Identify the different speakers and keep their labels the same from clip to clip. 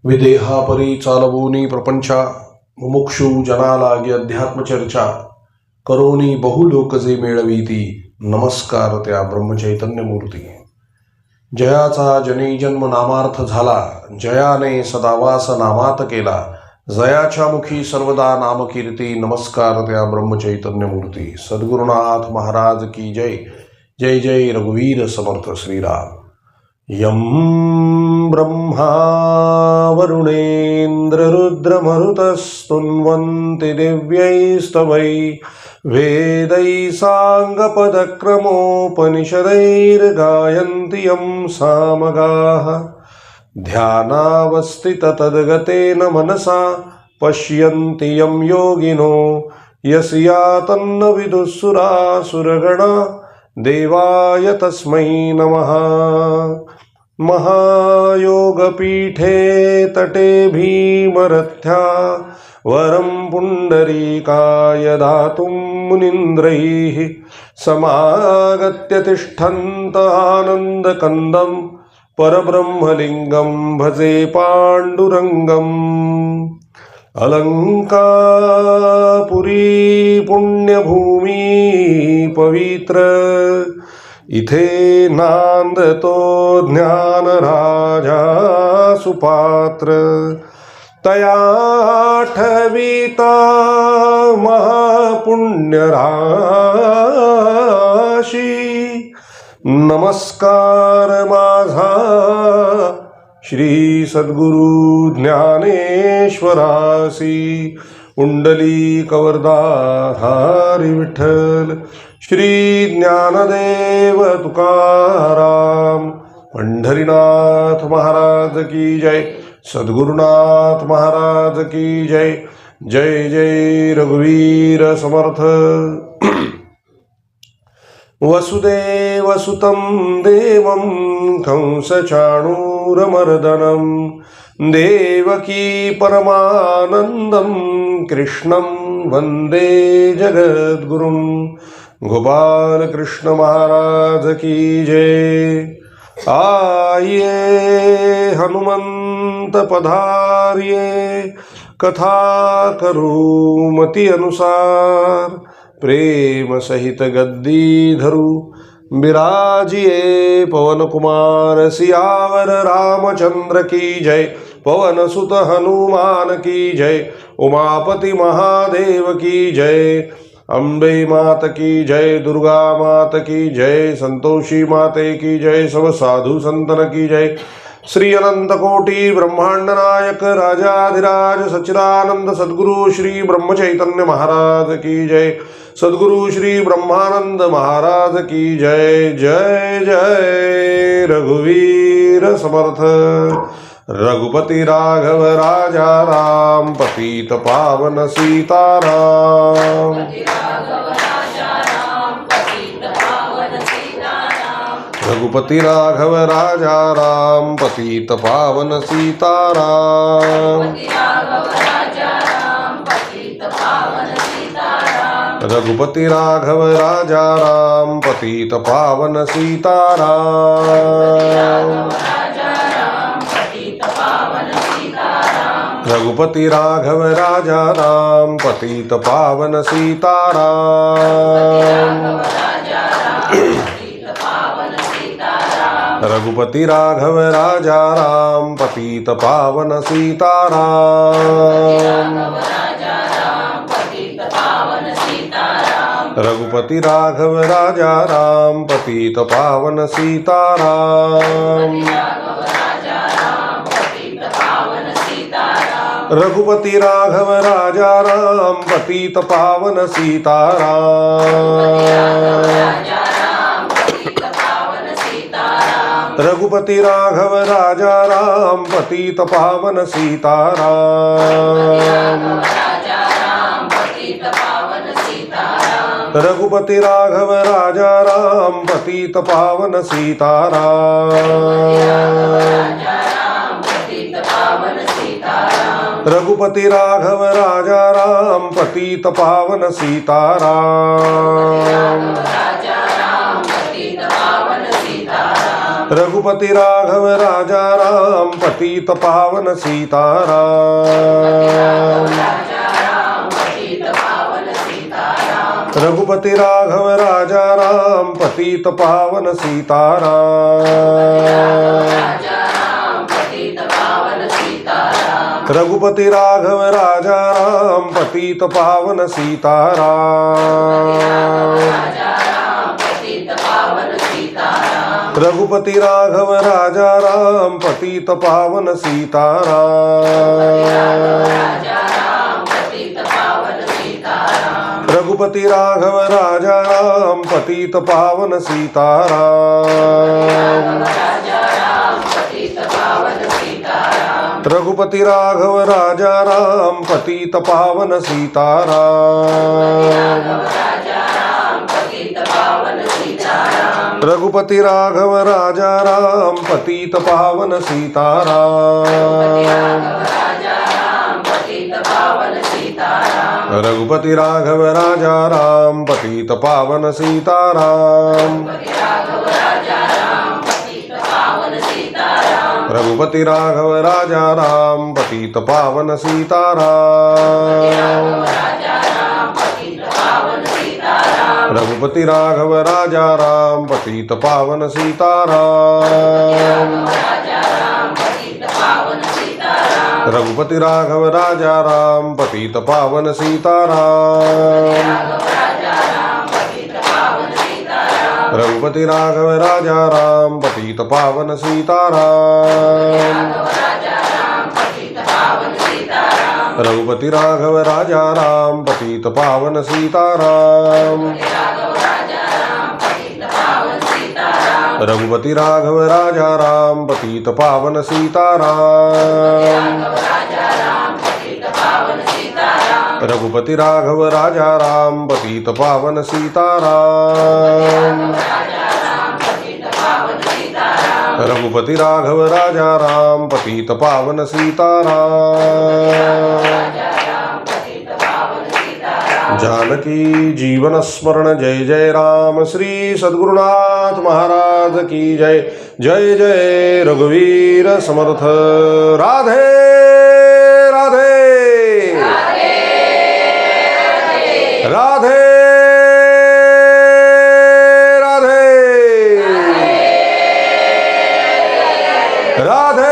Speaker 1: विदेहापरी चालवोनी प्रपंचा मुमुक्षु जनालागी अध्यात्मचर्चा करोनी बहुलोक जे मेळवीती नमस्कार त्या ब्रह्मचैतन्यमूर्ती. जयाचा जनी जन्म नामार्थ झाला, जयाने सदावास नामात केला, जयाच्या मुखी सर्वदा नामकीर्ती नमस्कार त्या ब्रह्मचैतन्यमूर्ती. सद्गुरुनाथ महाराज की जय. जय जय रघुवीर समर्थ श्रीराम. यं ब्रह्मा वरुणेन्द्र रुद्रमरुतस्तुन्वन्ति दिव्यैस्तवै वेदै साङ्गपदक्रमोपनिषदैर्गायन्ति यं सामगाः. ध्यानावस्थिततद्गतेन मनसा पश्यन्ति यं योगिनो यस्या तन्न विदुःसुरासुरगणा देवाय तस्मै नमः. महायोगपीठे तटे भीमरथ्या वरं पुण्डरीकाय दातुं मुनीन्द्रैः समागत्य तिष्ठन्त आनन्दकन्दं परब्रह्मलिङ्गं भजे पाण्डुरङ्गम्. अलंकापुरी पुण्यभूमी पवित्र इथे नांदतो ज्ञान राजा सुपात्र. तया ठविता महापुण्य राशी नमस्कार माझा श्री सद्गुरु ज्ञानेश्वरासी. कुंडलिक वरदाधारी विठ्ठल श्री ज्ञानदेव तुकाराम. पंढरीनाथ महाराज की जय. सद्गुरुनाथ महाराज की जय. जय जय रघुवीर समर्थ. वसुदेवसुतं देवं कंसचाणूरमर्दनं देवकी परमानन्दं कृष्णं वन्दे जगद्गुरुं. गोपाल कृष्ण महाराज की जय. आये हनुमंत पधारिये कथा करू मति अनुसार. प्रेम सहित गद्दी धरू बिराजिए पवन कुमार. सियावर रामचंद्र की जय. पवन सुत हनुमान की जय. उमापति महादेव की जय. अम्बे मात की जय. दुर्गा मात की जय. संतोषी माते की जय. सब साधु संतन की जय. श्री अनंत कोटि ब्रह्मांड नायक राजाधिराज सच्चिदानंद सद्गुरु श्री ब्रह्मचैतन्य महाराज की जय. सद्गुरु श्री ब्रह्मानंद महाराज की जय. जय जय रघुवीर समर्थ. रघुपति राघव राजा राम पतित पावन सीताराम. रघुपति राघव राजा राम पतित पावन सीताराम. रघुपति राघव राजा राम पतित पावन सीताराम. रघुपति राघव राजा राम पतित पावन सीताराम. रघुपति राघव राजा राम पतित पावन सीताराम. रघुपति राघव राजा राम पतित पावन सीताराम. रघुपति राघव राजा राम पतित पावन सीताराम. रघुपति राघव राजा राम पतित पावन सीताराम. रघुपति राघव राजा राम पतित पावन सीताराम. रघुपति राघव राजा राम पतित पावन सीताराम. रघुपति राघव राजा राम पतित पावन सीताराम। रघुपति राघव राजा राम पतित पावन सीताराम। रघुपति राघव राजा राम पतित पावन सीताराम। रघुपति राघव राजा राम पतित पावन सीताराम। रघुपति राघव राजा राम पतित पावन सीताराम। रघुपति राघव राजा राम पतित पावन सीताराम। रघुपति राघव राजा राम पतित पावन सीताराम। रघुपति राघव राजा राम पतित पावन सीताराम। रघुपति राघव राजा राम पतित पावन सीताराम। रघुपति राघव राजा राम पतित पावन सीताराम। रघुपति राघव राजा राम पतित पावन सीताराम। रघुपति राघव राजा राम पतित पावन सीताराम। रघुपति राघव राजा राम पतित पावन सीताराम। रघुपति राघव राजा राम पतित पावन सीताराम। रघुपति राघव राजा राम पतित पावन सीताराम। रघुपति राघव राजा राम पतित पावन सीताराम। जानकी जीवन स्मरण जय जय राम। श्री सद्गुरुनाथ महाराज की जय। जय जय रघुवीर समर्थ। राधे राधे राधे राधे राधे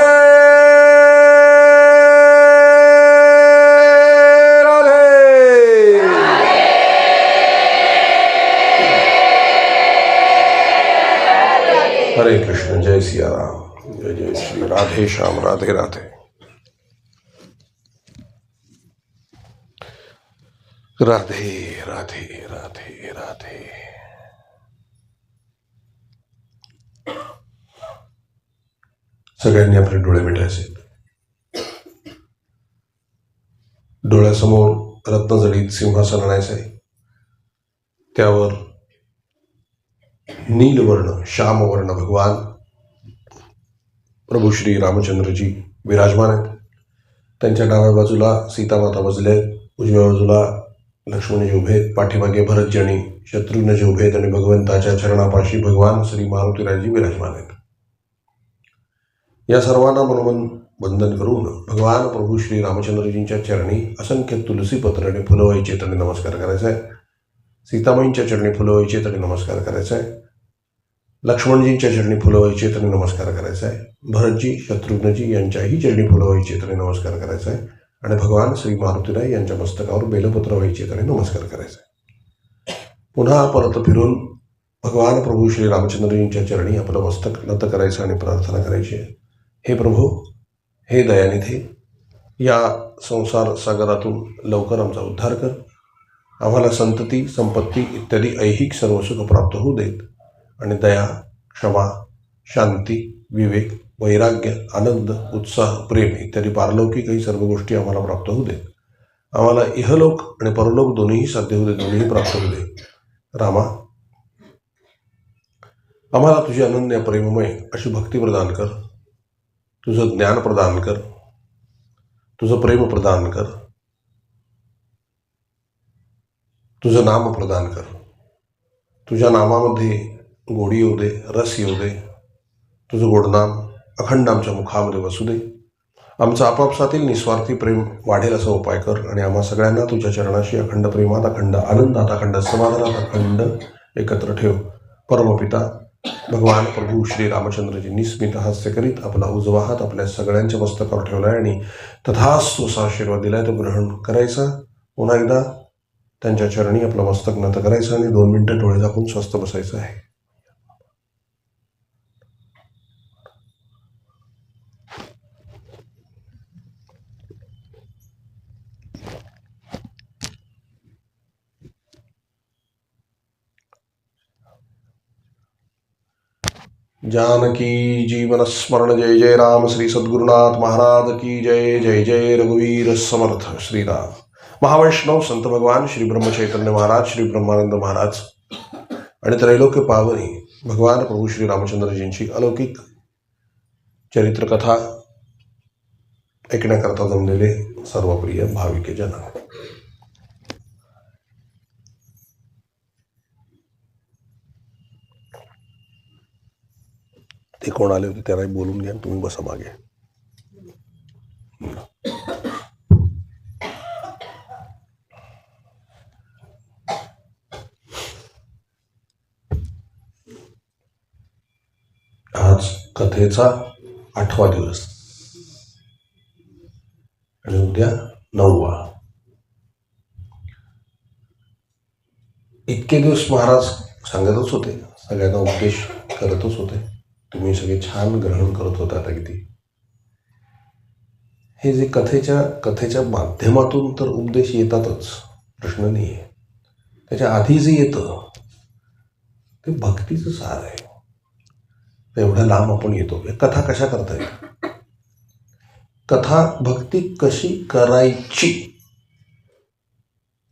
Speaker 1: हरे कृष्ण। जय सिया राम। जय जय श्री राधे श्याम। राधे राधे राधे राधे राधे राधे। सगळ्यांनी आपले डोळे मिटायचे। डोळ्यासमोर रत्नजडित सिंहासन आणायचे। त्यावर नीलवर्ण श्यामवर्ण भगवान प्रभू श्री रामचंद्रजी विराजमान आहेत। त्यांच्या डाव्या बाजूला सीतामाता बसले आहेत, उजव्या बाजूला लक्ष्मणजी उभे आहेत, पाठीमागे भरतजी आणि शत्रुघ्नजी उभे आहेत आणि भगवंताच्या चरणापाशी भगवान श्री मारुतीरायजी विराजमान आहेत। या सर्वांना मनोमन वंदन करून भगवान प्रभू श्री रामचंद्रजींच्या चरणी असंख्य तुलसीपत्र आणि फुलं व्हायचे तरी नमस्कार करायचा आहे। सीतामाईंच्या चरणी फुलं व्हायचे तरी नमस्कार करायचा आहे। लक्ष्मणजींच्या चरणी फुलं व्हायचे तरी नमस्कार करायचा आहे। भरतजी शत्रुघ्नजी यांच्याही चरणी फुलं व्हायचे तरी नमस्कार करायचा आहे आणि भगवान श्री मारुतीराय यांच्या मस्तकावर बेलपत्र व्हायचे तरी नमस्कार करायचा आहे। पुन्हा परत फिरून भगवान प्रभू श्री रामचंद्रजींच्या चरणी आपलं मस्तक नत करायचं आणि प्रार्थना करायची आहे। हे प्रभू, हे दयानिधी, या संसार सागरातून लवकर आमचा उद्धार कर। आम्हाला संतती संपत्ती इत्यादी ऐहिक सर्व सुख प्राप्त होऊ देत आणि दया, क्षमा, शांती, विवेक, वैराग्य, आनंद, उत्साह, प्रेम इत्यादी पारलौकिकही सर्व गोष्टी आम्हाला प्राप्त होऊ देत। आम्हाला इहलोक आणि परलोक दोन्हीही साध्य होऊ दे, दोन्हीही प्राप्त होऊ दे। रामा, आम्हाला तुझी अनन्य प्रेममय अशी भक्ती प्रदान कर, तुझं ज्ञान प्रदान कर, तुझं प्रेम प्रदान कर, तुझं नाम प्रदान कर। तुझ्या नामामध्ये गोडी येऊ दे, रस येऊ दे, तुझं गोड नाम अखंड आमच्या मुखामध्ये बसू दे. आमचं आपापसातील निस्वार्थी प्रेम वाढेल असा उपाय कर आणि आम्हा सगळ्यांना तुझ्या चरणाशी अखंड प्रेमात, अखंड आनंदात, अखंड समाधानात, अखंड एकत्र ठेव. परमपिता भगवान प्रभू श्री रामचंद्रजी निस्मित हास्य करीत आपला उजवा हात आपल्या सगळ्यांच्या मस्तकावर ठेवलाय आणि तथास्तु असा आशीर्वाद दिलाय तो ग्रहण करायचा. पुन्हा एकदा त्यांच्या चरणी आपलं मस्तक नत करायचं आणि 2 मिनिटं डोळे झाकून स्वस्थ बसायचं आहे. जानकी जीवन स्मरण जय जय राम. श्री सद्गुरुनाथ महाराज की जय. जय जय रघुवीर समर्थ श्रीराम. महावैष्णव संत भगवान श्री ब्रह्मचैतन्य महाराज, श्री ब्रह्मानंद महाराज आणि त्रैलोक्य पावनी भगवान प्रभू श्री रामचंद्रजींची अलौकिक चरित्रकथा ऐकण्याकरता जमलेले सर्वप्रिय भाविके जन, ते कोण आले होते त्यालाही बोलून घ्या. तुम्ही बसा मागे. आज कथेचा 8वा दिवस आणि उद्या 9वा. इतके दिवस महाराज सांगतच होते, सगळ्यांना उपदेश करतच होते. तुम्ही सगळे छान ग्रहण करत होता. अगदी हे जे कथेच्या माध्यमातून तर उपदेश येतातच, प्रश्न नाही आहे. त्याच्या आधी जे येतं ते भक्तीचं सार आहे. एवढ्या लांब आपण येतो. कथा कशा करता येत, कथा भक्ती कशी करायची,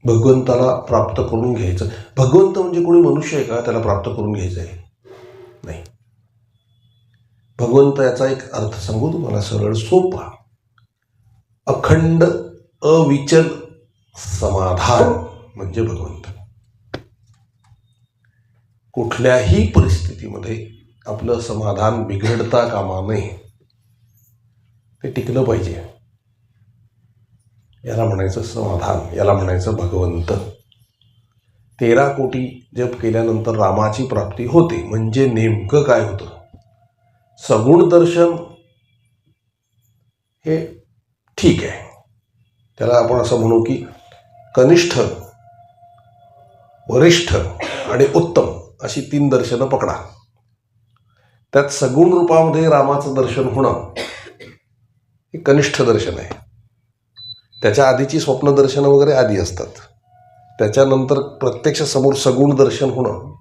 Speaker 1: भगवंताला प्राप्त करून घ्यायचं. भगवंत म्हणजे कोणी मनुष्य आहे का त्याला प्राप्त करून घ्यायचं आहे? नाही. भगवंत याचा एक अर्थ सांगू तुम्हाला, सरळ सोपा. अखंड अविचल समाधान म्हणजे भगवंत. कुठल्याही परिस्थितीमध्ये आपलं समाधान बिघडता कामा नये, ते टिकलं पाहिजे. याला म्हणायचं समाधान, याला म्हणायचं भगवंत. 13 कोटी जप केल्यानंतर रामाची प्राप्ती होते. म्हणजे नेमकं काय होतं? सगुण दर्शन हे ठीक आहे, त्याला आपण असं म्हणू की कनिष्ठ, वरिष्ठ आणि उत्तम अशी 3 दर्शनं पकडा. त्यात सगुण रूपामध्ये रामाचं दर्शन होणं हे कनिष्ठ दर्शन आहे. त्याच्या आधीची स्वप्न दर्शनं वगैरे आधी असतात. त्याच्यानंतर प्रत्यक्ष समोर सगुण दर्शन होणं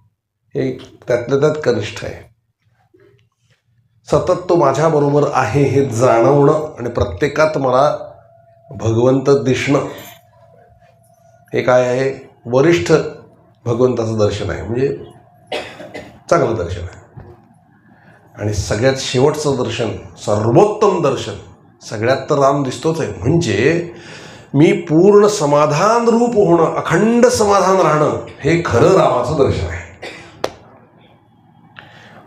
Speaker 1: हे त्यातल्या त्यात कनिष्ठ आहे. सतत तो माझ्याबरोबर आहे हे जाणवणं आणि प्रत्येकात मला भगवंत दिसणं हे काय आहे? वरिष्ठ भगवंताचं दर्शन आहे, म्हणजे चांगलं दर्शन आहे. आणि सगळ्यात शेवटचं दर्शन, सर्वोत्तम दर्शन, सगळ्यात तर राम दिसतोच आहे. म्हणजे मी पूर्ण समाधान रूप होणं, अखंड समाधान राहणं हे खरं रामाचं दर्शन आहे.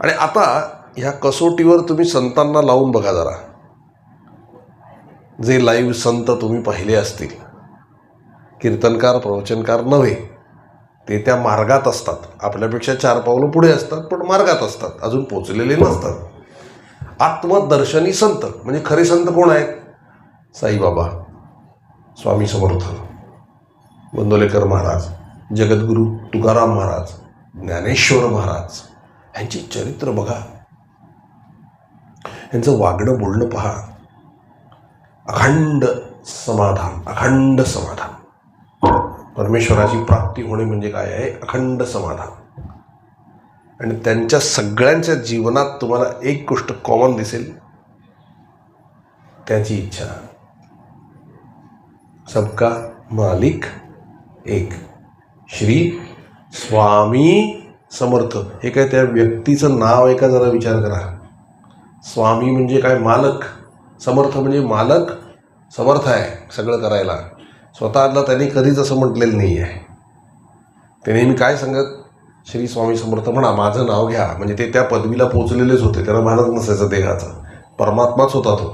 Speaker 1: आणि आता ह्या कसोटीवर तुम्ही संतांना लावून बघा जरा. जे लाईव्ह संत तुम्ही पाहिले असतील, कीर्तनकार प्रवचनकार नव्हे, ते त्या मार्गात असतात. आपल्यापेक्षा 4 पावलं पुढे असतात, पण मार्गात असतात, अजून पोचलेले नसतात. आत्मदर्शनी संत म्हणजे खरे संत कोण आहेत? साईबाबा, स्वामी समर्थ, गोंदवलेकर महाराज, जगद्गुरू तुकाराम महाराज, ज्ञानेश्वर महाराज, यांची चरित्र बघा, यांचं वागणं बोलणं पहा. अखंड समाधान, अखंड समाधान. परमेश्वराची प्राप्ती होणे म्हणजे काय आहे? अखंड समाधान. आणि त्यांच्या सगळ्यांच्या जीवनात तुम्हाला एक गोष्ट कॉमन दिसेल, त्याची इच्छा. सबका मालिक एक, श्री स्वामी समर्थ. हे काय त्या व्यक्तीचं नाव आहे का? जरा विचार करा. स्वामी म्हणजे काय? मालक. समर्थ म्हणजे मालक समर्थ आहे सगळं करायला. स्वतःला त्यांनी कधीच असं म्हटलेलं नाही आहे. ते नेहमी काय सांगत? श्री स्वामी समर्थ म्हणा, माझं नाव घ्या, म्हणजे ते त्या पदवीला पोचलेलेच होते, त्यांना भानच नसायचं देहाचा. परमात्माच होता तो.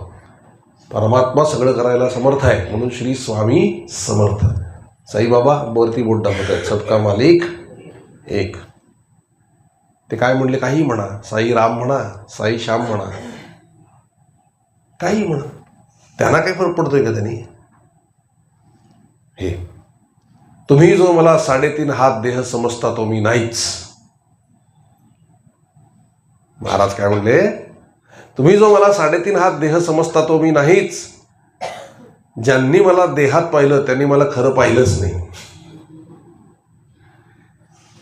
Speaker 1: परमात्मा सगळं करायला समर्थ आहे, म्हणून श्री स्वामी समर्थ. साईबाबा वरती बोट दाखवत आहेत, सबका मालिक एक. ते काय म्हणले, काही म्हणा, साई राम म्हणा, साई श्याम म्हणा, काही म्हणा, त्यांना काही फरक पडतोय का त्यांनी? हे तुम्ही जो मला 3.5 हात देह समजता तो मी नाहीच. महाराज काय म्हणले, तुम्ही जो मला 3.5 हात देह समजता तो मी नाहीच. ज्यांनी मला देहात पाहिलं त्यांनी मला खरं पाहिलंच नाही.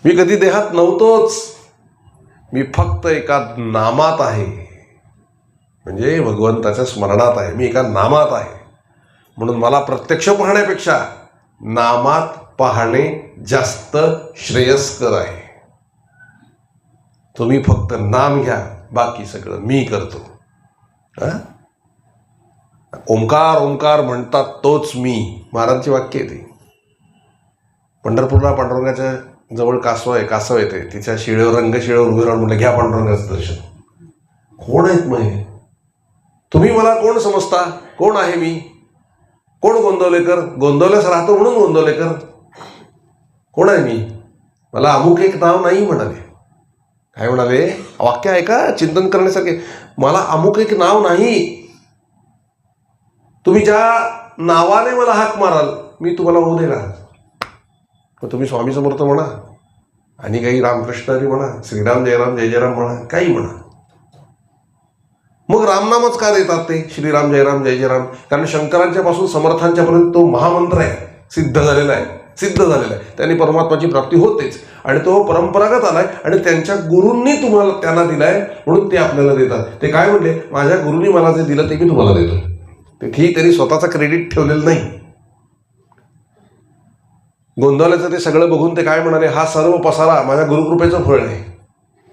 Speaker 1: मी कधी देहात नव्हतोच, मी फक्त एका नामात आहे, म्हणजे भगवंताच्या स्मरणात आहे, मी एका नामात आहे. म्हणून मला प्रत्यक्ष पाहण्यापेक्षा नामात पाहणे जास्त श्रेयस्कर आहे. तुम्ही फक्त नाम घ्या, बाकी सगळं मी करतो. ओंकार ओंकार म्हणतात तोच मी, महाराजांची वाक्य आहे ती. पंढरपूरला पांडुरंगाच्या जवळ कासव येते, तिच्या शिळेवर रंगशिळेवर उभे राहून म्हटलं, घ्या पांडुरंगाचं दर्शन. कोण आहेत मग हे? तुम्ही मला कोण समजता? कोण आहे मी? कोण गोंदवलेकर? गोंदवल्यास राहतो म्हणून गोंदवलेकर. कोण आहे मी? मला अमुक एक नाव नाही म्हणाले. काय म्हणाले? वाक्य आहे का चिंतन करण्यासारखे. मला अमुक एक नाव नाही. तुम्ही ज्या नावाने मला हाक माराल मी तुम्हाला होऊ दे का? मग तुम्ही स्वामी समर्थ म्हणा, आणि काही रामकृष्ण हरी म्हणा, श्रीराम जयराम जय जयराम म्हणा, काही म्हणा. मग रामनामच का देतात ते? श्रीराम जयराम जय जयराम. कारण शंकरांच्या पासून समर्थांच्या पर्यंत तो महामंत्र आहे, सिद्ध झालेला आहे. त्यांनी परमात्माची प्राप्ती होतेच, आणि तो परंपरागत आलाय, आणि त्यांच्या गुरूंनी तुम्हाला त्यांना दिलाय, म्हणून ते आपल्याला देतात. ते काय म्हणले, माझ्या गुरूंनी मला जे दिलं ते मी तुम्हाला देतो. ते ठीक, त्यांनी स्वतःचा क्रेडिट ठेवलेलं नाही. गोंधळाचं ते सगळं बघून ते काय म्हणाले, हा सर्व पसारा माझ्या गुरुकृपेचं फळ आहे,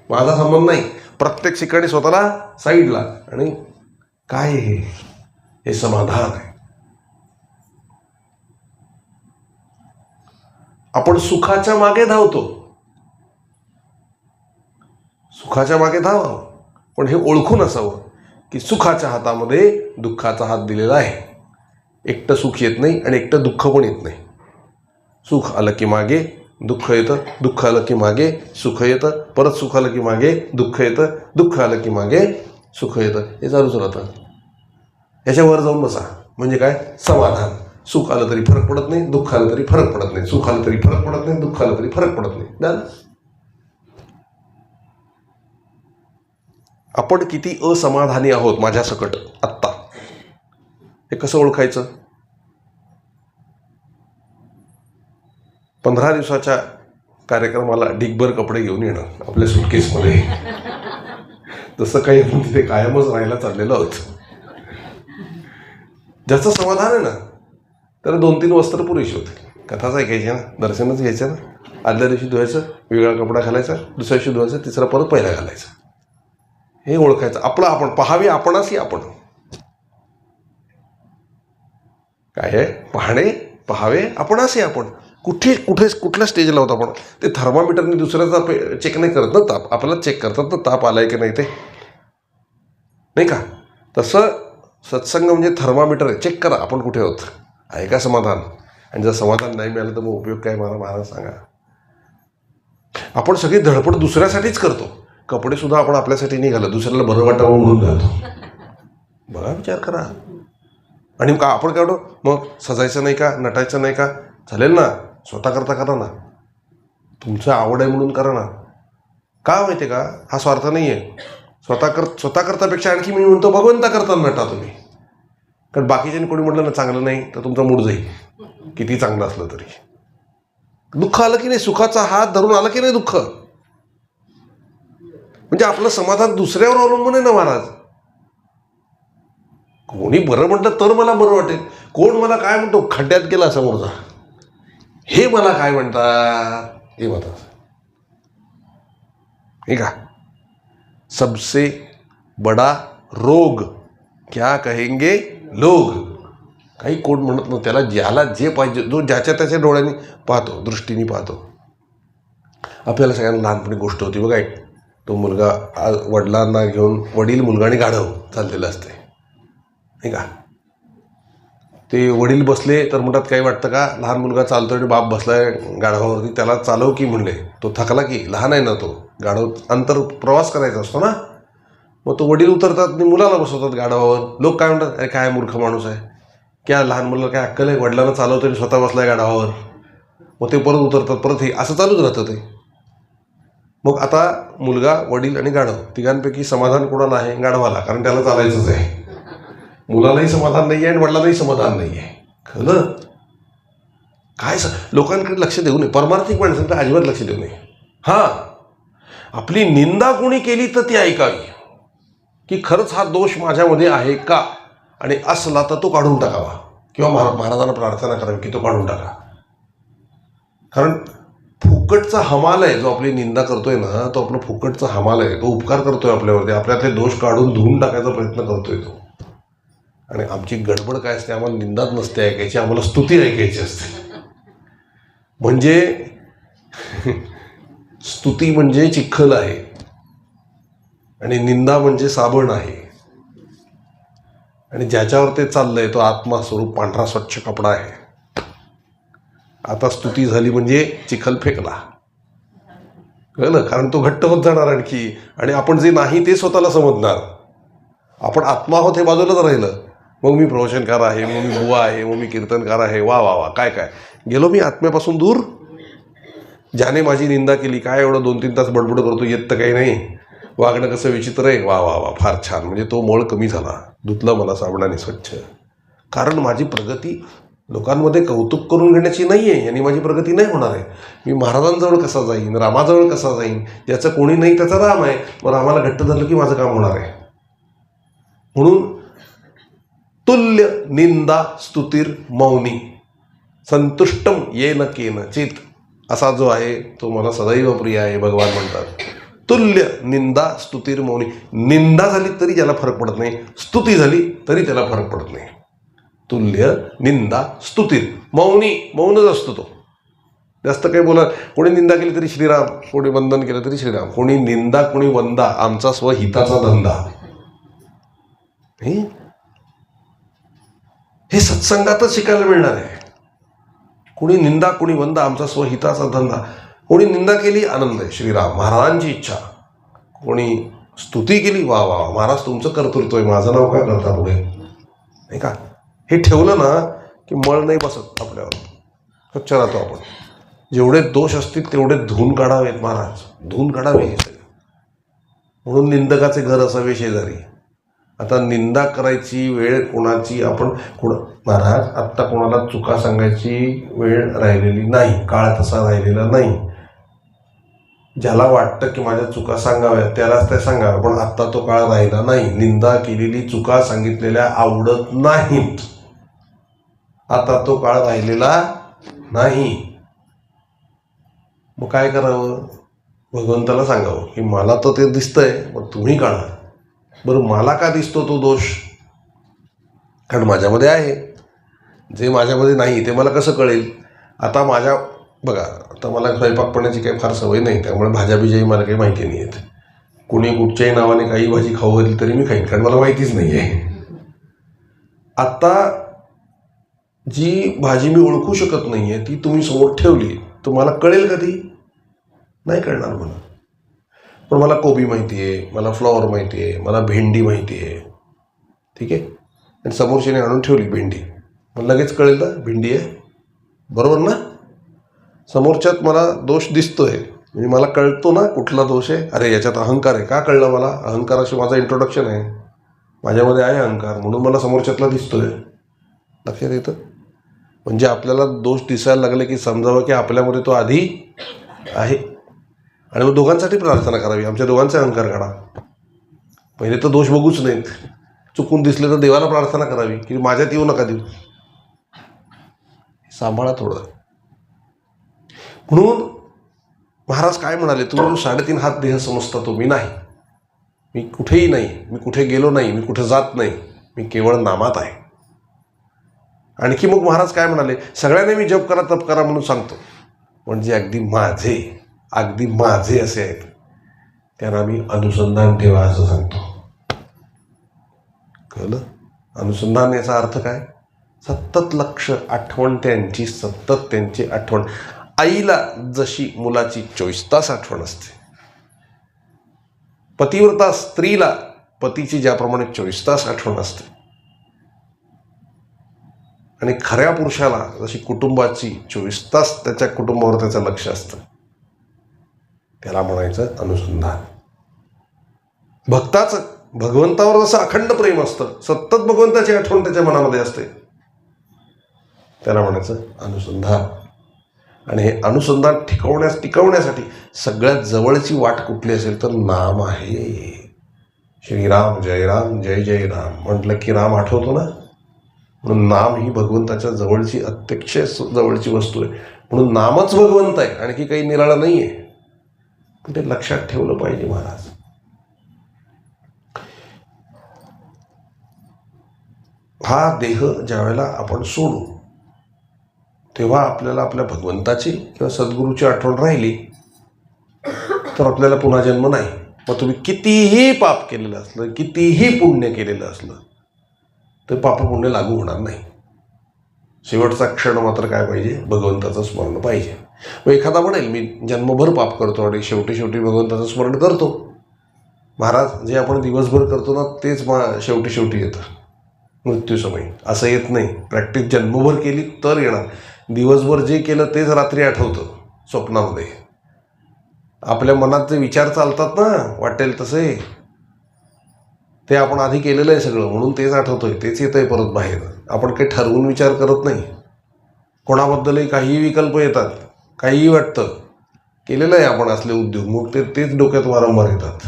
Speaker 1: माझा संबंध नाही. प्रत्येक ठिकाणी स्वतःला साईडला. आणि काय हे समाधान आहे. आपण सुखाच्या मागे धावतो, सुखाच्या मागे धावावं, पण हे ओळखून असावं की सुखाच्या हातामध्ये दुःखाचा हात दिलेला आहे. एकटं सुख येत नाही आणि एकटं दुःख पण येत नाही. सुख आलं की मागे दुःख येतं, दुःख आलं की मागे सुख येतं, परत सुख आलं की मागे दुःख येतं, दुःख आलं की मागे सुख येतं. हे चालूच राहतं. याच्यावर जाऊन बसा, म्हणजे काय? समाधान. सुख आलं तरी फरक पडत नाही, दुःख आलं तरी फरक पडत नाही, सुख आलं तरी फरक पडत नाही, दुःख आलं तरी फरक पडत नाही. आपण किती असमाधानी आहोत माझ्या सकट आत्ता, हे कसं ओळखायचं? 15 दिवसाच्या कार्यक्रमाला ढिगभर कपडे घेऊन येणार आपल्या सुटकेसमध्ये. तसं काही आपण तिथे कायमच राहायला चाललेलो आहोत. ज्याचं समाधान आहे ना, त्याला 2-3 वस्त्र पुरेशी होते. कथाच ऐकायची ना, दर्शनच घ्यायचं ना, आदल्या दिवशी धुवायचं, वेगळा कपडा घालायचा, दुसऱ्या दिवशी धुवायचा, तिसरा परत पहिला घालायचा. हे ओळखायचं. आपलं आपण पाहावे, आपणाशी आपण. काय आहे? पाहावे आपणाशी आपण. कुठल्या स्टेजला होता आपण? ते थर्मामीटरने दुसऱ्याचा चेक नाही करत ना, ताप आपल्याला चेक करतात ना, ताप आलाय की नाही ते, नाही का? तसं सत्संग म्हणजे थर्मामीटर आहे. चेक करा आपण कुठे आहोत, आहे का समाधान? आणि जर समाधान नाही मिळालं तर मग उपयोग काय? मला महाराज सांगा. आपण सगळी धडपड दुसऱ्यासाठीच करतो. कपडे सुद्धा आपण आपल्यासाठी नाही घालत, दुसऱ्याला बरं वाटावं म्हणून घालतो. बघा, विचार करा. आणि का आपण काय मग सजायचं नाही का, नटायचं नाही का? चालेल ना, स्वतः करता करा ना, तुमचं आवड आहे म्हणून करा ना. का माहिती आहे का? हा स्वार्थ नाही आहे. स्वतः करतापेक्षा आणखी मी म्हणतो भगवंता करता नटा तुम्ही. कारण बाकीच्यानी कोणी म्हटलं ना चांगलं नाही तर तुमचा मूड जाईल, किती चांगलं असलं तरी. दुःख आलं की नाही, सुखाचा हात धरून आलं की नाही दुःख, म्हणजे आपलं समाधान दुसऱ्यावर अवलंबून आहे ना महाराज. कोणी बरं म्हटलं तर मला बरं वाटेल, कोण मला काय म्हणतो खड्ड्यात गेला समोरचा, हे मला काय म्हणतात हे म्हणतात. हे का सबसे बडा रोग क्या कहेंगे लोग. काही कोण म्हणत नव्हतं त्याला, ज्याला जे पाहिजे, जो ज्याच्या त्याच्या डोळ्यांनी पाहतो, दृष्टीने पाहतो. आपल्याला सगळ्यांना लहानपणी गोष्ट होती बघा एक, तो मुलगा वडिलांना घेऊन, वडील, मुलगा आणि गाढव चाललेलं असते नाही का. ते वडील बसले तर म्हणतात काही वाटतं का, लहान मुलगा चालतो आणि बाप बसलाय गाढवावरती, त्याला चालव की म्हणले. तो थकला की, लहान आहे ना तो गाढव, अंतर प्रवास करायचा असतो ना. मग तो वडील उतरतात आणि मुलाला बसवतात गाढवावर. लोक काय म्हणतात, अरे काय मूर्ख माणूस आहे, क्या लहान मुलाला काय अक्कल आहे, वडिलांना चालवतो आणि स्वतः बसलाय गाढवावर. मग ते परत उतरतात, परत हे असं चालूच राहतं ते. मग आता मुलगा, वडील आणि गाढव तिघांपैकी समाधान कोणाला आहे, गाढवाला, कारण त्याला चालायचंच आहे. मुलालाही समाधान नाही आहे आणि वडिलांनाही समाधान नाही आहे. खरं काय लोकांकडे लक्ष देऊ नये, परमार्थिक माणसांकडे अजिबात लक्ष देऊ नये. हां, आपली निंदा कोणी केली तर ती ऐकावी, की खरंच हा दोष माझ्यामध्ये आहे का, आणि असला तर तो काढून टाकावा, किंवा महाराजांना प्रार्थना करावी की तो काढून टाका. कारण फुकटचा हमाल आहे जो आपली निंदा करतोय ना, तो आपला फुकटचा हमाल आहे. तो उपकार करतोय आपल्यावरती, आपल्यातले दोष काढून धुवून टाकायचा प्रयत्न करतोय तो. आणि आमची गडबड काय असते, आम्हाला निंदाच नसते ऐकायची, आम्हाला स्तुती ऐकायची असते. म्हणजे स्तुती म्हणजे चिखल आहे आणि निंदा म्हणजे साबण आहे, आणि ज्याच्यावर ते चाललंय तो आत्मा स्वरूप पांढरा स्वच्छ कपडा आहे. आता स्तुती झाली म्हणजे चिखल फेकला, कळलं, कारण तो घट्ट होत जाणार आणखी, आणि आपण जे नाही ते स्वतःला समजणार. आपण आत्मा आहोत हे बाजूलाच राहिलं. मग मी प्रवचनकार आहे, मग मी बुवा आहे, मग मी कीर्तनकार आहे, वा वा वा, काय काय गेलो मी आत्म्यापासून दूर. ज्याने माझी निंदा केली, काय एवढं 2-3 तास बडबड करतो, येत तर काही नाही, वागणं कसं विचित्र आहे, वा वा वा, फार छान, म्हणजे तो मोळ कमी झाला, धुतला मला साबणाने स्वच्छ. कारण माझी प्रगती लोकांमध्ये कौतुक करून घेण्याची नाही आहे, यांनी माझी प्रगती नाही होणार आहे. मी महाराजांजवळ कसा जाईन, रामाजवळ कसा जाईन, ज्याचं कोणी नाही त्याचा राम आहे. मग रामाला घट्ट धरलं की माझं काम होणार आहे. म्हणून तुल्य निंदा स्तुतीर मौनी संतुष्टम येन केनचित, असा जो आहे तो मला सदैव प्रिय आहे, भगवान म्हणतात. तुल्य निंदा स्तुतीर मौनी, निंदा झाली तरी त्याला फरक पडत नाही, स्तुती झाली तरी त्याला फरक पडत नाही. तुल्य निंदा स्तुतीर मौनी, मौनच असतो तो, जास्त काही बोला. कोणी निंदा केली तरी श्रीराम, कोणी वंदन केलं तरी श्रीराम, कोणी निंदा कोणी वंदा, आमचा स्वहिताचा धंदा. हे सत्संगातच शिकायला मिळणार आहे. कोणी निंदा कोणी वंदा, आमचा स्वहिताचा धंदा. कोणी निंदा केली, आनंद आहे, श्रीराम, महाराजांची इच्छा. कोणी स्तुती केली, वा वा, महाराज तुमचं कर्तृत्व आहे, माझं नाव काय करता पुढे, नाही का. हे ठेवलं ना की मळ नाही बसत आपल्यावर, स्वच्छ राहतो आपण. जेवढे दोष असतील तेवढे धुवून काढावेत महाराज, धुवून काढावे हे सगळे. म्हणून निंदकाचे घर असावे शेजारी. आता निंदा करायची वेळ कोणाची, आपण महाराज आत्ता कोणाला चुका सांगायची वेळ राहिलेली नाही, काळ तसा राहिलेला नाही. ज्याला वाटतं की माझ्या चुका सांगाव्या त्यालाच त्या सांगाव्या, पण आत्ता तो काळ राहिला नाही. निंदा केलेली, चुका सांगितलेल्या आवडत नाहीत, आता तो काळ राहिलेला नाही. मग काय करावं, भगवंताला सांगावं की मला तर ते दिसतंय, मग तुम्ही काढा. बरं, मला का दिसतो तो दोष, कारण माझ्यामध्ये आहे, जे माझ्यामध्ये नाही ते मला कसं कळेल. आता बघा, आता मला स्वयंपाक करण्याची काही फार सवय नाही, त्यामुळे भाज्याबिजाही मला काही माहिती नाही आहेत. कुणी कुठच्याही नावाने काही भाजी खाऊ घातली तरी मी खाईन, कारण मला माहितीच नाही आहे. आत्ता जी भाजी मी ओळखू शकत नाही आहे ती तुम्ही समोर ठेवली, तुम्हाला कळेल का ती, नाही कळणार मला. पण मला कोबी माहिती आहे, मला फ्लॉवर माहिती आहे, मला भेंडी माहिती आहे, ठीक आहे. आणि समोरच्याने आणून ठेवली भेंडी, मला लगेच कळेल ना भेंडी आहे, बरोबर ना. समोरच्यात मला दोष दिसतोय म्हणजे मला कळतो ना कुठला दोष आहे. अरे याच्यात अहंकार आहे, का कळलं मला, अहंकाराशी माझं इंट्रोडक्शन आहे, माझ्यामध्ये आहे अहंकार, म्हणून मला समोरच्यातला दिसतोय. लक्षात येतं. म्हणजे आपल्याला दोष दिसायला लागले की समजावं की आपल्यामध्ये तो आधी आहे. आणि मग दोघांसाठी प्रार्थना करावी, आमच्या दोघांचे अहंकार काढा. पहिले तर दोष बघूच नाहीत, चुकून दिसले तर देवाला प्रार्थना करावी की माझ्यात येऊ नका देऊ, सांभाळा थोडं. म्हणून महाराज काय म्हणाले, तुम्ही 3.5 हात देह समजता तो मी नाही, मी कुठेही नाही, मी कुठे गेलो नाही, मी कुठे जात नाही, मी केवळ नामात आहे. आणखी मग महाराज काय म्हणाले, सगळ्यांनी मी जप करा तप करा म्हणून सांगतो, म्हणजे अगदी माझे अगदी माझे असे आहेत, त्यांना मी अनुसंधान ठेवा असं सांगतो. कळलं? अनुसंधान याचा अर्थ काय? सतत लक्ष, आठवण त्यांची, सतत त्यांची आठवण. आईला जशी मुलाची 24 तास आठवण असते, पतिव्रता स्त्रीला पतीची ज्याप्रमाणे 24 तास आठवण असते, आणि खऱ्या पुरुषाला जशी कुटुंबाची 24 तास त्याच्या कुटुंबावर त्याचं लक्ष असतं, त्याला म्हणायचं अनुसंधान. भक्ताचं भगवंतावर जसं अखंड प्रेम असतं, सतत भगवंताची आठवण त्याच्या मनामध्ये असते, त्याला म्हणायचं अनुसंधान. आणि हे अनुसंधान टिकवण्यासाठी सगळ्यात जवळची वाट कुठली असेल तर नाम आहे. श्रीराम जय राम जय जय राम म्हटलं की राम आठवतो ना. म्हणून नाम ही भगवंताच्या जवळची, अत्यक्ष जवळची वस्तू आहे. म्हणून नामच भगवंत आहे, आणखी काही निराळं नाही आहे. पण ते लक्षात ठेवलं पाहिजे महाराज. हा देह ज्या वेळेला आपण सोडू तेव्हा आपल्याला आपल्या भगवंताची किंवा सद्गुरूची आठवण राहिली तर आपल्याला पुन्हा जन्म नाही. मग तुम्ही कितीही पाप केलेलं असलं, कितीही पुण्य केलेलं असलं तर पाप पुण्य लागू होणार नाही. शेवटचा क्षण मात्र काय पाहिजे? भगवंताचं स्मरण पाहिजे. मग एखादा म्हणेल मी जन्मभर पाप करतो आणि शेवटी भगवंताचं स्मरण करतो. महाराज, जे आपण दिवसभर करतो ना तेच शेवटी येतं मृत्यूसमयी. असं येत नाही. प्रॅक्टिस जन्मभर केली तर येणार. दिवसभर जे केलं तेच रात्री आठवतं स्वप्नामध्ये. आपल्या मनात जे विचार चालतात ना वाटेल तसे, ते आपण आधी केलेलं आहे सगळं, म्हणून तेच आठवतोय, तेच येतंय परत बाहेर. आपण काही ठरवून विचार करत नाही. कोणाबद्दलही काहीही विकल्प येतात, काहीही वाटतं, केलेलं आहे आपण असले उद्योग, मग तेच डोक्यात वारंवार येतात.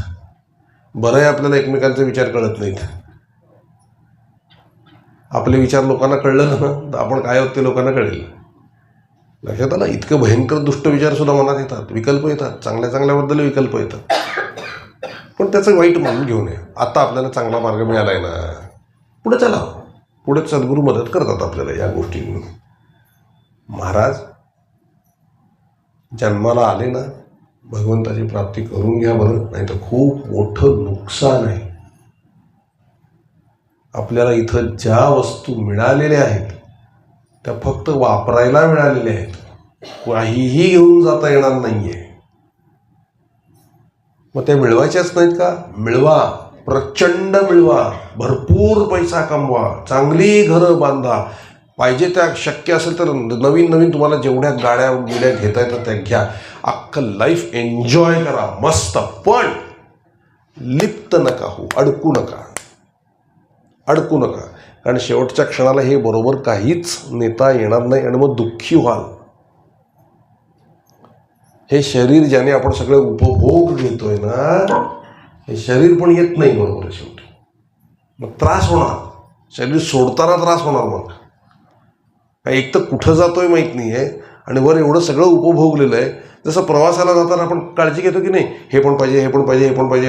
Speaker 1: बरं आहे आपल्याला एकमेकांचे विचार कळत नाहीत. आपले विचार लोकांना कळलं ना तर आपण काय आहोत ते लोकांना कळेल. लक्षात आलं? इतकं भयंकर दुष्ट विचार सुद्धा मनात येतात, विकल्प येतात, चांगल्याबद्दल विकल्प येतात. पण त्याचं वाईट मानून घेऊ नये. आता आपल्याला चांगला मार्ग मिळाला आहे ना, पुढे चला. पुढे सद्गुरू मदत करतात आपल्याला या गोष्टींनी. महाराज, जन्माला आले ना भगवंताची प्राप्ती करून घ्या बरं, नाही तर खूप मोठं नुकसान आहे. आपल्याला इथं ज्या वस्तू मिळालेल्या आहेत त्या फक्त वापरायला मिळालेल्या आहेत, काहीही घेऊन जाता येणार नाहीये. मग त्या मिळवायच्याच नाहीत का? मिळवा, प्रचंड मिळवा, भरपूर पैसा कमवा, चांगली घरं बांधा, पाहिजे त्या शक्य असेल तर नवीन तुम्हाला जेवढ्या गाड्या घेता येतात त्या घ्या. अख्खं लाईफ एन्जॉय करा मस्त. पण लिप्त नका हो, अडकू नका. कारण शेवटच्या क्षणाला हे बरोबर काहीच नेता येणार नाही आणि मग दुःखी व्हाल. हे शरीर ज्याने आपण सगळे उपभोग घेतोय ना, हे शरीर पण येत नाही बरोबर शेवटी. मग त्रास होणार, शरीर सोडताना त्रास होणार. मग एक तर कुठं जातोय माहीत नाही आहे आणि वर एवढं सगळं उपभोगलेलं आहे. जसं प्रवासाला जाताना आपण काळजी घेतो की नाही, हे पण पाहिजे,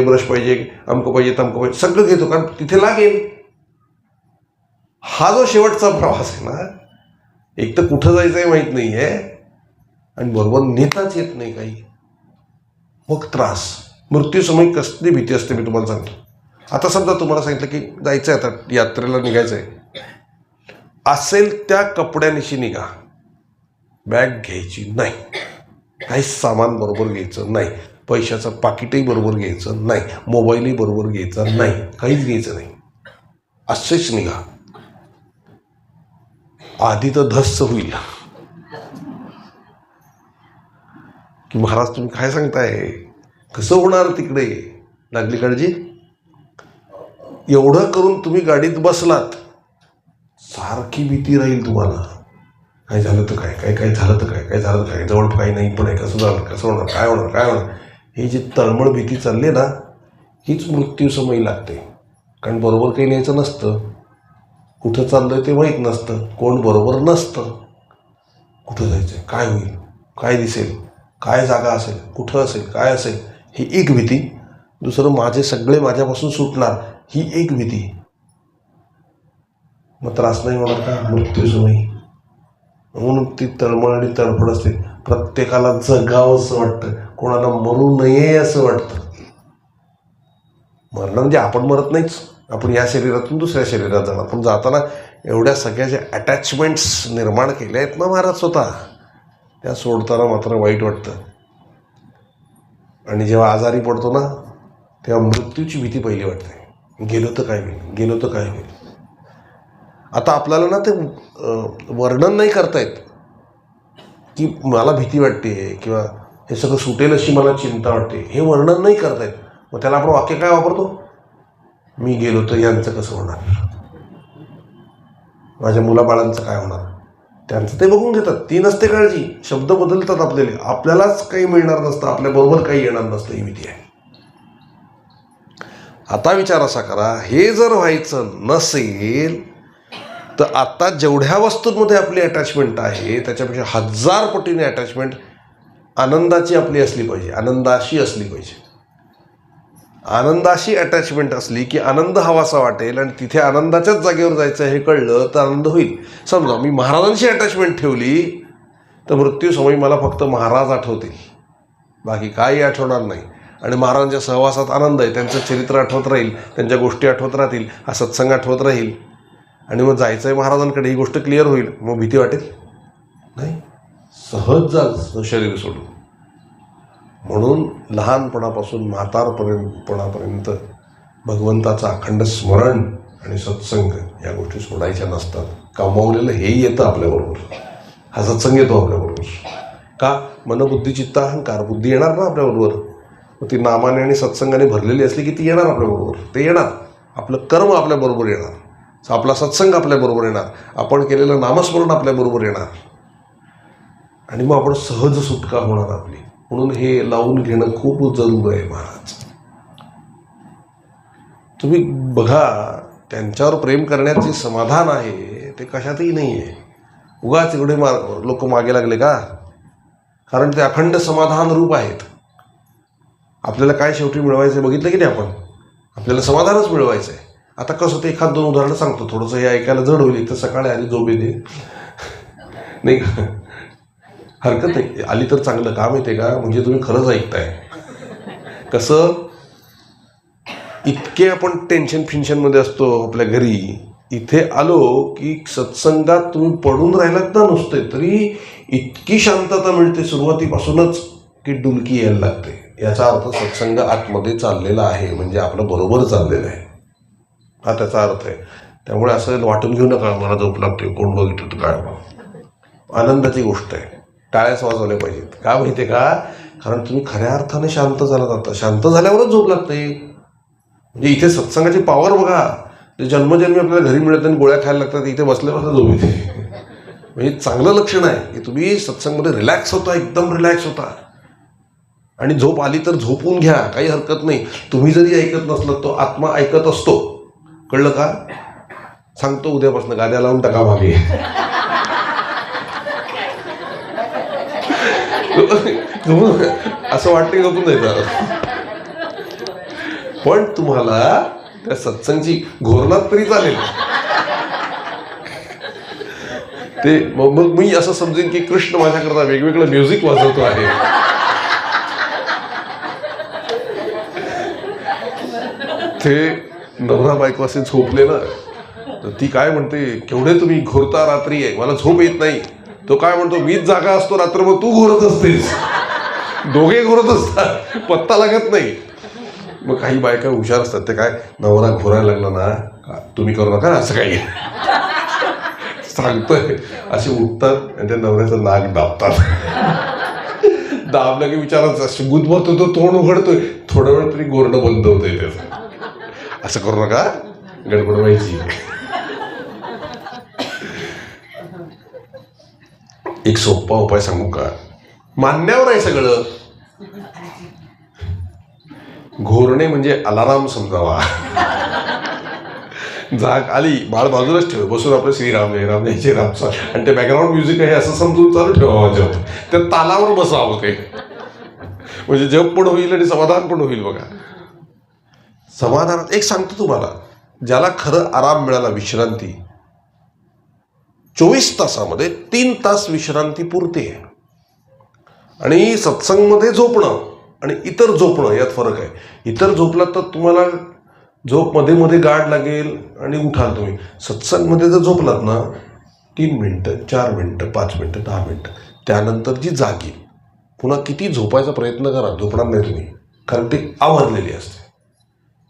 Speaker 1: ब्रश पाहिजे, अमकं पाहिजे, तमकं पाहिजे, सगळं घेतो कारण तिथे लागेल. हा जो शेवटचा प्रवास आहे ना, एक तर कुठं जायचं आहे माहीत नाही आहे आणि बरोबर नेताच येत नाही काही. मग त्रास. मृत्यूसमयी कसली भीती असते मी तुम्हाला सांगतो. आता समजा तुम्हाला सांगितलं की जायचं आहे, आता यात्रेला निघायचं आहे, असेल त्या कपड्यानिशी निघा. बॅग घ्यायची नाही, काही सामान बरोबर घ्यायचं नाही, पैशाचं पाकिटही बरोबर घ्यायचं नाही, मोबाईलही बरोबर घ्यायचा नाही, काहीच घ्यायचं नाही, असेच निघा. आधी तर धस्स होईल की महाराज तुम्ही काय सांगताय, कसं होणार तिकडे, लागली काळजी. एवढं करून तुम्ही गाडीत बसलात, सारखी भीती राहील तुम्हाला. काय झालं तर काय झालं तर काय, जवळ काही नाही पण आहे, कसं होणार, काय होणार. ही जी तळमळ भीती चालली ना, हीच मृत्यूसमयी लागते. कारण बरोबर काही न्यायचं नसतं, कुठं चाललंय ते माहीत नसतं, कोण बरोबर नसतं, कुठं जायचं, काय होईल, काय दिसेल, काय जागा असेल, कुठं असेल, काय असेल, ही एक भीती. दुसरं माझे सगळे माझ्यापासून सुटणार, ही एक भीती. मग त्रास नाही होणार का मृत्यूसमयी? म्हणून ती तळमळ आणि तडफड असते. प्रत्येकाला जगावं असं वाटतं, कोणाला मरू नये असं वाटतं. मरणं म्हणजे आपण मरत नाहीच, आपण या शरीरातून दुसऱ्या शरीरात जाणार, पण जाताना एवढ्या सगळ्या अटॅचमेंट्स निर्माण केल्या आहेत ना महाराज स्वतः, त्या सोडताना मात्र वाईट वाटतं. आणि जेव्हा आजारी पडतो ना तेव्हा मृत्यूची भीती पहिली वाटते. गेलो तर काय होईल, गेलो तर काय होईल. आता आपल्याला ना ते वर्णन नाही करतायत की मला भीती वाटते किंवा हे सगळं सुटेल अशी मला चिंता वाटते, हे वर्णन नाही करतायत. मग त्याला आपण वाक्य काय वापरतो, मी गेलो तर यांचं कसं होणार, माझ्या मुलाबाळांचं काय होणार, त्यांचं ते बघून घेतात. ती नसते काळजी, शब्द बदलतात आपल्याला, आपल्यालाच काही मिळणार नसतं, आपल्याबरोबर काही येणार नसतं, ही भीती आहे. आता विचार असा करा, हे जर व्हायचं नसेल तर आता जेवढ्या वस्तूंमध्ये आपली अटॅचमेंट आहे त्याच्यापेक्षा 1000 पटीने अटॅचमेंट आनंदाची आपली असली पाहिजे, आनंदाशी असली पाहिजे. आनंदाशी अटॅचमेंट असली की आनंद हवासा वाटेल, आणि तिथे आनंदाच्याच जागेवर जायचं हे कळलं तर आनंद होईल. समजा मी महाराजांशी अटॅचमेंट ठेवली तर मृत्यूसमयी मला फक्त महाराज आठवतील, बाकी काही आठवणार नाही. आणि महाराजांच्या सहवासात आनंद आहे, त्यांचं चरित्र आठवत राहील, त्यांच्या गोष्टी आठवत राहतील, हा सत्संग आठवत राहील, आणि मग जायचं आहे महाराजांकडे, ही गोष्ट क्लिअर होईल. मग भीती वाटेल नाही, सहज जाल शरीर सोडून. म्हणून लहानपणापासून म्हातारपणापर्यंत भगवंताचं अखंड स्मरण आणि सत्संग या गोष्टी सोडायच्या नसतात. कमावलेलं हेही येतं आपल्याबरोबर, हा सत्संग येतो आपल्याबरोबर. का, मनबुद्धी चित्त अहंकार, बुद्धी येणार ना आपल्याबरोबर. मग ती नामाने आणि सत्संगाने भरलेली असली की ती येणार आपल्याबरोबर, ते येणार. आपलं कर्म आपल्याबरोबर येणार, आपला सत्संग आपल्याबरोबर येणार, आपण केलेलं नामस्मरण आपल्याबरोबर येणार, आणि मग आपण सहज सुटका होणार आपली. म्हणून हे लावून घेणं खूप जरूर आहे महाराज. तुम्ही बघा, त्यांच्यावर प्रेम करण्याचे समाधान आहे ते कशातही नाही आहे. उगाच एवढे लोक मागे लागले का, कारण ते अखंड समाधान रूप आहेत. आपल्याला काय शेवटी मिळवायचं बघितलं की नाही आपण, आपल्याला समाधानच मिळवायचं आहे. आता कसं, ते 1-2 उदाहरणं सांगतो, थोडंसं हे ऐकायला जड होईल. तर सकाळी आली झोप येते नाही का, हरकत नाही, आली तर चांगलं. काम येते का, म्हणजे तुम्ही खरंच ऐकताय. कसं, इतके आपण टेन्शनमध्ये असतो आपल्या घरी, इथे आलो की सत्संगात तुम्ही पडून राहिलात ना नुसते, तरी इतकी शांतता मिळते सुरुवातीपासूनच की डुलकी यायला लागते. याचा अर्थ सत्संग आतमध्ये चाललेला आहे, म्हणजे आपलं बरोबर चाललेलं आहे, हा त्याचा अर्थ आहे. त्यामुळे असं वाटून घेऊ नका मला झोप लागते, कोण बघितलं तर काय. आनंदाची गोष्ट आहे, टाळ्याच वाजवल्या पाहिजेत. का माहिती आहे का, कारण तुम्ही खऱ्या अर्थाने शांत झाला जाता, शांत झाल्यावरच झोप लागते. म्हणजे इथे सत्संगाची पॉवर बघा, जन्मजन्मी आपल्याला घरी मिळत आणि गोळ्या खायला लागतात, इथे बसल्यापासून झोप येते. म्हणजे चांगलं लक्षण आहे की तुम्ही सत्संगमध्ये रिलॅक्स होता, एकदम रिलॅक्स होता. आणि झोप आली तर झोपून घ्या, काही हरकत नाही. तुम्ही जरी ऐकत नसलं तो आत्मा ऐकत असतो, कळलं का. सांगतो उद्यापासून गाद्या लावून टाका मागे. असं वाटतं की झोपून जायचं, पण तुम्हाला त्या सत्संगची घोरणात तरी चालेल. ते मग मी असं समजेन की कृष्ण माझ्याकरता वेगवेगळं म्युझिक वाजवतो आहे. ते नवरा बायको असे झोपले ना, तर ती काय म्हणते, केवढे तुम्ही घोरता, रात्री आहे, मला झोप येत नाही. तो काय म्हणतो, मीच जागा असतो रात्र, मग तू घोरत असतेस. दोघे घोरत असतात, पत्ता लागत नाही. मग काही बायका हुशार असतात, ते काय, नवरा घोरायला लागला ना, तुम्ही करू नका असं काही सांगतोय, असे उठतात आणि त्या नवऱ्याचं नाक दाबतात. दाबलं की विचारायचं, गुदमत होतो, तोंड उघडतोय, थोडा वेळ तरी घोरणं बंद होतंय त्याचं. असं करू नका, गडबड व्हायची. एक सोपा उपाय सांगू का, मान्यावर आहे सगळं. घोरणे म्हणजे अलाराम समजावा. जाग आली, बाळ बाजूलाच ठेव, बसून आपलं श्रीराम जय राम जय राम, आणि ते बॅकग्राऊंड म्युझिक आहे असं समजून चालू ठेवा. जप त्या तालावर बसावं, ते म्हणजे जप पण होईल आणि समाधान पण होईल. बघा, समाधानात एक सांगतो तुम्हाला, ज्याला खरं आराम मिळाला, विश्रांती, 24 तासामध्ये 3 तास विश्रांती पुरते. आणि सत्संगमध्ये झोपणं आणि इतर झोपणं यात फरक आहे. इतर झोपलात तर तुम्हाला झोप मध्ये मध्ये गाढ लागेल आणि उठाल तुम्ही. सत्संगमध्ये जर झोपलात ना 3 मिनटं 4 मिनटं 5 मिनटं 10 मिनटं त्यानंतर जी जागी पुन्हा किती झोपायचा प्रयत्न करा झोपणार नाही तुम्ही, कारण ते आवरलेली असते.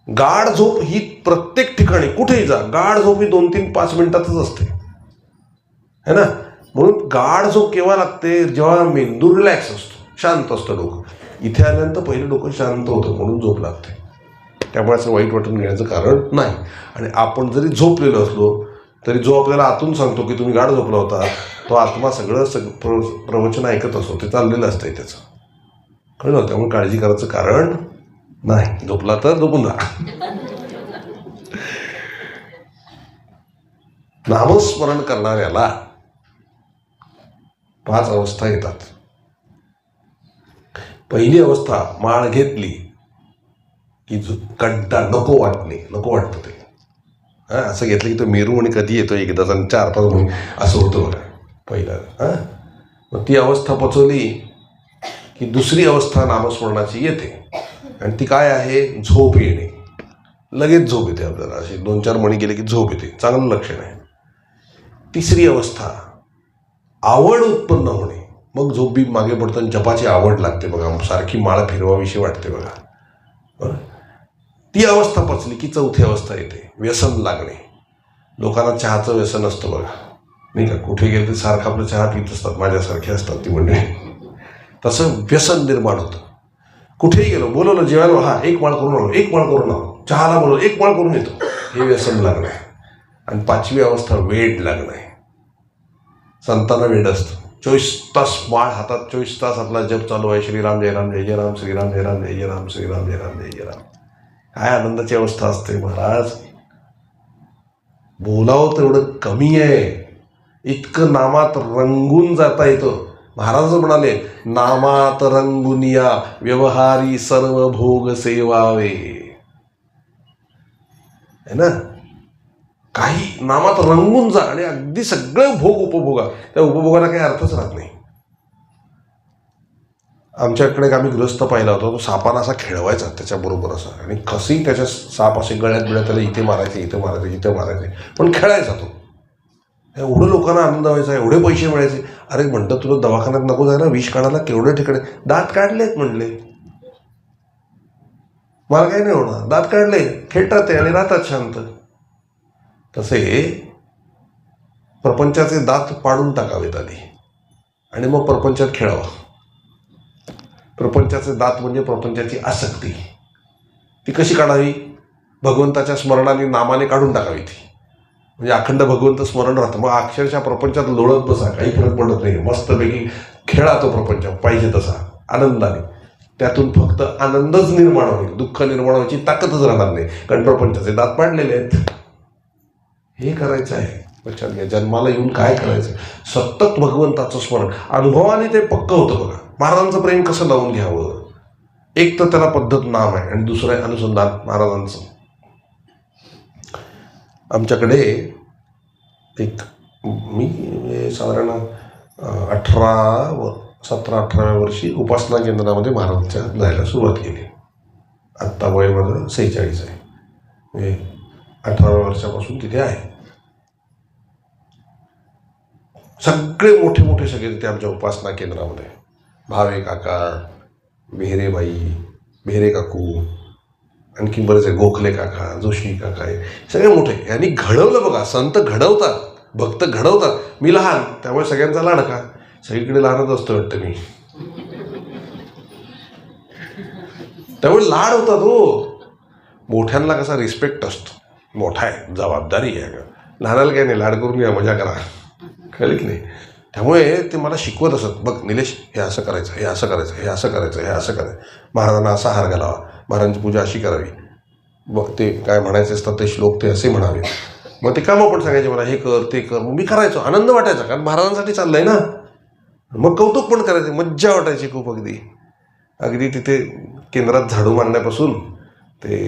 Speaker 1: गाढ झोप ही प्रत्येक ठिकाणी कुठेही जा गाढ झोप ही 2-3-5 मिनिटातच असते है ना. म्हणून गाढ झोप केव्हा लागते, जेव्हा मेंदू रिलॅक्स असतो, शांत असतं डोकं. इथे आल्यानंतर पहिलं डोकं शांत होतं म्हणून झोप लागते. त्यामुळे असं वाईट वाटून घेण्याचं कारण नाही. आणि आपण जरी झोपलेलो असलो तरी जो आपल्याला आतून सांगतो की तुम्ही गाढ झोपला होता, तो आत्मा सगळं प्रवचन ऐकत असतो, ते चाललेलं असतंय त्याचं, कळलं. त्यामुळे काळजी करायचं कारण नाही. झोपला तर झोपून जा. नामस्मरण करणाऱ्याला 5 अवस्था येतात. पहिली अवस्था माळ घेतली की कंटा नको वाटतं ते. असं घेतलं की तो मेरू आणि कधी येतो एकदाच आणि 4-5 महिने असं होतं बघा पहिला. मग ती अवस्था पचवली की दुसरी अवस्था नामस्मरणाची येते आणि ती काय आहे, झोप येणे. लगेच झोप येते आपल्याला, अशी 2-4 मणी गेले की झोप येते, चांगलं लक्षण आहे. तिसरी अवस्था आवड उत्पन्न होणे, मग झोप बी मागे पडतं, जपाची आवड लागते बघा, सारखी माळ फिरवाविषयी वाटते बघा. ती अवस्था पचली की चौथी अवस्था येते, व्यसन लागणे. लोकांना चहाचं व्यसन असतं बघा, नाही का, कुठे गेले तर सारखं आपलं चहा पित असतात, माझ्यासारखे असतात ती मंडळी. तसं व्यसन निर्माण होतं. कुठेही गेलो, बोलवलं जेवायला, हा 1 माळ करून आलो, 1 माळ करून आलो, चहाला बोलवलं 1 माळ करून येतो, हे व्यसन लागणं आहे. आणि 5वी अवस्था वेड लागणं आहे. संतांना वेड असतं, 24 तास माळ हातात, 24 तास आपला जप चालू आहे, श्रीराम जय राम जय जय राम, श्रीराम जय राम जय जय राम, श्रीराम जय राम जय जय राम. काय आनंदाची अवस्था असते महाराज. बोलावं तेवढं कमी आहे, इतकं नामात रंगून जाता येतं. महाराज म्हणाले, नामात रंगुनिया व्यवहारी सर्व भोग सेवावे, है ना. काही नामात रंगून जा आणि अगदी सगळे भोग उपभोगा. त्या उपभोगाला काही अर्थच राहत नाही. आमच्याकडे आम्ही गृहस्थ पाहिला होता, तो सापाला असा खेळवायचा त्याच्याबरोबर असा, आणि कशी त्याच्या साप असे गळ्यात त्याला इथे मारायचे इथे मारायचे इथे मारायचे, पण खेळायचा तो. एवढं लोकांना आनंद व्हायचा, एवढे पैसे मिळायचे. अरे म्हणतं तुला दवाखान्यात नको जायला, विष काढायला केवढे ठिकाणी, दात काढलेत म्हणले, मला काही नाही होणार, दात काढले, खेळतात ते आणि राहतात शांत. तसे प्रपंचाचे दात पाडून टाकावेत आधी आणि मग प्रपंचात खेळावा. प्रपंचाचे दात म्हणजे प्रपंचाची आसक्ती, ती कशी काढावी, भगवंताच्या स्मरणाने नामाने काढून टाकावी ती, म्हणजे अखंड भगवंत स्मरण राहतं. मग अक्षरशः प्रपंचात लोळत बसा, काही फरक पडत नाही, मस्तपैकी खेळा तो प्रपंच पाहिजे तसा आनंदाने. त्यातून फक्त आनंदच निर्माण होईल, दुःख निर्माण व्हायची ताकदच राहणार नाही, कारण प्रपंचाचे दात पाडलेले आहेत. हे करायचं आहे, लक्षात घ्या. जन्माला येऊन काय करायचं, सतत भगवंताचं स्मरण. अनुभवाने ते पक्क होतं बघा. महाराजांचं प्रेम कसं लावून घ्यावं, एक तर त्याला पद्धत नाम आहे आणि दुसरं आहे अनुसंधान महाराजांचं. आमच्याकडे एक मी साधारण 17-18व्या वर्षी उपासना केंद्रामध्ये महाराजांच्या जायला सुरुवात केली. आत्ता वय माझं 46 आहे, म्हणजे 18व्या वर्षापासून तिथे आहे. सगळे मोठे मोठे सगळे तिथे आमच्या उपासना केंद्रामध्ये, भावे काका, बेहरेबाई, बेहरे काकू, आणखी बरेच आहे, गोखले काका, जोशी काका, आहे सगळे मोठे. यांनी घडवलं बघा. संत घडवतात, भक्त घडवतात. मी लहान त्यामुळे सगळ्यांचा लाडका, सगळीकडे लहानच असतो वाटतं मी, त्यामुळे लाड होतात हो. मोठ्यांना कसा रिस्पेक्ट असतो, मोठा आहे, जबाबदारी आहे. लहानाला काही नाही, लाड करून घ्या, मजा करा, कळलं की नाही. त्यामुळे ते मला शिकवत असत, बघ निलेश हे असं करायचं, हे असं करायचं, हे असं करायचं, हे असं करायचं, महाराजांना असा हार घालावा, महाराजांची पूजा अशी करावी, बघ ते काय म्हणायचे असतात ते श्लोक ते असे म्हणावे. मग ते कामं पण सांगायचे मला, हे कर ते कर. मग मी करायचो, आनंद वाटायचा, कारण महाराजांसाठी चाललंय ना. मग कौतुक पण करायचे, मज्जा वाटायची खूप. अगदी अगदी तिथे केंद्रात झाडू मारण्यापासून ते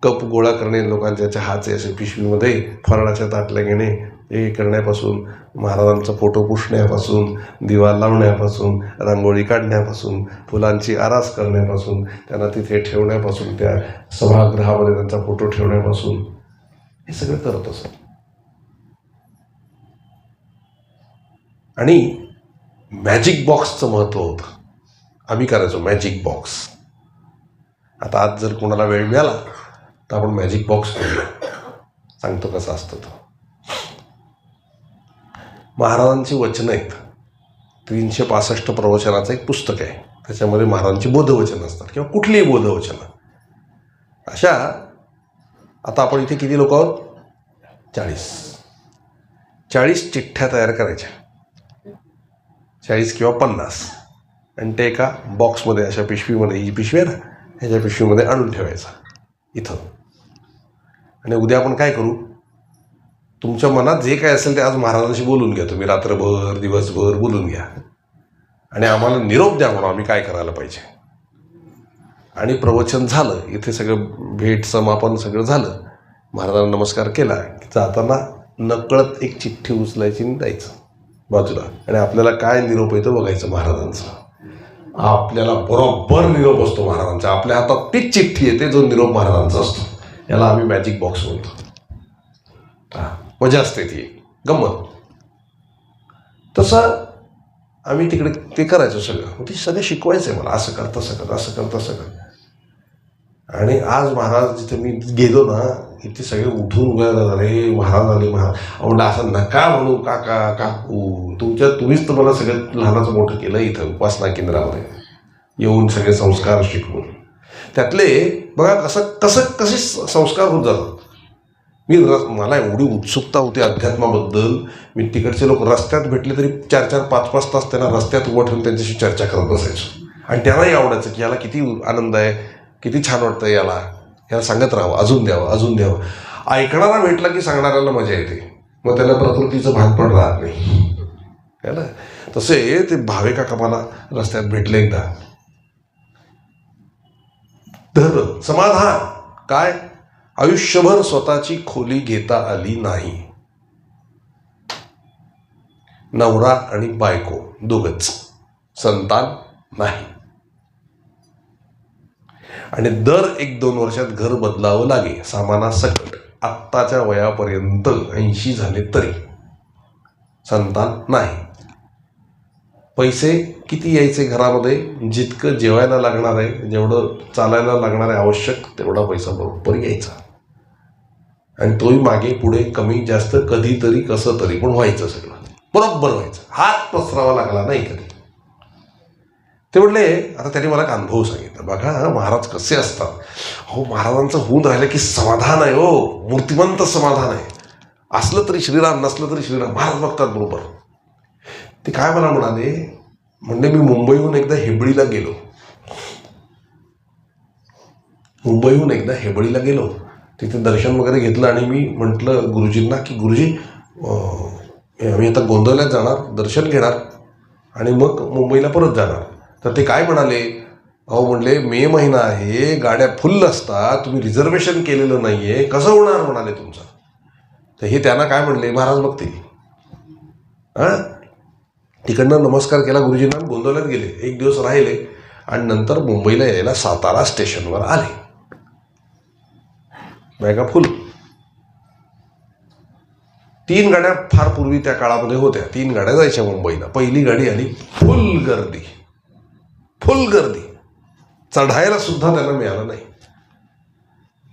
Speaker 1: कप गोळा करणे, लोकांच्या चहाचे असे पिशवीमध्ये फराळाच्या ताटल्या घेणे, हे करण्यापासून, महाराजांचा फोटो पुसण्यापासून, दिवा लावण्यापासून, रांगोळी काढण्यापासून, फुलांची आरास करण्यापासून, त्यांना तिथे ठेवण्यापासून, त्या सभागृहामध्ये त्यांचा फोटो ठेवण्यापासून हे सगळं करत असत. आणि मॅजिक बॉक्सचं महत्त्व होतं. आम्ही करायचो मॅजिक बॉक्स. आता आज जर कोणाला वेळ मिळाला तर आपण मॅजिक बॉक्स करूया. सांगतो कसं असतं तो. महाराजांची वचनं आहेत. 365 प्रवचनाचं एक पुस्तक आहे. त्याच्यामध्ये महाराजांची बोधवचनं असतात किंवा कुठलीही बोधवचनं. अशा आता आपण इथे किती लोक आहोत? 40 चिठ्ठ्या तयार करायच्या, 40 किंवा 50, आणि ते एका बॉक्समध्ये, अशा पिशवीमध्ये, ही पिशवी आहे ना, ह्याच्या पिशवीमध्ये आणून ठेवायचा इथं. आणि उद्या आपण काय करू, तुमच्या मनात जे काय असेल ते आज महाराजांशी बोलून घ्या. तुम्ही रात्रभर दिवसभर बोलून घ्या आणि आम्हाला निरोप द्या म्हणून आम्ही काय करायला पाहिजे. आणि प्रवचन झालं, इथे सगळं भेट समापन सगळं झालं, महाराजांना नमस्कार केला की जाताना नकळत एक चिठ्ठी उचलायची आणि द्यायचं बाजूला. आणि आपल्याला काय निरोप येतो बघायचं महाराजांचा. आपल्याला बरोबर निरोप असतो महाराजांचा. आपल्या हातात तीच चिठ्ठी येते जो निरोप महाराजांचा असतो. याला आम्ही मॅजिक बॉक्स म्हणतो. मजा असते ती, गंमत. तसं आम्ही तिकडे ते करायचो सगळं. ते सगळं शिकवायचं आहे मला, असं कर तसं कर, असं कर तसं कर. आणि आज महाराज जिथे मी गेलो ना, इथे सगळे उठून उभे राहतात. अरे महाराज आले, महाराज. म्हणलं असं नका म्हणू काका काकू, तुम्हीच तर मला सगळं लहानाचं मोठं केलं इथं उपासना केंद्रामध्ये येऊन, सगळे संस्कार शिकवून. त्यातले बघा कसे संस्कार होत जातात. मला एवढी उत्सुकता होती अध्यात्माबद्दल. मी तिकडचे लोक रस्त्यात भेटले तरी 4-4, 5-5 तास त्यांना रस्त्यात उभं ठेवून त्यांच्याशी चर्चा करत बसायचो. आणि त्यांनाही आवडायचं की याला किती आनंद आहे, किती छान वाटतं, याला सांगत राहावं, अजून द्यावं. ऐकणारा भेटला की सांगणाऱ्याला मजा येते, मग त्याला प्रकृतीचं भान पण राहत नाही, है ना. तसे ते भावे काका मला रस्त्यात भेटले एकदा. तर समाधान काय, आयुष्यभर स्वतःची खोली घेता आली नाही. नवरा आणि बायको दोघच, संतान नाही. आणि दर 1-2 वर्षात घर बदलावं लागे सामानासकट. आत्ताच्या वयापर्यंत 80 झाले तरी संतान नाही. पैसे किती यायचे घरामध्ये, जितकं जेवायला लागणार आहे, जेवढं चालायला लागणार आहे आवश्यक, तेवढा पैसा बरोबर यायचा. आणि तोही मागे पुढे कमी जास्त कधीतरी कसं तरी पण व्हायचं, सगळं बरोबर व्हायचं. हात पसरावा लागला नाही कधी. ते म्हटले, आता त्यांनी मला एक अनुभव सांगितला. बघा महाराज कसे असतात. हो, महाराजांचं होऊन राहिलं की समाधान आहे. हो, मूर्तिमंत समाधान आहे. असलं तरी श्रीराम, नसलं तरी श्रीराम, महाराज बघतात बरोबर. ते काय मला म्हणाले, म्हणजे मी मुंबईहून एकदा हेबळीला गेलो. तिथे दर्शन वगैरे घेतलं आणि मी म्हटलं गुरुजींना की गुरुजी आम्ही आता गोंधळ्यात जाणार, दर्शन घेणार आणि मग मुंबईला परत जाणार. तर ते काय म्हणाले, अहो म्हणले मे महिना आहे, गाड्या फुल्ल असतात, तुम्ही रिझर्वेशन केलेलं नाही आहे, कसं होणार म्हणाले तुमचं. तर हे त्यांना काय म्हणले, महाराज बघतील. तिकडनं नमस्कार केला गुरुजींना, गोंधळ्यात गेले, 1 दिवस राहिले आणि नंतर मुंबईला यायला सातारा स्टेशनवर आले. बॅगा फुल. 3 गाड्या फार पूर्वी त्या काळामध्ये होत्या. 3 गाड्या जायच्या मुंबईला. पहिली गाडी आली, फुल गर्दी. चढायला सुद्धा त्यांना मिळालं नाही.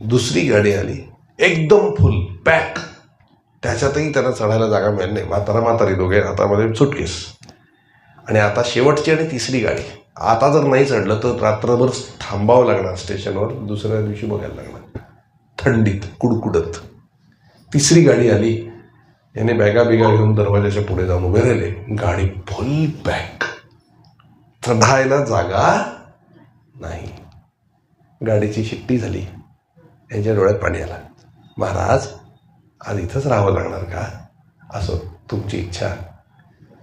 Speaker 1: दुसरी गाडी आली, एकदम फुल पॅक. त्याच्यातही त्यांना चढायला जागा मिळाली नाही. म्हातारी दोघे हातामध्ये सुटकेस. आणि आता शेवटची आणि तिसरी गाडी. आता जर नाही चढलं तर रात्रभर थांबावं लागणार स्टेशनवर, दुसऱ्या दिवशी बघायला लागणार थंडीत कुडकुडत. तिसरी गाडी आली, याने बॅगा घेऊन दरवाजाच्या पुढे जाऊन उभे राहिले. गाडी फुल पॅक, चढायला जागा नाही. गाडीची शिट्टी झाली. यांच्या डोळ्यात पाणी आलं. महाराज आज इथंच राहावं लागणार का? असं तुमची इच्छा.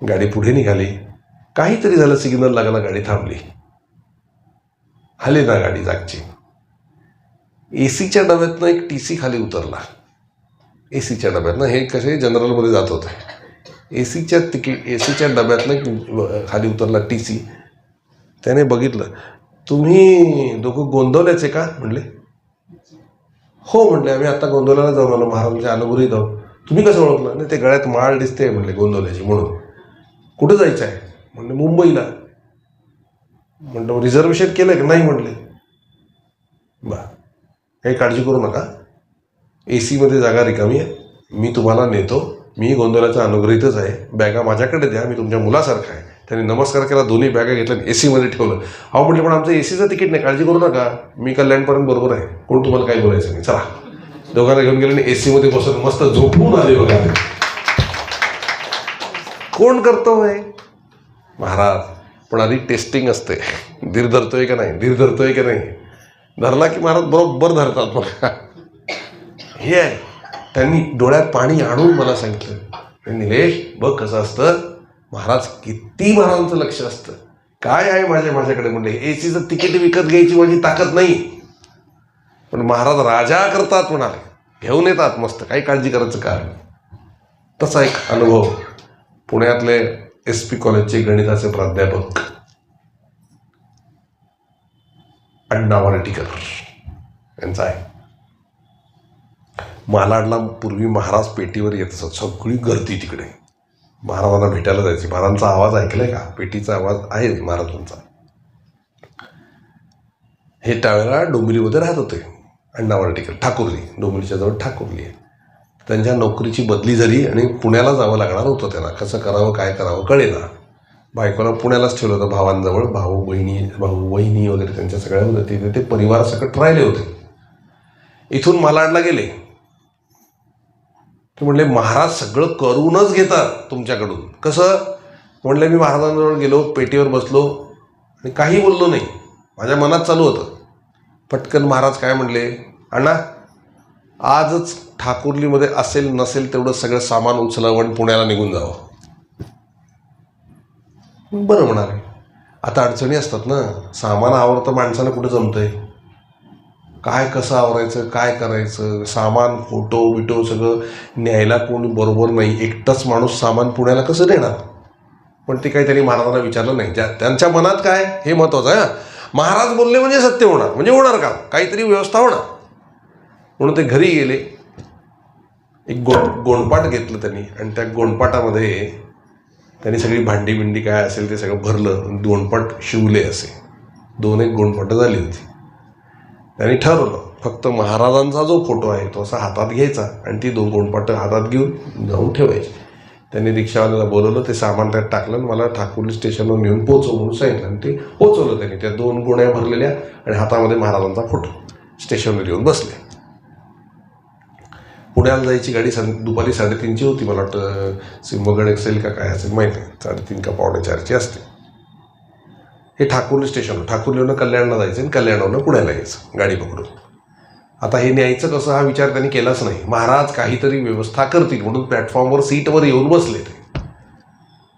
Speaker 1: गाडी पुढे निघाली. काहीतरी झालं, सिग्नल लागला, गाडी थांबली. हले ना गाडी जागची. एसीच्या डब्यातनं एक TC खाली उतरला. एसीच्या डब्यातनं हे कसे जनरलमध्ये जात होते. एसीच्या डब्यातनं खाली उतरला TC. त्याने बघितलं, तुम्ही दोघं गोंदवल्याचे का म्हणले. हो म्हणले, आम्ही आता गोंदवल्याला जाऊन आलो, महाराजांच्या अनुग्रही जाऊ. तुम्ही कसं ओळखलं. नाही, ते गळ्यात माळ दिसते म्हणले गोंदवल्याची म्हणून. कुठं जायचं आहे म्हणले. मुंबईला. म्हणलं रिझर्वेशन केलं का. नाही म्हणले. काही काळजी करू नका, AC मध्ये जागा रिकामी आहे, मी तुम्हाला नेतो, मी गोंदवल्याचा अनुग्रहीतच आहे, बॅगा माझ्याकडे द्या, मी तुमच्या मुलासारखा आहे. त्यांनी नमस्कार केला, दोन्ही बॅगा घेतल्या, AC मध्ये ठेवलं. अहो म्हटलं, पण आमचं ACचं तिकीट नाही, काळजी करू नका, मी कल्याणपर्यंत बरोबर आहे, कोण तुम्हाला काही बोलायचं नाही, चला. दोघांना घेऊन गेले आणि AC मध्ये बसून मस्त झोपून आले बघा. कोण करतो आहे महाराज. पण आधी टेस्टिंग असते, धीर धरतोय का नाही. धरला की महाराज बरोबर धरतात बघा. हे आहे. त्यांनी डोळ्यात पाणी आणून मला सांगितलं, निलेश बघ कसं असतं महाराज, किती महाराजांचं लक्ष असतं. काय आहे माझ्याकडे म्हणले, ACचं तिकीट विकत घ्यायची माझी ताकद नाही, पण महाराज राजा करतात म्हणाले, घेऊन येतात मस्त, काही काळजी करायचं कारण. तसा एक अनुभव पुण्यातले SP कॉलेजचे गणिताचे प्राध्यापक अण्णा वार्टीकर यांचा आहे. मालाडला पूर्वी महाराज पेटीवर येत असत, सगळी गर्दी तिकडे, महाराजांना भेटायला जायची. महाराजांचा आवाज ऐकलाय का, पेटीचा आवाज आहे महाराजांचा. हे त्यावेळेला डोंबिवलीमध्ये राहत होते अण्णा वार्टीकर, ठाकुर्ली, डोंबिवलीच्या जवळ ठाकुर्ली आहे. त्यांच्या नोकरीची बदली झाली आणि पुण्याला जावं लागणार होतं त्यांना. कसं करावं काय करावं कळेना. बायकोला पुण्यालाच ठेवलं होतं भावांजवळ. भाऊ बहिणी वगैरे त्यांच्या सगळ्या होते, ते परिवारासकट राहिले होते. इथून मालाडला गेले. ते म्हणले, महाराज सगळं करूनच घेतात तुमच्याकडून. कसं म्हणलं, मी महाराजांजवळ गेलो, पेटीवर बसलो आणि काही बोललो नाही, माझ्या मनात चालू होतं. पटकन महाराज काय म्हणले, अण्णा आजच ठाकुर्लीमध्ये असेल नसेल तेवढं सगळं सामान उचलावं आणि पुण्याला निघून जावं. बरं म्हणाले. आता अडचणी असतात ना, सामान आवरतं माणसाला कुठं जमतंय, काय कसं आवरायचं, काय करायचं, सामान फोटो बिटो सगळं न्यायला कोणी बरोबर नाही, एकटाच माणूस सामान पुण्याला कसं नेणार. पण ते काही त्यांनी महाराजांना विचारलं नाही. त्यांच्या मनात काय हे महत्त्वाचं आहे. महाराज बोलले म्हणजे सत्य होणार, म्हणजे होणार का, काहीतरी व्यवस्था होणार. म्हणून ते घरी गेले. एक गोंडपाट घेतलं त्यांनी आणि त्या गोंडपाटामध्ये त्यांनी सगळी भांडी बिंडी काय असेल ते सगळं भरलं. गोंडपाट शिवले असे 2-1 गोंडपाटं झाली होती. त्यांनी ठरवलं फक्त महाराजांचा जो फोटो आहे तो असा हातात घ्यायचा आणि ती 2 गोंडपाटं हातात घेऊन जाऊन ठेवायची. त्यांनी रिक्षावाल्याला बोलवलं, ते सामान त्यात टाकलं आणि मला ठाकुर्ली स्टेशनवर नेऊन पोचव म्हणून सांगितलं आणि ते पोचवलं त्यांनी. त्या 2 गोण्या भरलेल्या आणि हातामध्ये महाराजांचा फोटो. स्टेशनवर येऊन बसले. पुण्याला जायची गाडी दुपारी 3:30ची होती, मला वाटतं सिंहगड एक्सेल का काय असेल माहीत नाही, 3:30 का 3:45ची असते. हे ठाकुर्ली स्टेशन, ठाकुर्लीवरनं कल्याणला जायचं आणि कल्याणवरनं पुण्याला यायचं गाडी पकडून. आता हे न्यायचं कसं हा विचार त्यांनी केलाच नाही. महाराज काहीतरी व्यवस्था करतील म्हणून प्लॅटफॉर्मवर सीटवर येऊन बसले. ते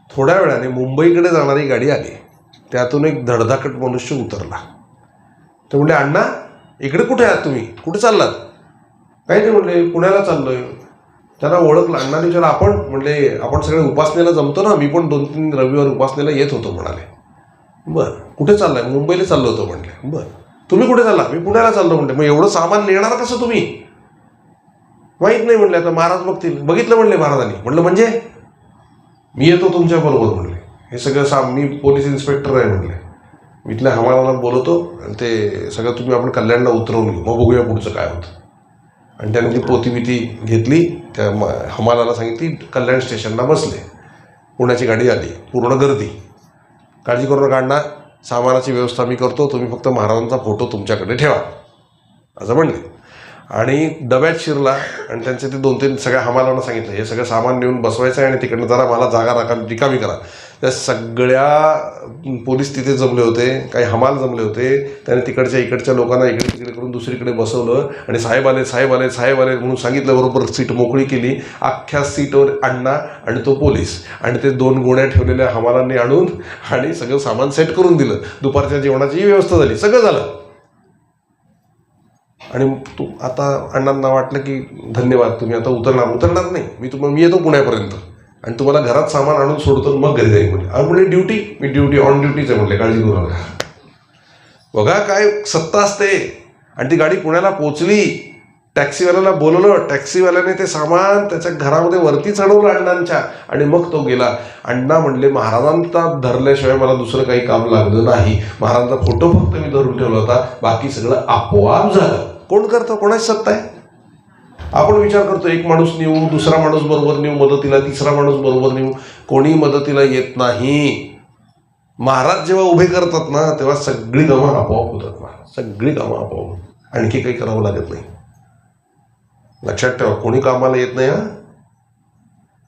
Speaker 1: थोड्या वेळाने मुंबईकडे जाणारी गाडी आली, त्यातून एक धडधाकट मनुष्य उतरला. ते म्हणले, अण्णा इकडे कुठे आहात तुम्ही, कुठे चाललात. काही नाही म्हणले, पुण्याला चाललोय. त्यांना ओळखलं. अण्णाने विचारलं, आपण म्हणले, आपण सगळे उपासनेला जमतो ना, मी पण 2-3 रविवार उपासनेला येत होतो म्हणाले. बरं, कुठे चाललाय. मुंबईला चाललो होतो म्हणले. बरं, तुम्ही कुठे चालला. मी पुण्याला चाललो म्हणले. मग एवढं सामान नेणार कसं तुम्ही. माहीत नाही म्हणले, आता महाराज बघतील. बघितलं म्हणले महाराजांनी. म्हणलं म्हणजे मी येतो तुमच्या बरोबर म्हणले. हे सगळं मी पोलीस इन्स्पेक्टर आहे म्हणले, मी इथल्या हमालाला बोलवतो आणि ते सगळं तुम्ही आपण कल्याणला उतरवून घेऊ, मग बघूया पुढचं काय होतं. आणि त्याने ती पोती घेतली, त्या हमालाला सांगितली, कल्याण स्टेशनला बसले. पुण्याची गाडी आली, पूर्ण गर्दी. काळजी करू नका अण्णा, सामानाची व्यवस्था मी करतो, तुम्ही फक्त महाराजांचा फोटो तुमच्याकडे ठेवा असं म्हणले. आणि डब्यात शिरला आणि त्यांचे ते 2-3 सगळ्या हमालांना सांगितलं, हे सगळं सामान नेऊन बसवायचं आहे आणि तिकडनं जरा मला जागा रिकामी करा. त्या सगळ्या पोलीस तिथे जमले होते, काही हमाल जमले होते. त्याने तिकडच्या इकडच्या लोकांना इकडे तिकडे करून दुसरीकडे बसवलं आणि साहेब आले म्हणून सांगितलं. बरोबर सीट मोकळी केली. अख्ख्या सीटवर अण्णा आणि तो पोलीस आणि ते 2 गोण्या ठेवलेल्या हमालांनी आणून आणि सगळं सामान सेट करून दिलं. दुपारच्या जेवणाची व्यवस्था झाली, सगळं झालं. आणि तू आता अण्णांना वाटलं की धन्यवाद तुम्ही आता उतरणार नाही, मी येतो पुण्यापर्यंत आणि तुम्हाला घरात सामान आणून सोडतो मग घरी जाईल म्हणजे. आणि म्हणजे ड्युटी ऑन ड्युटीच आहे म्हणले, काळजी करू नका. बघा काय सत्ता असते. आणि ती गाडी पुण्याला पोचली, टॅक्सीवाल्याला बोलवलं, टॅक्सीवाल्याने ते सामान त्याच्या घरामध्ये वरती चढवलं अण्णांच्या आणि मग तो गेला. अण्णा म्हणले महाराजांचा धरल्याशिवाय मला दुसरं काही काम लागलं नाही, महाराजांचा फोटो फक्त मी धरून ठेवला होता, बाकी सगळं आपोआप झालं. कोण करतं? कोणाची सत्ता आहे? आपण विचार करतो एक माणूस नेऊ, दुसरा माणूस बरोबर नेऊ मदतीला, तिसरा माणूस बरोबर नेऊ, कोणी मदतीला येत नाही. महाराज जेव्हा उभे करतात ना तेव्हा सगळी कामं आपोआप होतात. महाराज सगळी कामं आपोआप, आणखी काही करावं लागत नाही. लक्षात ठेवा, कोणी कामाला येत नाही.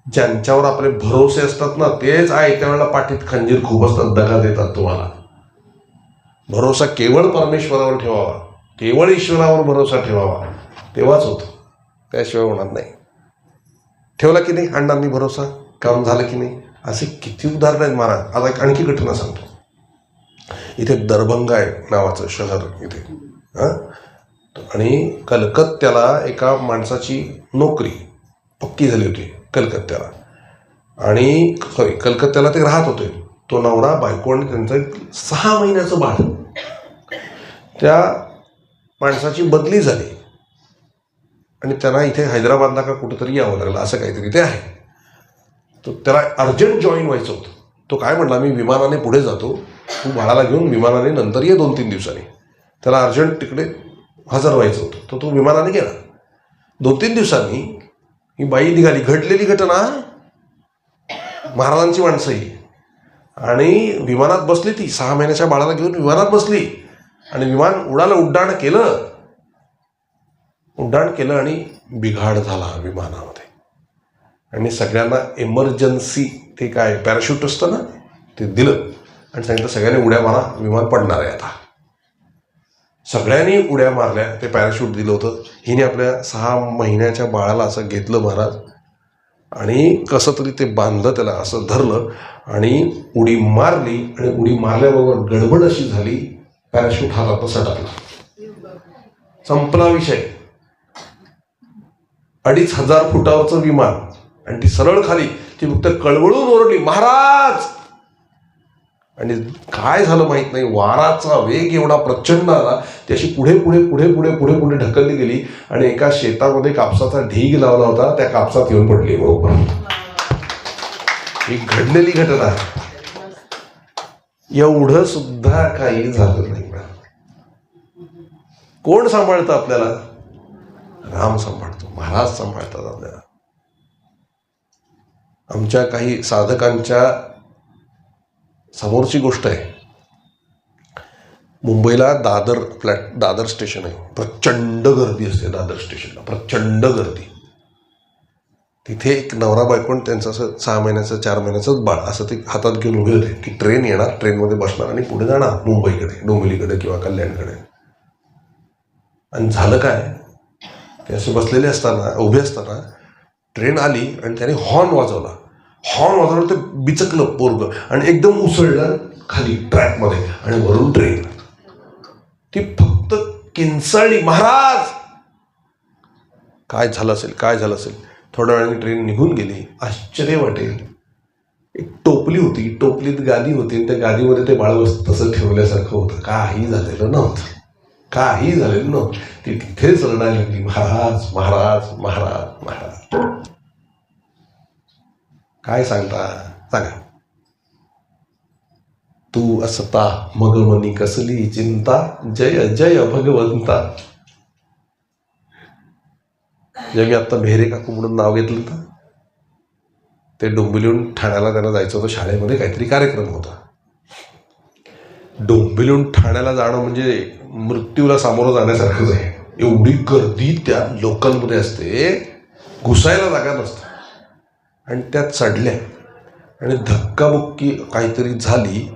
Speaker 1: ज्यांच्यावर आपले भरोसे असतात ना तेच आहे त्यावेळेला पाठीत खंजीर खूप असतात, दगा देतात तुम्हाला. भरोसा केवळ परमेश्वरावर ठेवावा, केवळ ईश्वरावर भरोसा ठेवावा, तेव्हाच होतं, त्याशिवाय होणार नाही. ठेवला की नाही अण्णांनी भरोसा, काम झालं की नाही? असे किती उदाहरण आहेत महाराज. आता एक आणखी घटना सांगतो. इथे दरभंगा आहे नावाचं शहर इथे, आणि कलकत्त्याला एका माणसाची नोकरी पक्की झाली होती कलकत्त्याला, आणि कलकत्त्याला ते राहत होते. तो नवरा बायको आणि त्यांचं 6 महिन्याचं बाळ. त्या माणसाची बदली झाली आणि त्यांना इथे हैदराबादला का कुठेतरी यावं लागलं, असं काहीतरी ते आहे. तो त्याला अर्जंट जॉईन व्हायचं होतं. तो काय म्हणला, मी विमानाने पुढे जातो, तू बाळाला घेऊन विमानाने नंतर ये 2-3 दिवसांनी. त्याला अर्जंट तिकडे हजर व्हायचं होतं, तर तो विमानाने गेला. 2-3 दिवसांनी ही बाई निघाली. घडलेली घटना, महाराजांची माणसं ही, आणि विमानात बसली. ती 6 महिन्याच्या बाळाला घेऊन विमानात बसली आणि विमान उड्डाण केलं आणि बिघाड झाला विमानामध्ये. आणि सगळ्यांना एमर्जन्सी ते काय पॅराशूट असतं ना ते दिलं आणि सांगितलं सगळ्यांनी उड्या मारा, विमान पडणार आहे आता. सगळ्यांनी उड्या मारल्या, ते पॅराशूट दिलं होतं. हिने आपल्या 6 महिन्याच्या बाळाला असं घेतलं महाराज आणि कसं तरी ते बांधलं, त्याला असं धरलं आणि उडी मारली. आणि उडी मारल्याबरोबर गडबड अशी झाली, पॅराशूट हातातनं सटकला, संपला विषय. 2500 फुटावरचं विमान आणि ती सरळ खाली. ती फक्त कळवळून ओरडली, महाराज. आणि काय झालं माहित नाही, वाराचा वेग एवढा प्रचंड आला, ती अशी पुढे ढकलली गेली आणि एका शेतामध्ये कापसाचा ढीग लावला होता, त्या कापसात येऊन पडली. ही घडलेली घटना. एवढं सुद्धा काही झालं नाही. कोण सांभाळतं आपल्याला? राम सांभाळतो, महाराज सांभाळतात आपल्याला. आमच्या काही साधकांच्या समोरची गोष्ट आहे. मुंबईला दादर स्टेशन आहे, प्रचंड गर्दी असते दादर स्टेशनला, प्रचंड गर्दी. तिथे एक नवरा बायको त्यांचं असं 6 महिन्याचं 4 महिन्याचंच बाळ असं ते हातात घेऊन उभे होते की ट्रेन येणार, ट्रेनमध्ये बसणार आणि पुढे जाणार मुंबईकडे, डोंबिवलीकडे किंवा कल्याणकडे. आणि झालं काय, ते असे बसलेले असताना, उभे असताना ट्रेन आली आणि त्याने हॉर्न वाजवला. ते बिचकलं पोरगं आणि एकदम उसळलं खाली ट्रॅकमध्ये आणि वरून ट्रेन ती फक्त किंचाळली. महाराज, काय झालं असेल. थोड्या वेळाने ट्रेन निघून गेली. आश्चर्य वाटेल, एक टोपली होती, टोपलीत गादी होती, त्या गादीमध्ये ते बाळ तसं ठेवल्यासारखं होतं. काही झालेलं नव्हतं. ती तिथेच रडायला लागली, महाराज महाराज महाराज महाराज. काय सांगता सांगा. तू असता मग मनी कसली चिंता, जय जय भगवंता. जे मी आत्ता भेरे काकू म्हणून नाव घेतलं तर ते डोंबिवलीहून ठाण्याला त्यांना जायचं होतं. शाळेमध्ये काहीतरी कार्यक्रम होता. डोंबिवलीहून ठाण्याला जाणं म्हणजे मृत्यूला सामोरं जाण्यासारखंच आहे. एवढी गर्दी त्या लोकलमध्ये असते, घुसायला जागा नसते. आणि त्यात चढल्या आणि धक्काबुक्की काहीतरी झाली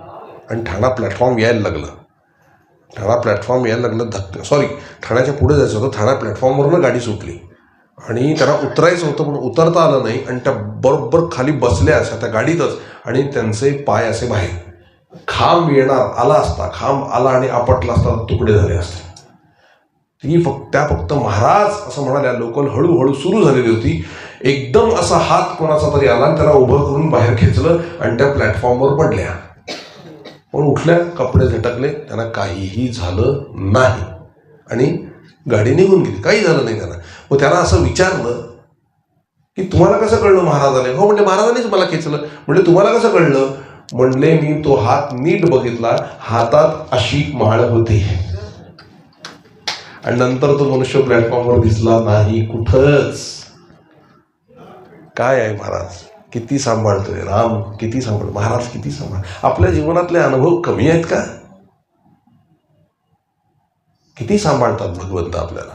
Speaker 1: आणि ठाणा प्लॅटफॉर्म यायला लागलं. ठाण्याच्या पुढे जायचं होतं. ठाणा प्लॅटफॉर्मवरून गाडी सुटली आणि त्यांना उतरायचं होतं पण उतरता आलं नाही. आणि त्या बरोबर खाली बसल्या अशा त्या गाडीतच आणि त्यांचे पाय असे बाहेर. खांब आला असता आणि आपटला असता, तुकडे झाले असते. त्या फक्त महाराज असं म्हणाल्या. लोकल हळूहळू सुरू झालेली होती. एकदम असा हात कोणाचा तरी आला आणि त्याला उभं करून बाहेर खेचलं आणि त्या प्लॅटफॉर्मवर पडल्या. पण उठल्या, कपडे झटकले, त्यांना काहीही झालं नाही आणि गाडी निघून गेली. काही झालं नाही त्यांना. मग त्यांना असं विचारलं की तुम्हाला कसं कळलं महाराज आले? हो म्हणले महाराजांनीच मला खेचलं. म्हणले तुम्हाला कसं कळलं? म्हणले मी तो हात नीट बघितला, हातात अशी माळ होती आणि नंतर तो मनुष्य प्लॅटफॉर्मवर दिसला नाही कुठंच. काय आहे महाराज किती सांभाळतोय, राम किती सांभाळ, महाराज किती सांभाळ. आपल्या जीवनातले अनुभव कमी आहेत का? किती सांभाळतात भगवंत आपल्याला.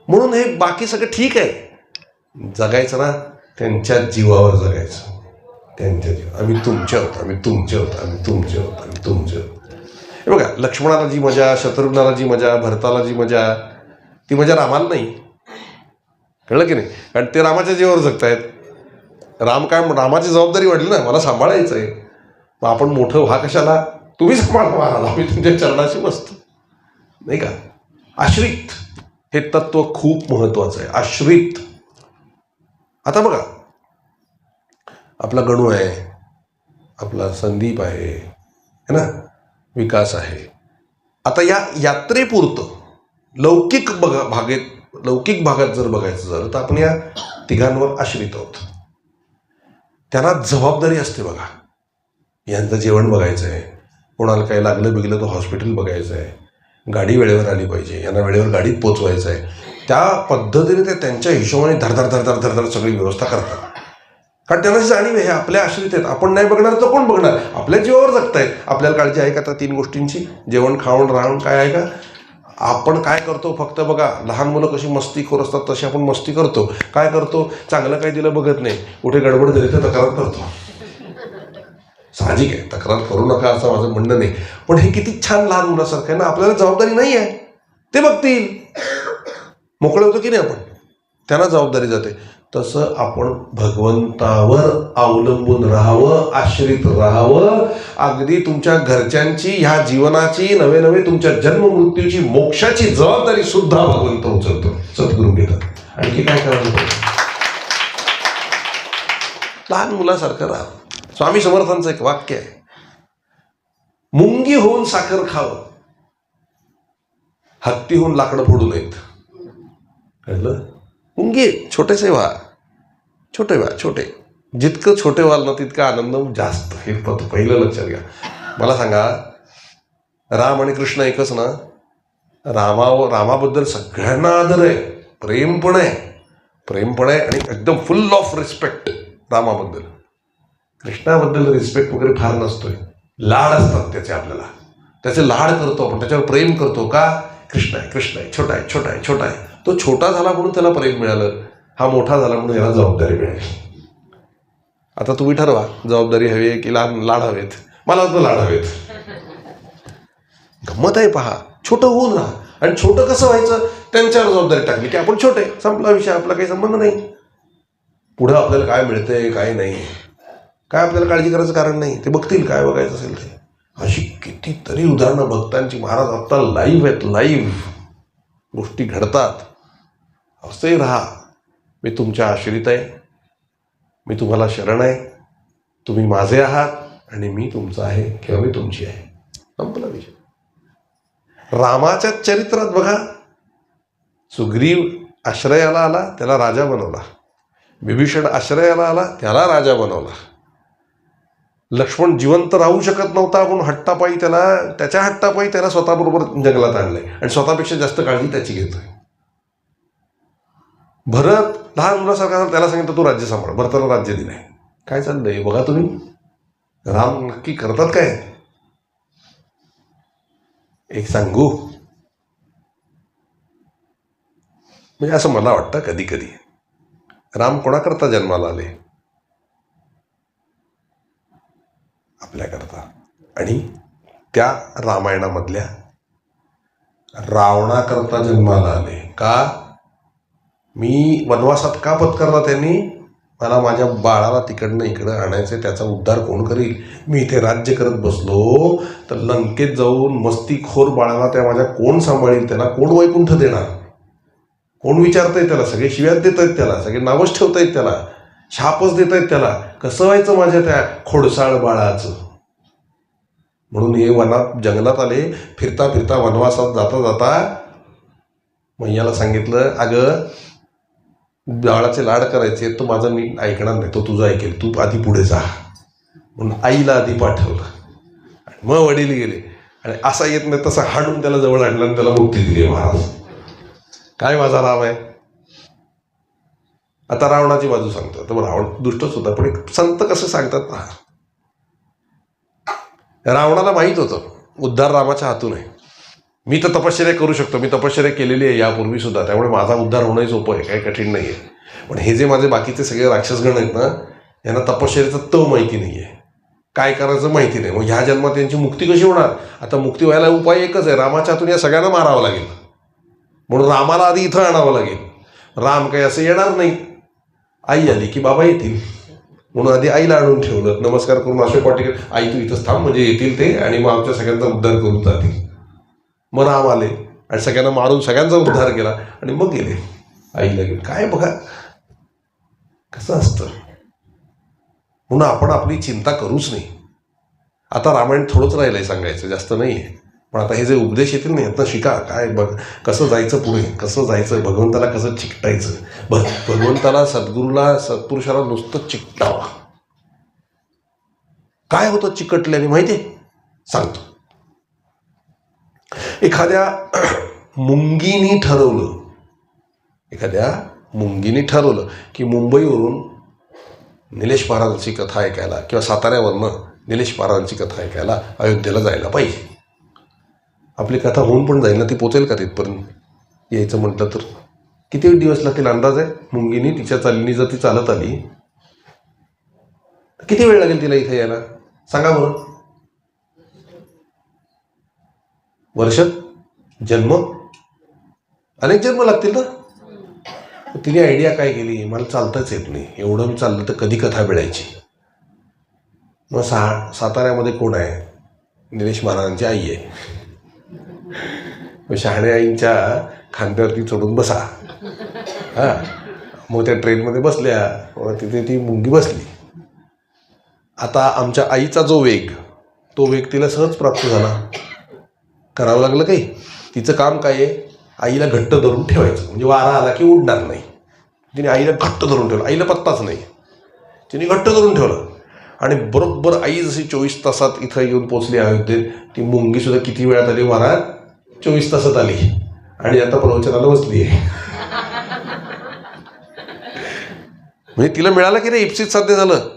Speaker 1: म्हणून हे बाकी सगळं ठीक आहे, जगायचं ना त्यांच्या जीवावर जगायचं. त्यांच्या जीव, आम्ही तुमचे आहोत, आम्ही तुमचे आहोत, आम्ही तुमचे आहोत, आम्ही तुमचे आहोत. हे बघा, लक्ष्मणाला जी मजा, शत्रुघ्नाला जी मजा, भरताला जी मजा, ती मजा रामाला नाही. कळलं की नाही? कारण ते रामाच्या जीवावर जगतायत. रामाची जबाबदारी वाढली ना, मला सांभाळायचं आहे. मग आपण मोठं व्हा कशाला? तुम्ही सांभाळा महाराज, आम्ही तुमच्या चरणाशी बसतो, नाही का? आश्रित हे तत्व खूप महत्वाचं आहे. आश्रित. आता बघा, आपला गणू आहे, आपला संदीप आहे, है ना, विकास आहे. आता या यात्रेपुरतं लौकिक भागात जर बघायचं झालं तर आपण या तिघांवर आश्रित आहोत. त्यांना जबाबदारी असते बघा. यांचं जेवण बघायचं आहे, कोणाला काही लागलं बिगलं तर हॉस्पिटल बघायचं आहे, गाडी वेळेवर आली पाहिजे, यांना वेळेवर गाडीत पोचवायचं आहे. त्या पद्धतीने ते त्यांच्या हिशोबाने धरधर सगळी व्यवस्था करतात. कारण त्यांना जाणीव आहे आपल्या आश्रित आहेत. आपण नाही बघणार तर कोण बघणार? आपल्या जीवावर जगतायत. आपल्याला काळजी आहे का त्या 3 गोष्टींची? जेवण, खावण, राहण काय आहे का? आपण काय करतो? फक्त बघा, लहान मुलं कशी मस्तीखोर असतात तशी आपण मस्ती करतो. काय करतो? चांगलं काही दिलं बघत नाही, कुठे गडबड झाली तर तक्रार करतो. साहजिक आहे, तक्रार करू नका असं माझं म्हणणं नाही, पण हे किती छान लहान मुलासारखं आहे ना. आपल्याला जबाबदारी नाही आहे, ते बघतील. मोकळे होतो की नाही आपण, त्यांना जबाबदारी जाते. तसं आपण भगवंतावर अवलंबून राहावं, आश्रित राहावं. अगदी तुमच्या घरच्यांची, ह्या जीवनाची, नवे तुमच्या जन्म मृत्यूची, मोक्षाची जबाबदारी सुद्धा भगवंत उचलतो, सद्गुरू घेतात. आणखी काय करायचं? लहान मुलासारखं राहा. स्वामी समर्थांचं एक वाक्य आहे, मुंगी होऊन साखर खावं, हत्ती होऊन लाकडं फोडू नयेत. कळलं? मुंगी छोटेसे व्हा, छोटे. जितकं छोटे व्हाल ना तितका आनंद जास्त. हे पहिलं लक्षात घ्या. मला सांगा, राम आणि कृष्ण एकच ना? रामाबद्दल सगळ्यांना आदर आहे, प्रेम पण आहे आणि एकदम फुल ऑफ रिस्पेक्ट रामाबद्दल. कृष्णाबद्दल रिस्पेक्ट वगैरे फार नसतोय, लाड असतात त्याचे. आपल्याला त्याचे लाड करतो आपण, त्याच्यावर प्रेम करतो. का? कृष्ण आहे, छोटा आहे. तो छोटा झाला म्हणून त्याला प्रेम मिळालं, हा मोठा झाला म्हणून याला जबाबदारी मिळाली. आता तुम्ही ठरवा, जबाबदारी हवी आहे की लाड हवेत? मला वाटतं लाड हवेत. गंमत आहे पहा, छोटं होऊन राहा. आणि छोटं कसं व्हायचं? त्यांच्यावर जबाबदारी टाकली की आपण छोटे, संपला विषय, आपला काही संबंध नाही. पुढं आपल्याला काय मिळतंय काय नाही, काय आपल्याला काळजी करायचं कारण नाही. ते बघतील काय बघायचं असेल ते. अशी कितीतरी उदाहरणं भक्तांची महाराज आत्ता लाईव्ह आहेत. लाईव्ह गोष्टी घडतात. असे राहा. मी तुमच्या आश्रित आहे, मी तुम्हाला शरण आहे, तुम्ही माझे आहात आणि मी तुमचा आहे किंवा मी तुमची आहे. संपला विषय. रामाच्या चरित्रात बघा, सुग्रीव आश्रयाला आला, त्याला राजा बनवला. विभीषण आश्रयाला आला, त्याला राजा बनवला. लक्ष्मण जिवंत राहू शकत नव्हता म्हणून त्याच्या हट्टापायी त्याला स्वतःबरोबर जंगलात आणलंय आणि स्वतःपेक्षा जास्त काळजी त्याची घेतोय. भरत लहान मुलासारखा, त्याला सांगितलं तू राज्य सांभाळ, भरताला राज्य दिलंय. काय चाललंय बघा तुम्ही. राम नक्की करतात काय? एक सांगू, म्हणजे असं मला वाटतं कधी कधी राम कोणाकरता जन्माला आले? आपल्याकरता. आणि त्या रामायणामधल्या रावणाकरता जन्माला आले. का? मी वनवासात का पत्करला त्यांनी? मला माझ्या बाळाला तिकडनं इकडं आणायचं, त्याचा उद्धार कोण करील? मी इथे राज्य करत बसलो तर लंकेत जाऊन मस्तीखोर बाळाला त्या माझ्या कोण सांभाळील? त्याला कोण वैकुंठ देणार? कोण विचारतायत त्याला? सगळे शिव्यात देत आहेत त्याला, सगळे नावच ठेवतायत त्याला, शापच देत आहेत त्याला. कसं व्हायचं माझ्या त्या खोडसाळ बाळाचं? म्हणून हे वनात जंगलात आले. फिरता फिरता वनवासात जाता जाता मैयाला सांगितलं, अगं बाळाचे लाड करायचे तो माझं मी ऐकणार नाही, तो तुझं ऐकेल, तू आधी पुढे जा. म्हणून आईला आधी पाठवलं आणि मग वडील गेले. आणि असा येत नाही तसा हाडून त्याला जवळ आणलं आणि त्याला मुक्ती दिली महाराज. काय माझा राम आहे. आता रावणाची बाजू सांगतात. तर रावण दुष्टच होता, पण एक संत कसं सांगतात ना, रावणाला माहीत होतं उद्धार रामाच्या हातून आहे. मी तर तपश्चर्या करू शकतो, मी तपश्चर्या केलेली आहे यापूर्वी सुद्धा, त्यामुळे माझा उद्धार होणंही सोपं आहे, काही कठीण नाही आहे. पण हे जे माझे बाकीचे सगळे राक्षसगण आहेत ना, यांना तपश्चर्याचा तव माहिती नाही आहे, काय करायचं माहिती नाही. मग ह्या जन्मात त्यांची मुक्ती कशी होणार? आता मुक्ती व्हायला उपाय एकच आहे, रामाच्या हातून या सगळ्यांना मारावं लागेल. म्हणून रामाला आधी इथं आणावं लागेल. राम काही असं येणार नाही, आई आली की बाबा येतील. म्हणून आधी आईला आणून ठेवलं, नमस्कार करून अशोक वाटिकेत, आई तू इथंच थांब, म्हणजे येतील ते आणि मग आमच्या सगळ्यांचा उद्धार करून जातील. मग राम आले आणि सगळ्यांना मारून सगळ्यांचा उद्धार केला आणि मग गेले आईला गेले. काय बघा कसं असतं. म्हणून आपण आपली चिंता करूच नाही. आता रामायण थोडंच राहिलंय सांगायचं, जास्त नाही आहे. पण आता हे जे उपदेश येतील ना, यातनं शिका. काय बघ कसं जायचं पुढे, कसं जायचं, भगवंताला कसं चिकटायचं. भगवंताला, सद्गुरूला, सत्पुरुषाला नुसतं चिकटावा. काय होतं चिकटल्याने माहिती आहे? सांगतो. एखाद्या मुंगीनी ठरवलं की मुंबईवरून निलेश महाराजांची कथा ऐकायला किंवा साताऱ्यावरनं निलेश महाराजांची कथा ऐकायला अयोध्येला जायला पाहिजे. आपली कथा होऊन पण जाईल ना, ती पोचेल का तिथपर्यंत यायचं म्हटलं तर? किती दिवस लागतील अंदाज आहे? मुंगीनी तिच्या चालीनी जर ती चालत आली, किती वेळ लागेल तिला इथे यायला सांगा बरं? वर्षात जन्म, अनेक जन्म लागतील ना. तिने आयडिया काय केली, मला चालताच येत नाही, एवढं मी चाललं तर कधी कथा मिळायची. मग साताऱ्यामध्ये कोण आहे? निलेश महाराजांची आई आहे. शहाण्या आईंच्या खांद्यावरती चढून बसा. हां, मग त्या ट्रेनमध्ये बसल्या, तिथे ती मुंगी बसली. आता आमच्या आईचा जो वेग, तो वेग तिला सहज प्राप्त झाला. करावं लागलं काही? तिचं काम काय आहे? आईला घट्ट धरून ठेवायचं, म्हणजे वारा आला की उडणार नाही. तिने आईला घट्ट धरून ठेवलं, आईला पत्ताच नाही, तिने घट्ट धरून ठेवलं. आणि बरोबर आई जशी 24 तासात इथं येऊन पोचली अयोध्येत, ती मुंगी सुद्धा किती वेळात आली? वारात 24 तासात आली आणि आता प्रवचनाला बसली आहे. म्हणजे तिला मिळालं की नाही, इप्सित साध्य झालं.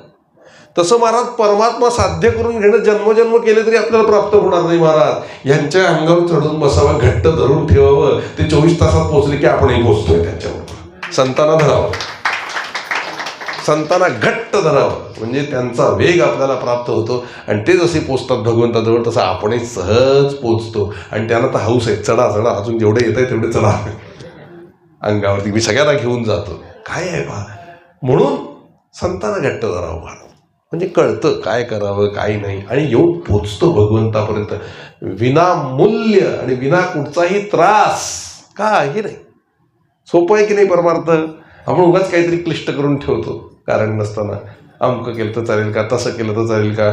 Speaker 1: तसं महाराज परमात्मा साध्य करून घेणं जन्मजन्म केले तरी आपल्याला प्राप्त होणार नाही. महाराज यांच्या अंगावर चढून बसावं, घट्ट धरून ठेवावं, ते 24 तासात पोचले की आपणही पोचतोय त्यांच्याबरोबर. संतांना धरावं, संतांना घट्ट धरावं, म्हणजे त्यांचा वेग आपल्याला प्राप्त होतो. आणि ते जसे पोचतात भगवंताजवळ, तसं आपणही सहज पोचतो. आणि त्यांना तर हौस आहे, चढा चढा, अजून जेवढे येत आहे तेवढे चढा अंगावरती, मी सगळ्यांना घेऊन जातो. काय आहे बा, म्हणून संतांना घट्ट धरावं महाराज. म्हणजे कळतं काय करावं काय नाही, आणि येऊन पोचतो भगवंतापर्यंत विनामूल्य आणि विना कुठचाही त्रास. काही नाही, सोपं आहे की नाही परमार्थ? आपण उगाच काहीतरी क्लिष्ट करून ठेवतो कारण नसताना. अमकं केलं तर चालेल का, तसं केलं तर चालेल का,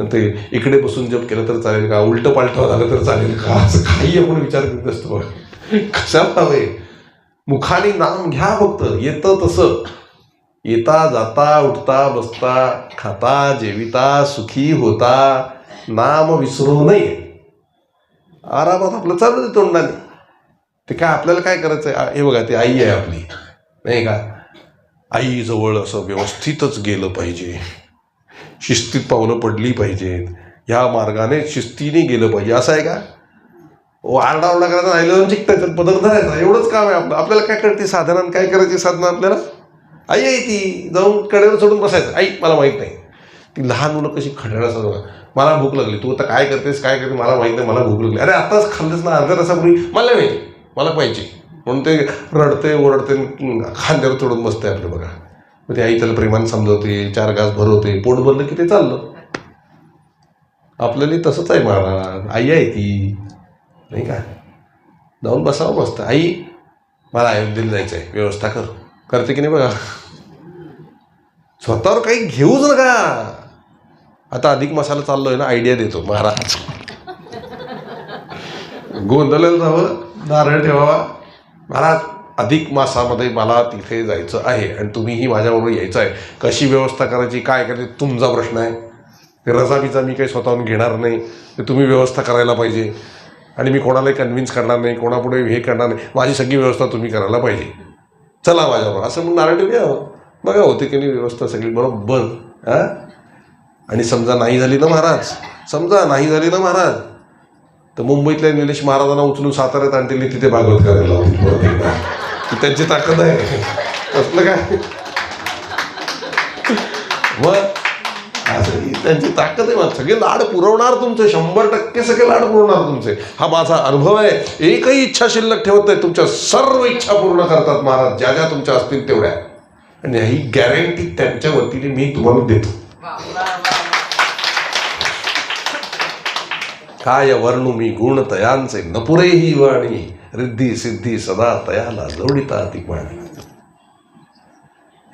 Speaker 1: ते इकडे बसून जप केलं तर चालेल का, उलटं पालटं झालं तर चालेल का, असं काही आपण विचार करत असतो. कशाला हवे? मुखाने नाम घ्या फक्त, येतं तसं. येता जाता उठता बसता खाता जेविता सुखी होता नाम विसरू नये. आरामात आपलं चालू दे तोंडाने. ते काय आपल्याला काय करायचं आहे? हे बघा, ती आई आहे आपली, नाही का? आईजवळ असं व्यवस्थितच गेलं पाहिजे, शिस्तीत पावलं पडली पाहिजेत, ह्या मार्गाने शिस्तीने गेलं पाहिजे. असं आहे का? आरडाओरडा करायचा, राहिलं चिकटायचं, पदर धरायचा, एवढंच काम आहे आपलं. आपल्याला काय कळते साधनानं? काय करायची साधना आपल्याला? आई आहे ती, जाऊन कडेवर सोडून बसायचं. आई मला माहीत नाही. ती लहान मुलं कशी खड्याळासारखं, मला भूक लागली, तू आता काय करतेस काय करते मला माहीत नाही, मला भूक लागली. अरे आत्ताच खाल्लंच ना, अर्ध्या तासापूर्वी, मला नाही माहिती, मला पाहिजे. म्हणून ते रडते ओरडते, खांद्यावर चढून बसते आपलं. बघा मग ते आई त्याला प्रेमाने समजवते, 4 घास भरवते, पोट भरलं की ते चाललं. आपल्याला तसंच आहे महाराज. आई आहे ती, नाही का? जाऊन बसावं मस्त. आई मला अयोध्येला जायचं आहे, व्यवस्था कर. करते की नाही बघा. स्वतःवर काही घेऊच नका. आता अधिक मसाला चाललोय ना, आयडिया देतो महाराज. गोंधळायला जावं, नारळ ठेवावा. महाराज अधिक मासामध्ये मला तिथे जायचं आहे आणि तुम्हीही माझ्याबरोबर यायचं आहे. कशी व्यवस्था करायची, काय करायची तुमचा प्रश्न आहे. ते रजाबीजा मी काही स्वतःहून घेणार नाही, ते तुम्ही व्यवस्था करायला पाहिजे. आणि मी कोणालाही कन्व्हिन्स करणार नाही, कोणापुढे हे करणार नाही. माझी सगळी व्यवस्था तुम्ही करायला पाहिजे. चला माझ्याबरोबर, असं म्हणून नारळ ठेवूया. बघा होते की नाही व्यवस्था सगळी बरोबर. हां, आणि समजा नाही झाली ना महाराज, समजा नाही झाली ना महाराज, तर मुंबईतल्या निलेश महाराजांना उचलून साताऱ्यात आणतील, तिथे भागवत करायला लावतील. त्यांची ताकद आहे. असलं काय मग असं त्यांची ताकद आहे. मग सगळे लाड पुरवणार तुमचे, 100% सगळे लाड पुरवणार तुमचे. हा माझा अनुभव आहे. एकही इच्छा शिल्लक ठेवत नाही, तुमच्या सर्व इच्छा पूर्ण करतात महाराज, ज्या ज्या तुमच्या असतील तेवढ्या. आणि ही गॅरंटी त्यांच्या वतीने मी तुम्हाला देतो. काय वर्णू मी गुण तयांचे, नपुरे ही वाणी, रिद्धी सिद्धी सदा तयाला जोडिता ती वाणी.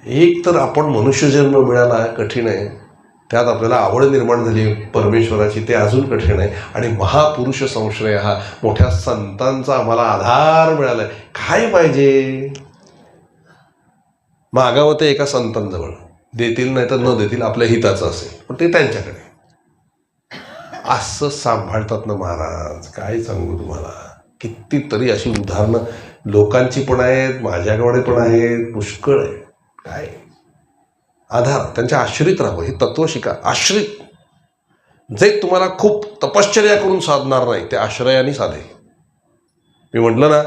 Speaker 1: एक तर आपण मनुष्यजन्म मिळाला कठीण आहे, त्यात आपल्याला आवड निर्माण झाली परमेश्वराची, ते अजून कठीण आहे. आणि महापुरुष संश्रय हा मोठ्या संतांचा आम्हाला आधार मिळालाय. काय पाहिजे? मागावं ते एका संतांजवळ, देतील नाही तर न देतील, आपल्या हिताचं असेल, पण ते त्यांच्याकडे. असं सांभाळतात ना महाराज, काय सांगू तुम्हाला. कितीतरी अशी उदाहरणं लोकांची पण आहेत, माझ्याकडे पण आहेत, पुष्कळ आहे. काय आधार, त्यांच्या आश्रित राहावं, हे तत्व शिका. आश्रित, जे तुम्हाला खूप तपश्चर्या करून साधणार नाही, ते आश्रयाने साधे. मी म्हटलं ना,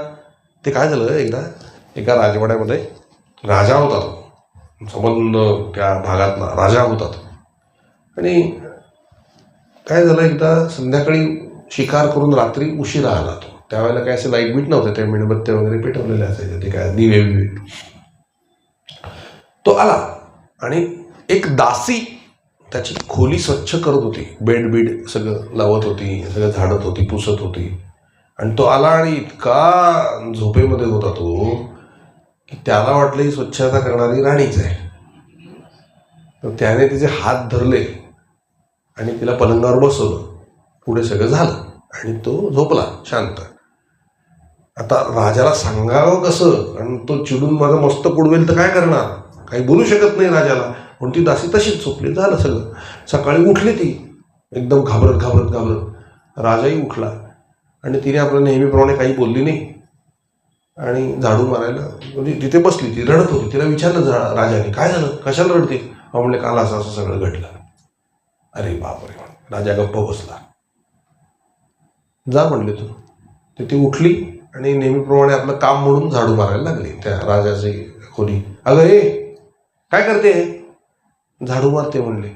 Speaker 1: ते काय झालं, एकदा एका राजवाड्यामध्ये राजा होता, तो संबंध त्या भागातला राजा होता तो. आणि काय झालं, एकदा संध्याकाळी शिकार करून रात्री उशिरा आला तो. त्यावेळेला काय असे लाईट बीट नव्हते, त्या मेणबत्त्या वगैरे पेटवलेले असायचे, ते काय दिवे बिवे. तो आला आणि एक दासी त्याची खोली स्वच्छ करत होती, बेड बीड सगळं लावत होती, सगळं झाडत होती, पुसत होती. आणि तो आला आणि इतका झोपेमध्ये होता तो की त्याला वाटलं ही स्वच्छता करणारी राणीच आहे. तर त्याने तिचे हात धरले आणि तिला पलंगावर बसवलं. पुढे सगळं झालं आणि तो झोपला शांत. आता राजाला सांगावं कसं, आणि तो चिडून माझं मस्त पुडवेल तर काय करणार, काही बोलू शकत नाही राजाला. पण ती दासी तशीच झोपली. झालं सगळं. सकाळी उठली ती एकदम घाबरत घाबरत घाबरत. राजाही उठला आणि तिने आपल्या नेहमीप्रमाणे काही बोलली नाही आणि झाडू मारायला म्हणजे तिथे बसली. ती रडत होती. तिला विचारलं राजाने, काय झालं, कशाला रडते? म्हणले, काल असं असं सगळं घडलं. अरे बापरे. राजा गप्प बसला. जा म्हणले तू. तर ती उठली आणि नेहमीप्रमाणे आपलं काम म्हणून झाडू मारायला लागली त्या राजाची खोली. अगं हे काय करते? झाडू मारते म्हणले.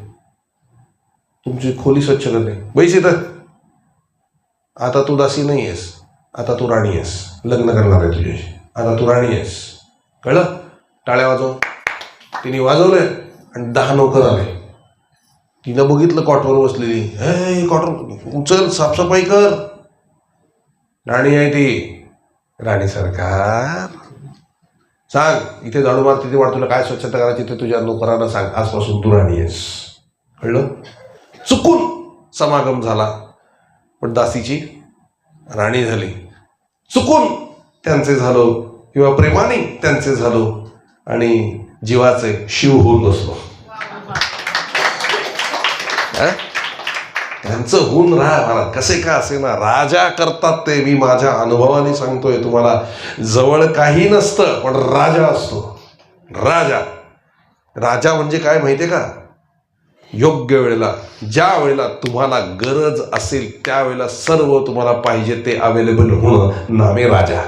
Speaker 1: तुमची खोली स्वच्छ करते. बैस इथं. आता तू दासी नाही आहेस, आता तू राणी आहेस. लग्न करणार आहे तुझ्याशी. आता तू राणी आहेस, कळलं? टाळ्या वाजव. तिने वाजवलंय आणि 10 नोकर आले. तिनं बघितलं कॉटवर बसलेली. हे कॉटर उचल, साफसफाई कर. राणी आहे ती. राणी सरकार सांग, इथे झाडू मार, तिथे वाट, तुला काय स्वच्छता करायची ते तुझ्या नोकरांना सांग. आजपासून तू राणी आहेस, कळलं? चुकून समागम झाला पण दासीची राणी झाली. चुकून त्यांचे झालो किंवा प्रेमाने त्यांचे झालो आणि जीवाचे शिव होऊन बसलो. त्यांचं होऊन राहा महाराज, कसे का असे ना. राजा करतात ते, मी माझ्या अनुभवाने सांगतोय तुम्हाला. जवळ काही नसतं पण राजा असतो. राजा, राजा म्हणजे काय माहितीये का? योग्य वेळेला, ज्या वेळेला तुम्हाला गरज असेल त्यावेळेला सर्व तुम्हाला पाहिजे ते अवेलेबल होणं नामे राजा.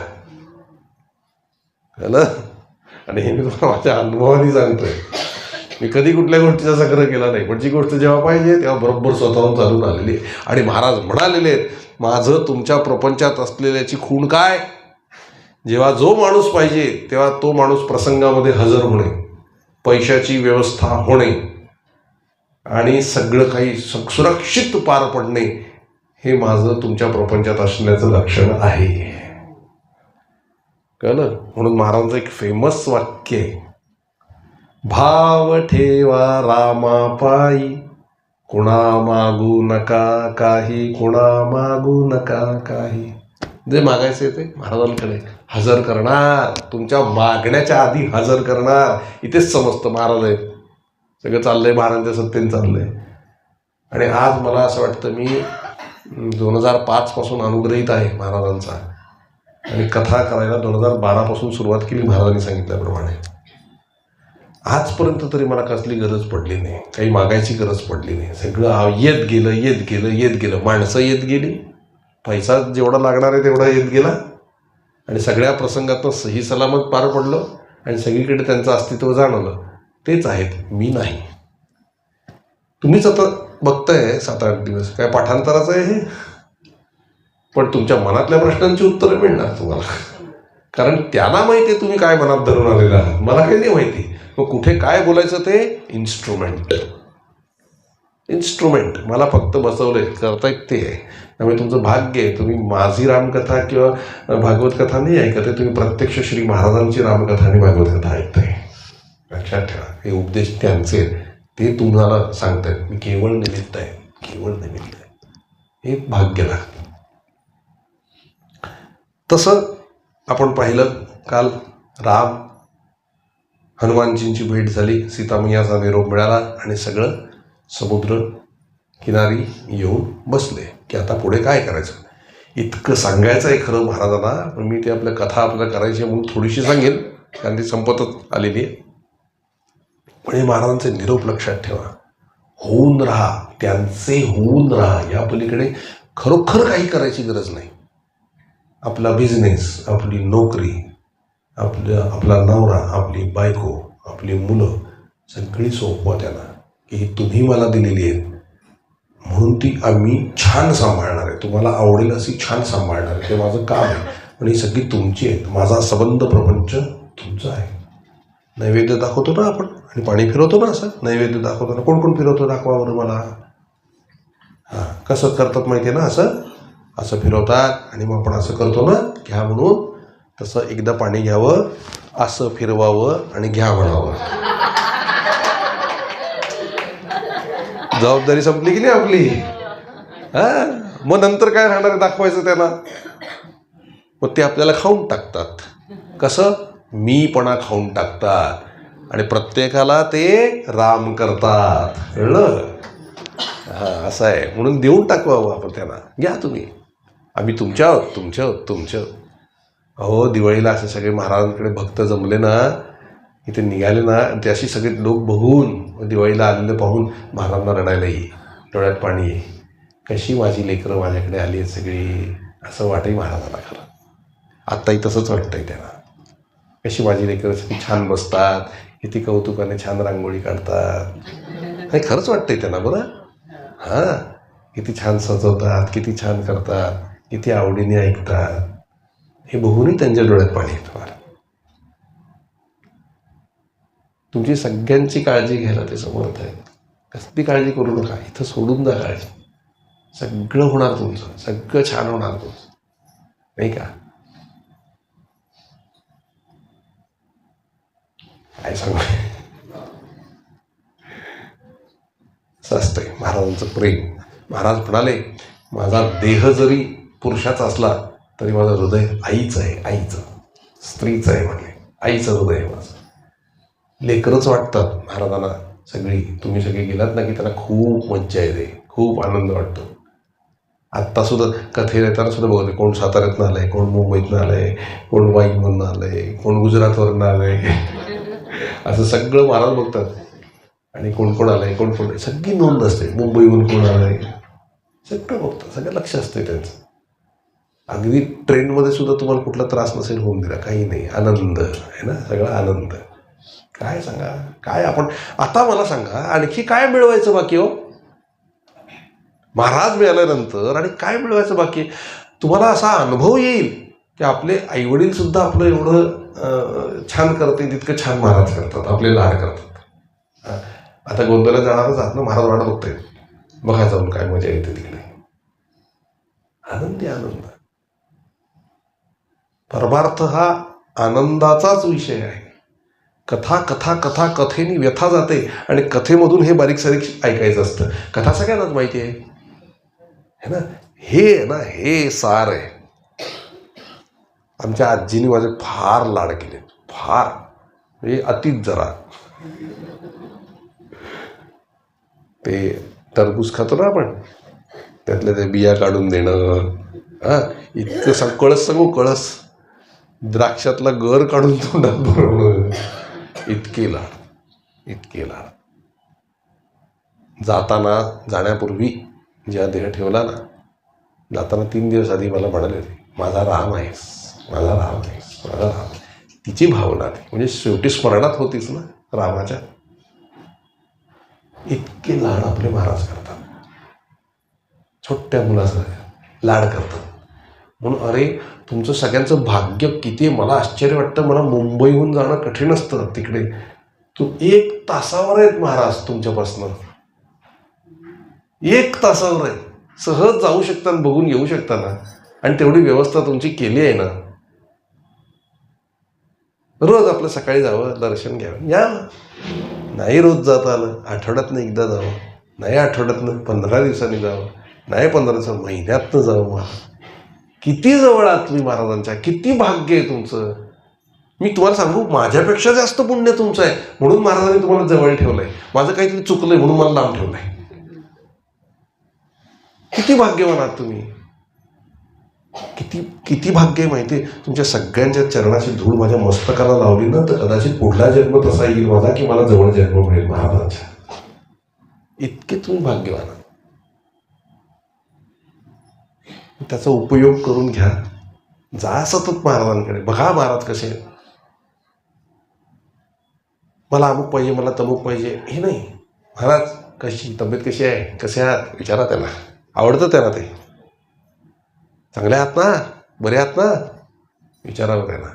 Speaker 1: आणि हे मी तुम्हाला माझ्या अनुभवाने सांगतोय. मी कधी कुठल्या गोष्टीचा संग्रह केला नाही, पण जी गोष्ट जेव्हा पाहिजे तेव्हा बरोबर स्वतःहून चालून आलेली. आणि महाराज म्हणालेले आहेत, माझं तुमच्या प्रपंचात असलेल्याची खूण काय? जेव्हा जो माणूस पाहिजे तेव्हा तो माणूस प्रसंगामध्ये हजर होणे. पैशाची व्यवस्था होणे आणि सगळं काही सुरक्षित पार पडणे हे माझं तुमच्या प्रपंचात असण्याचं लक्षण आहे. कळलं? म्हणून महाराजांचं एक फेमस वाक्य आहे, भाव ठेवा रामापायी, कुणा मागू नका काही, कुणा मागू नका काही. जे मागायचं आहे ते महाराजांकडे हजर करणार, तुमच्या मागण्याच्या आधी हजर करणार. इथेच समजतं महाराज आहेत, सगळं चाललंय महाराजांच्या सत्तेने चाललंय. आणि आज मला असं वाटतं मी 2005 पासून अनुग्रहित आहे महाराजांचा, आणि कथा करायला 2012 पासून सुरुवात केली महाराजांनी सांगितल्याप्रमाणे. आजपर्यंत तरी मला कसली गरज पडली नाही, काही मागायची गरज पडली नाही. सगळं येत गेलं येत गेलं येत गेलं. माणसं येत गेली, पैसा जेवढा लागणार आहे तेवढा येत गेला, आणि सगळ्या प्रसंगातनं सही सलामत पार पडलं, आणि सगळीकडे त्यांचं अस्तित्व जाणवलं. तेच आहेत, मी नाही. तुम्हीच आता बघताय 7-8 दिवस काय पाठांतराचं आहे हे, पण तुमच्या मनातल्या प्रश्नांची उत्तरं मिळणार तुम्हाला, कारण त्यांना माहिती आहे तुम्ही काय मनात धरून आलेला आहात. मला काही नाही माहिती. मग कुठे काय बोलायचं ते इन्स्ट्रुमेंट मला फक्त बसवलंय, करतायत ते आहे. त्यामुळे तुमचं भाग्य आहे, तुम्ही माझी रामकथा किंवा भागवत कथा नाही ऐकत आहे, तुम्ही प्रत्यक्ष श्री महाराजांची रामकथा आणि भागवत कथा ऐकताय. लक्षात ठेवा, हे उपदेश त्यांचे, ते तुम्हाला सांगतायत. मी केवळ निमित्त आहे, केवळ निमित्त आहे. हे भाग्य लागतं. तसं आपण पाहिलं काल राम हनुमानजींची भेट झाली, सीतामय्याचा निरोप मिळाला, आणि सगळं समुद्र किनारी येऊन बसले की आता पुढे काय करायचं. इतकं सांगायचं आहे खरं महाराजांना, पण मी ते आपल्या कथा आपल्याला करायची म्हणून थोडीशी सांगेन, कारण ती संपतच आलेली आहे. पण हे महाराजांचे निरोप लक्षात ठेवा, होऊन राहा, त्यांचे होऊन राहा. या पलीकडे खरोखर काही करायची गरज नाही. आपला बिझनेस, आपली नोकरी, आपला नवरा, आपली बायको, आपली मुलं सगळी सोपवा त्यांना, की ही तुम्ही मला दिलेली आहेत म्हणून ती आम्ही छान सांभाळणार आहे, तुम्हाला आवडेल अशी छान सांभाळणार आहे, ते माझं काम आहे. पण ही सगळी तुमची आहेत, माझा संबंध प्रपंच तुमचा आहे. नैवेद्य दाखवतो ना आपण, आणि पाणी फिरवतो ना, असं नैवेद्य दाखवतो ना. कोण कोण फिरवतो दाखवा बरं मला. कसं करतात माहिती आहे ना, असं फिरवतात, आणि मग आपण असं करतो ना, घ्या म्हणून. तसं एकदा पाणी घ्यावं, असं फिरवावं आणि घ्या म्हणावं. जबाबदारी संपली की नाही आपली. मग नंतर काय राहणार आहे दाखवायचं त्यांना. मग ते आपल्याला खाऊन टाकतात. कसं? मीपणा खाऊन टाकतात, आणि प्रत्येकाला ते राम करतात. कळलं? असं आहे. म्हणून देऊन टाकवावं आपण त्यांना, घ्या तुम्ही, आम्ही तुमच्या. अहो, दिवाळीला असे सगळे महाराजांकडे भक्त जमले ना, इथे निघाले ना, ते अशी सगळे लोक बघून, दिवाळीला आलेले पाहून महाराजांना रडायला येईल, डोळ्यात पाणी येईल. कशी माझी लेकरं माझ्याकडे आली आहेत सगळी, असं वाटही महाराजांना. खरं आत्ताही तसंच वाटतंय त्यांना. कशी माझी लेकरं किती छान बसतात, किती कौतुकाने छान रांगोळी काढतात. नाही, खरंच वाटतंय त्यांना बरं. किती छान सजवतात, किती छान करतात, किती आवडीने ऐकतात. हे बघूनही त्यांच्या डोळ्यात पाणी येतं. तुमची सगळ्यांची काळजी घ्यायला ते समर्थ आहे. कसली काळजी करू नका, इथं सोडून द्या काळजी. सगळं होणार तुमचं, सगळं छान होणार तुमचं, नाही का? काय सांगू, असं असतंय महाराजांचं प्रेम. महाराज म्हणाले, माझा देह जरी पुरुषाचा असला तरी माझं हृदय आईचं आहे, आईचं, स्त्रीचं आहे. म्हणले आईचं हृदय आहे माझं. लेकरच वाटतात महाराजांना सगळी. तुम्ही सगळे गेलात ना की त्यांना खूप मज्जा येते, खूप आनंद वाटतो. आत्तासुद्धा कथेला येताना सुद्धा बघते, कोण साताऱ्यातनं आलंय, कोण मुंबईतनं आलंय, कोण वाईमधनं आलंय, कोण गुजरातवरनं आलंय. असं सगळं महाराज बघतात. आणि कोण कोण आलंय, कोण कोण, सगळी नोंद असते. मुंबईहून कोण आलंय सगळं बघतात, सगळं लक्ष असते त्यांचं. अगदी ट्रेनमध्ये सुद्धा तुम्हाला कुठला त्रास नसेल होऊन दिला, काही नाही, आनंद आहे ना, सगळा आनंद. काय सांगा, काय आपण आता मला सांगा, आणखी काय मिळवायचं बाकी हो? महाराज मिळाल्यानंतर आणि काय मिळवायचं बाकी? तुम्हाला असा अनुभव येईल की आपले आईवडील सुद्धा आपलं एवढं छान करते तितकं छान महाराज करतात, आपले लाड करतात. आता गोंधळात जाणारच आहात ना, महाराज वाटत बघताय, बघा जाऊन काय मजा येते तिकडे. आनंदी आनंद. परमार्थ हा आनंदाचाच विषय आहे. कथा कथा कथा कथेनी व्यथा जाते आणि कथेमधून हे बारीक सारीक ऐकायचं असतं. कथा सगळ्यांनाच माहिती आहे है ना. हे ना हे सार आहे. आमच्या आजीने माझे फार लाड केले, फार म्हणजे अतिच जरा. ते टरबूज खातो ना आपण, त्यातल्या ते बिया काढून देणं, इतकं कळस सांगू, कळस द्राक्षातला गर काढून तोंडात भरवणं, इतके लाड, इतके लाड. जाण्यापूर्वी जेव्हा देह ठेवला ना, जाताना 3 दिवस आधी मला म्हणाले होते, माझा राम आहेस, माझा राम आहेस, माझा राम. तिची भावना ती म्हणजे शेवटी स्मरणात होतीच ना रामाच्या. इतके लाड आपले महाराज करतात, छोट्या मुलासारखं लाड करतात. म्हणून अरे तुमचं सगळ्यांचं भाग्य किती. मला आश्चर्य वाटतं, मला मुंबईहून जाणं कठीण असतं तिकडे. 1 तासावर आहेत महाराज तुमच्यापासनं, 1 तासावर आहे. सहज जाऊ शकता, बघून येऊ शकता ना. आणि तेवढी व्यवस्था तुमची केली आहे ना. रोज आपलं सकाळी जावं, दर्शन घ्यावं, या. नाही रोज जाता आलं, आठवड्यातनं एकदा जावं, नाही आठवड्यातनं 15 दिवसांनी जावं, नाही 15 दिवसांनी, महिन्यातनं जावं. किती जवळ आहात तुम्ही महाराजांच्या, किती भाग्य आहे तुमचं. मी तुम्हाला सांगू, माझ्यापेक्षा जास्त पुण्य तुमचं आहे, म्हणून महाराजांनी तुम्हाला जवळ ठेवलंय. माझं काहीतरी चुकलंय म्हणून मला लांब ठेवलंय. किती भाग्यवान आहात तुम्ही, किती किती भाग्य आहे माहिती आहे. तुमच्या सगळ्यांच्या चरणाची धूळ माझ्या मस्तकाला लावली ना, तर कदाचित पुढला जन्म तसा येईल माझा की मला जवळ जन्म मिळेल महाराजांच्या. इतके तुम्ही भाग्यवान आहात. त्याचा उपयोग करून घ्या. जा सतत महाराजांकडे, बघा महाराज कसे आहेत. मला अमुक पाहिजे, मला तमुक पाहिजे हे नाही. महाराज कशी तब्येत, कशी आहे, कसे आहात विचारा त्यांना. आवडतं त्यांना ते, चांगले आहात ना, बरे आहात ना, विचारावं त्यांना.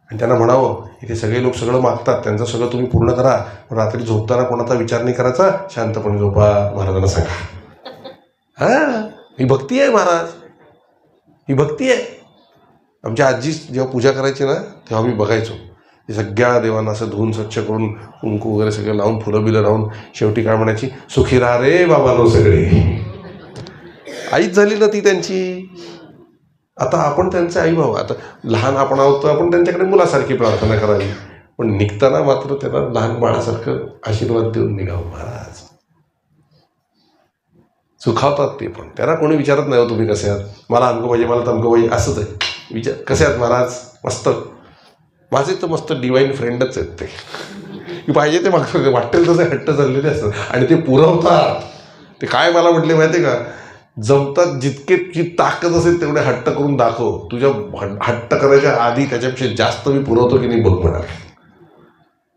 Speaker 1: आणि त्यांना म्हणावं, इथे सगळे लोक सगळं मागतात, त्यांचं सगळं तुम्ही पूर्ण करा, पण रात्री झोपताना कोणाचा विचार नाही करायचा, शांतपणे झोपा, महाराजांना सांगा. ही भक्ती आहे महाराज, ही भक्ती आहे. आमच्या आजी जेव्हा पूजा करायची ना, तेव्हा आम्ही बघायचो, सगळ्या देवांना असं धुवून स्वच्छ करून कुंकू वगैरे सगळं लावून, फुलं बिलं लावून, शेवटी काय म्हणायची, सुखी राहा रे बाबांनो सगळे. आईच झाली ना ती त्यांची. आता आपण त्यांचे आई भाऊ, आता लहान आपण आहोत तर आपण त्यांच्याकडे मुलासारखी प्रार्थना करावी, पण निघताना मात्र त्यांना लहान बाळासारखं आशीर्वाद देऊन निघावं. महाराज सुखावतात ते पण, त्यांना कोणी विचारत नाही हो तुम्ही कसे आहात, मला अमकं पाहिजे, मला तमकं पाहिजे, असंच आहे. विचार कसे आहात महाराज, मस्त. माझे तर मस्त डिवाईन फ्रेंडच आहेत ते, की पाहिजे ते मागतात, वाटेल तसे हट्ट चाललेले असतात आणि ते पुरवतात. ते काय मला म्हटले माहिती आहे का, जमतात जितके ताकद असेल तेवढे हट्ट करून दाखव, तुझ्या हट्ट करायच्या आधी त्याच्यापेक्षा जास्त मी पुरवतो की नाही बघ म्हणाले.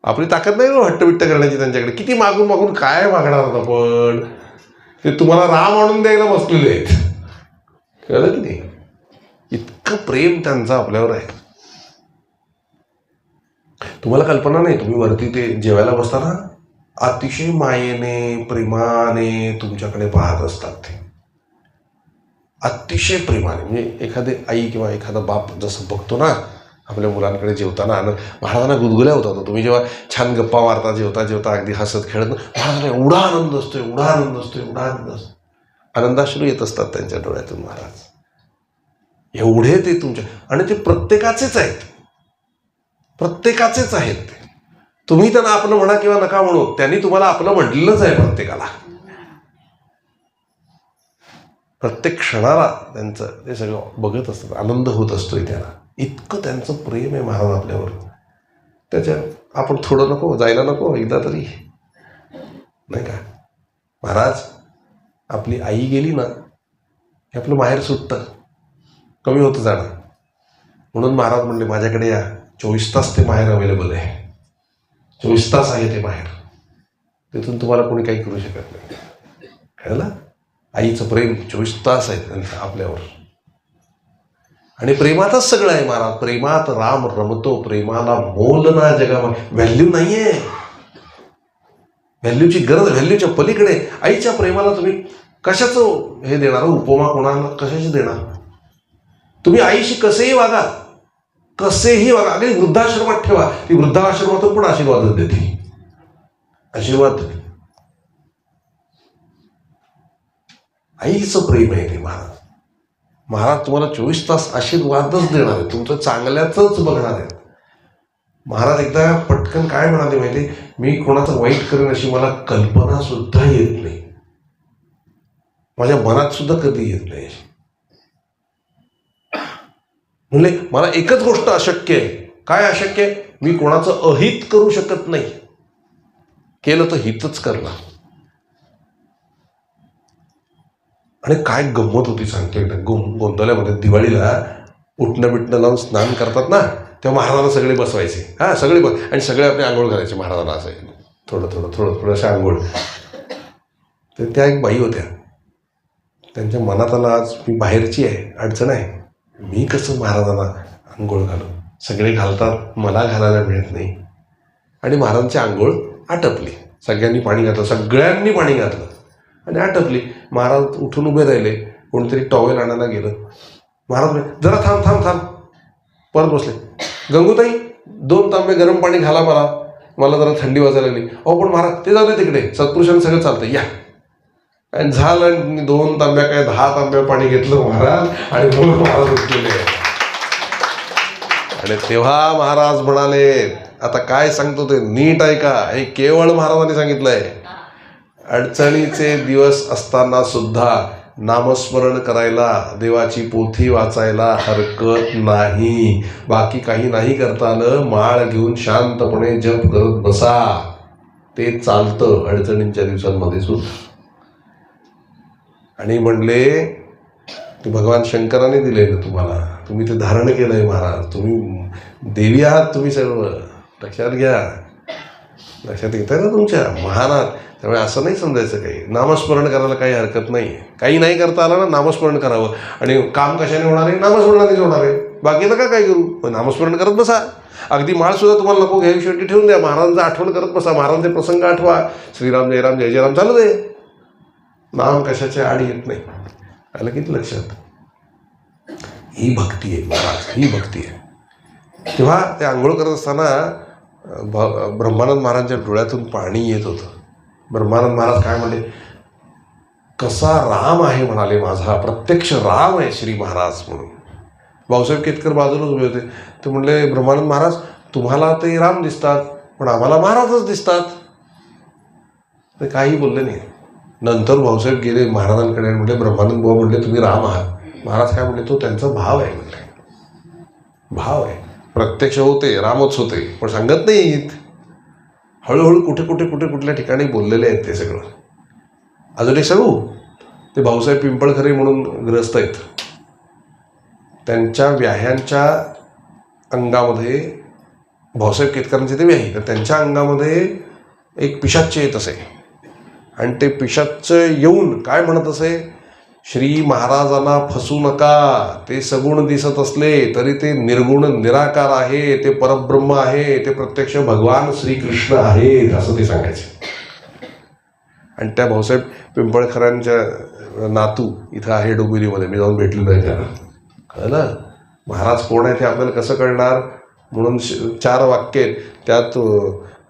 Speaker 1: आपली ताकद नाही हो हट्ट बिट्ट करण्याची त्यांच्याकडे. किती मागून मागून काय मागणार होता, पण ते तुम्हाला राम आणून द्यायला बसलेले आहेत, कळलं की नाही. इतकं प्रेम त्यांचं आपल्यावर आहे, तुम्हाला कल्पना नाही. तुम्ही वरती ते जेवायला बसताना अतिशय मायेने प्रेमाने तुमच्याकडे पाहत असतात ते, अतिशय प्रेमाने. म्हणजे एखादी आई किंवा एखादा बाप जसं बघतो ना आपल्या मुलांकडे जेवताना, महाराजांना गुदगुल्या होता. तुम्ही जेव्हा छान गप्पा मारता जेवता जेवता, अगदी हसत खेळत, महाराजांना एवढा आनंद असतो, एवढा आनंद असतो, एवढा आनंद असतो. आनंदाश्रू येत असतात त्यांच्या डोळ्यातून महाराज. एवढे ते तुमच्या, आणि ते प्रत्येकाचेच आहेत, प्रत्येकाचेच आहेत ते. तुम्ही त्यांना आपलं म्हणा किंवा नका म्हणू, त्यांनी तुम्हाला आपलं म्हटलेलंच आहे प्रत्येकाला. प्रत्येक क्षणाला त्यांचं ते सगळं बघत असतात, आनंद होत असतोय त्याला. इतकं त्यांचं प्रेम आहे महाराज आपल्यावर. त्याच्या आपण थोडं नको जायला नको एकदा तरी, नाही का. महाराज आपली आई गेली ना की आपलं माहेर सुटतं, कमी होतं जाणं. म्हणून महाराज म्हणले माझ्याकडे या, 24 तास ते माहेर अवेलेबल आहे, 24 तास आहे ते माहेर, तिथून तुम्हाला कोणी काही करू शकत नाही. कळलं. आईचं प्रेम 24 तास आहे त्यांचं आपल्यावर. आणि प्रेमातच सगळं आहे महाराज. प्रेमात राम रमतो, प्रेमाला मोल ना जगामध्ये, व्हॅल्यू नाहीये. व्हॅल्यूची गरज, व्हॅल्यूच्या पलीकडे आईच्या प्रेमाला तुम्ही कशाचं हे देणार, उपमा कोणाला कशाची देणार? तुम्ही आईशी कसेही वागा, कसेही वागा. अगदी वृद्धाश्रमात ठेवा, ती वृद्धाश्रमातून पण आशीर्वाद देते, आशीर्वाद देते. आईचं प्रेम आहे ते. महाराज महाराज तुम्हाला 24 तास आशीर्वादच देणार आहे, तुमचं चांगल्याच बघणार आहे. महाराज एकदा पटकन काय म्हणाले माहिती, मी कोणाचं वाईट करेन अशी मला कल्पना सुद्धा येत नाही, माझ्या मनात सुद्धा कधी येत नाही. म्हणजे मला एकच गोष्ट अशक्य आहे. काय अशक्य आहे? मी कोणाचं अहित करू शकत नाही, केलं तर हितच करणार. आणि काय गंमत होती सांगतो एकदा. गोंदवल्यामध्ये दिवाळीला उठणं बिटणं लावून स्नान करतात ना, तेव्हा महाराजांना सगळे बसवायचे. हां, सगळे आणि सगळे आपले आंघोळ करायचे महाराजांना, असं थोडं अशा आंघोळ. तर त्या एक बाई होत्या, त्यांच्या मनात आलं आज मी बाहेरची आहे, अडचण आहे, मी कसं महाराजांना आंघोळ घालू, सगळे घालतात मला घालायला मिळत नाही. आणि महाराजांची आंघोळ आटपली, सगळ्यांनी पाणी घातलं आणि आटपली. महाराज उठून उभे राहिले, कोणीतरी टॉवेल आणायला गेलं. महाराज जरा थांब परत बसले. गंगूताई 2 तांबे गरम पाणी घाला, मला जरा थंडी वाजायला लागली. अहो पण महाराज ते जाऊ दे तिकडे, सत्पुरुषांनी सगळं चालतं, या. आणि झालं 2 तांब्या काय 10 तांब्या पाणी घेतलं महाराज आणि मग महाराज उठलेले. आणि तेव्हा महाराज म्हणाले, आता काय सांगतो ते नीट ऐका, हे केवळ महाराजांनी सांगितलंय. अडचणीचे दिवस असताना सुद्धा नामस्मरण करायला, देवाची पोथी वाचायला हरकत नाही. बाकी काही नाही करता आलं, माळ घेऊन शांतपणे जप करत बसा, ते चालतं अडचणींच्या दिवसांमध्ये सुद्धा. आणि म्हणले ते भगवान शंकराने दिलेलं तुम्हाला, तुम्ही ते धारण केलंय महाराज, तुम्ही देवी आहात, तुम्ही सर्व लक्षात घ्या. लक्षात येत आहे ना तुमच्या, महान आहात. त्यामुळे असं नाही समजायचं काही, नामस्मरण करायला काही हरकत नाही. काही नाही करता आलं ना, नामस्मरण करावं. आणि काम कशाने होणार आहे? नामस्मरणानेच होणार आहे. बाकी नका काय करू, पण नामस्मरण करत बसा. अगदी माळ सुद्धा तुम्हाला नको घ्यावी, शेवटी ठेवून द्या, महाराजांचं आठवण करत बसा, महाराजांचे प्रसंग आठवा, श्रीराम जय राम जय जय राम चालू दे. नाम कशाच्या आड येत नाही. आलं किती लक्षात? ही भक्ती आहे महाराज, ही भक्ती आहे. तेव्हा ते आंघोळ करत असताना ब्रह्मानंद महाराजांच्या डोळ्यातून पाणी येत होतं. ब्रह्मानंद महाराज काय म्हणले, कसा राम आहे म्हणाले माझा, प्रत्यक्ष राम आहे श्री महाराज म्हणून. भाऊसाहेब केतकर बाजूलाच उभे होते. ते म्हणले, ब्रह्मानंद महाराज तुम्हाला ते राम दिसतात, पण आम्हाला महाराजच दिसतात. ते काही बोलले नाही. नंतर भाऊसाहेब गेले महाराजांकडे, म्हणले ब्रह्मानंद भाऊ म्हणले तुम्ही राम आहात. महाराज काय म्हणले, तो त्यांचा भाव आहे म्हणले, भाव आहे. प्रत्यक्ष होते रामच होते, पण सांगत नाहीत. हळूहळू कुठल्या ठिकाणी बोललेले आहेत ते सगळं. अजून एक सांगू, ते भाऊसाहेब पिंपळखरे म्हणून ग्रस्त आहेत, त्यांच्या व्याह्यांच्या अंगामध्ये, भाऊसाहेब केतकरांचे ते व्याही, तर त्यांच्या अंगामध्ये एक पिशाच्च येत असे. आणि ते पिशाच्च येऊन काय म्हणत असे, श्री महाराजांना फसू नका, ते सगुण दिसत असले तरी ते निर्गुण निराकार आहे, ते परब्रह्म आहे, ते प्रत्यक्ष भगवान श्रीकृष्ण आहेत, असं ते सांगायचे. आणि त्या भाऊसाहेब पिंपळखरांच्या नातू इथं आहे डोंबिवलीमध्ये, मी जाऊन भेटलेलो आहे त्याला. कळलं महाराज कोण आहे ते आपल्याला कसं कळणार, म्हणून 4 वाक्य आहेत. त्यात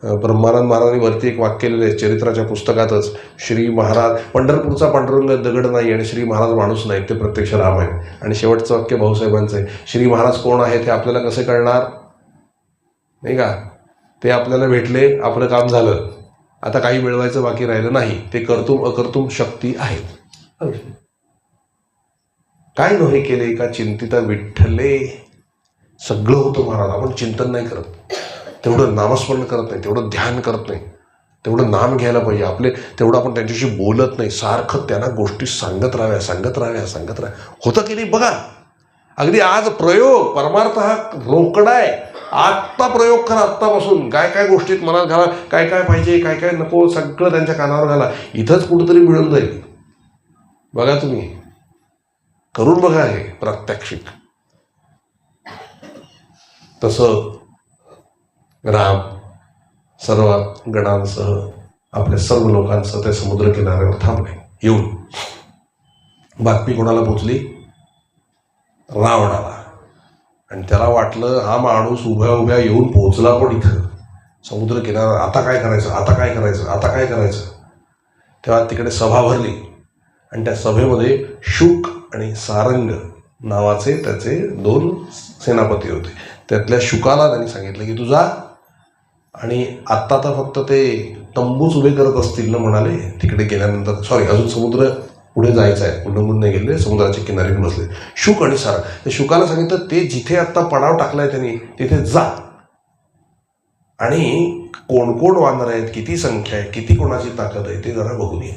Speaker 1: ब्रह्मानंद महाराजांनी वरती एक वाक्य लिहिलं आहे चरित्राच्या पुस्तकातच, श्री महाराज पंढरपूरचा पांडुरंग दगड नाही आणि श्री महाराज माणूस नाही, ते प्रत्यक्ष राम आहे. आणि शेवटचं वाक्य भाऊसाहेबांचं आहे, श्री महाराज कोण आहे ते आपल्याला कसे कळणार, नाही का? ते आपल्याला भेटले, आपलं काम झालं, आता काही मिळवायचं बाकी राहिलं नाही. ते कर्तुम अकर्तुम शक्ती आहेत. काय नव्हे केले का चिंतिता विठ्ठले, सगळं होतं महाराज, आपण चिंतन नाही करत, तेवढं नामस्मरण करत नाही, तेवढं ध्यान करत नाही, तेवढं नाम घ्यायला पाहिजे आपले, तेवढं आपण त्यांच्याशी बोलत नाही, सारखं त्यांना गोष्टी सांगत राहाव्या. होतं की नाही बघा. अगदी आज प्रयोग, परमार्थ हा रोकडा आहे. आत्ता प्रयोग करा, आत्तापासून काय काय गोष्टीत मनात घाला, काय काय पाहिजे काय काय नको, सगळं त्यांच्या कानावर घाला. इथंच कुठंतरी मिळून जाईल. बघा तुम्ही करून बघा हे प्रात्यक्षिक. तसं राम सर्व गणांसह आपल्या सर्व लोकांचं त्या समुद्र किनाऱ्यावर थांबले. येऊन बातमी कोणाला पोचली? रावणाला. आणि त्याला वाटलं हा माणूस उभ्या उभ्या येऊन पोहोचला पण इथं समुद्र किनारा, आता काय करायचं, आता काय करायचं, आता काय करायचं. तेव्हा तिकडे सभा भरली आणि त्या सभेमध्ये शुक आणि सारंग नावाचे त्याचे 2 सेनापती होते. त्यातल्या शुकाला त्यांनी सांगितलं की तू जा आणि आत्ता तर फक्त ते तंबूच उभे करत असतील ना म्हणाले. तिकडे गेल्यानंतर अजून समुद्र पुढे जायचं आहे, उल्लंघन नाही गेले, समुद्राच्या किनारी बसले शुक आणि सारंग. त्या शुकाला सांगितलं ते जिथे आत्ता पडाव टाकलाय त्यांनी तिथे जा आणि कोण कोण वानर आहेत, किती संख्या आहे, किती कोणाची ताकद आहे ते जरा बघून ये.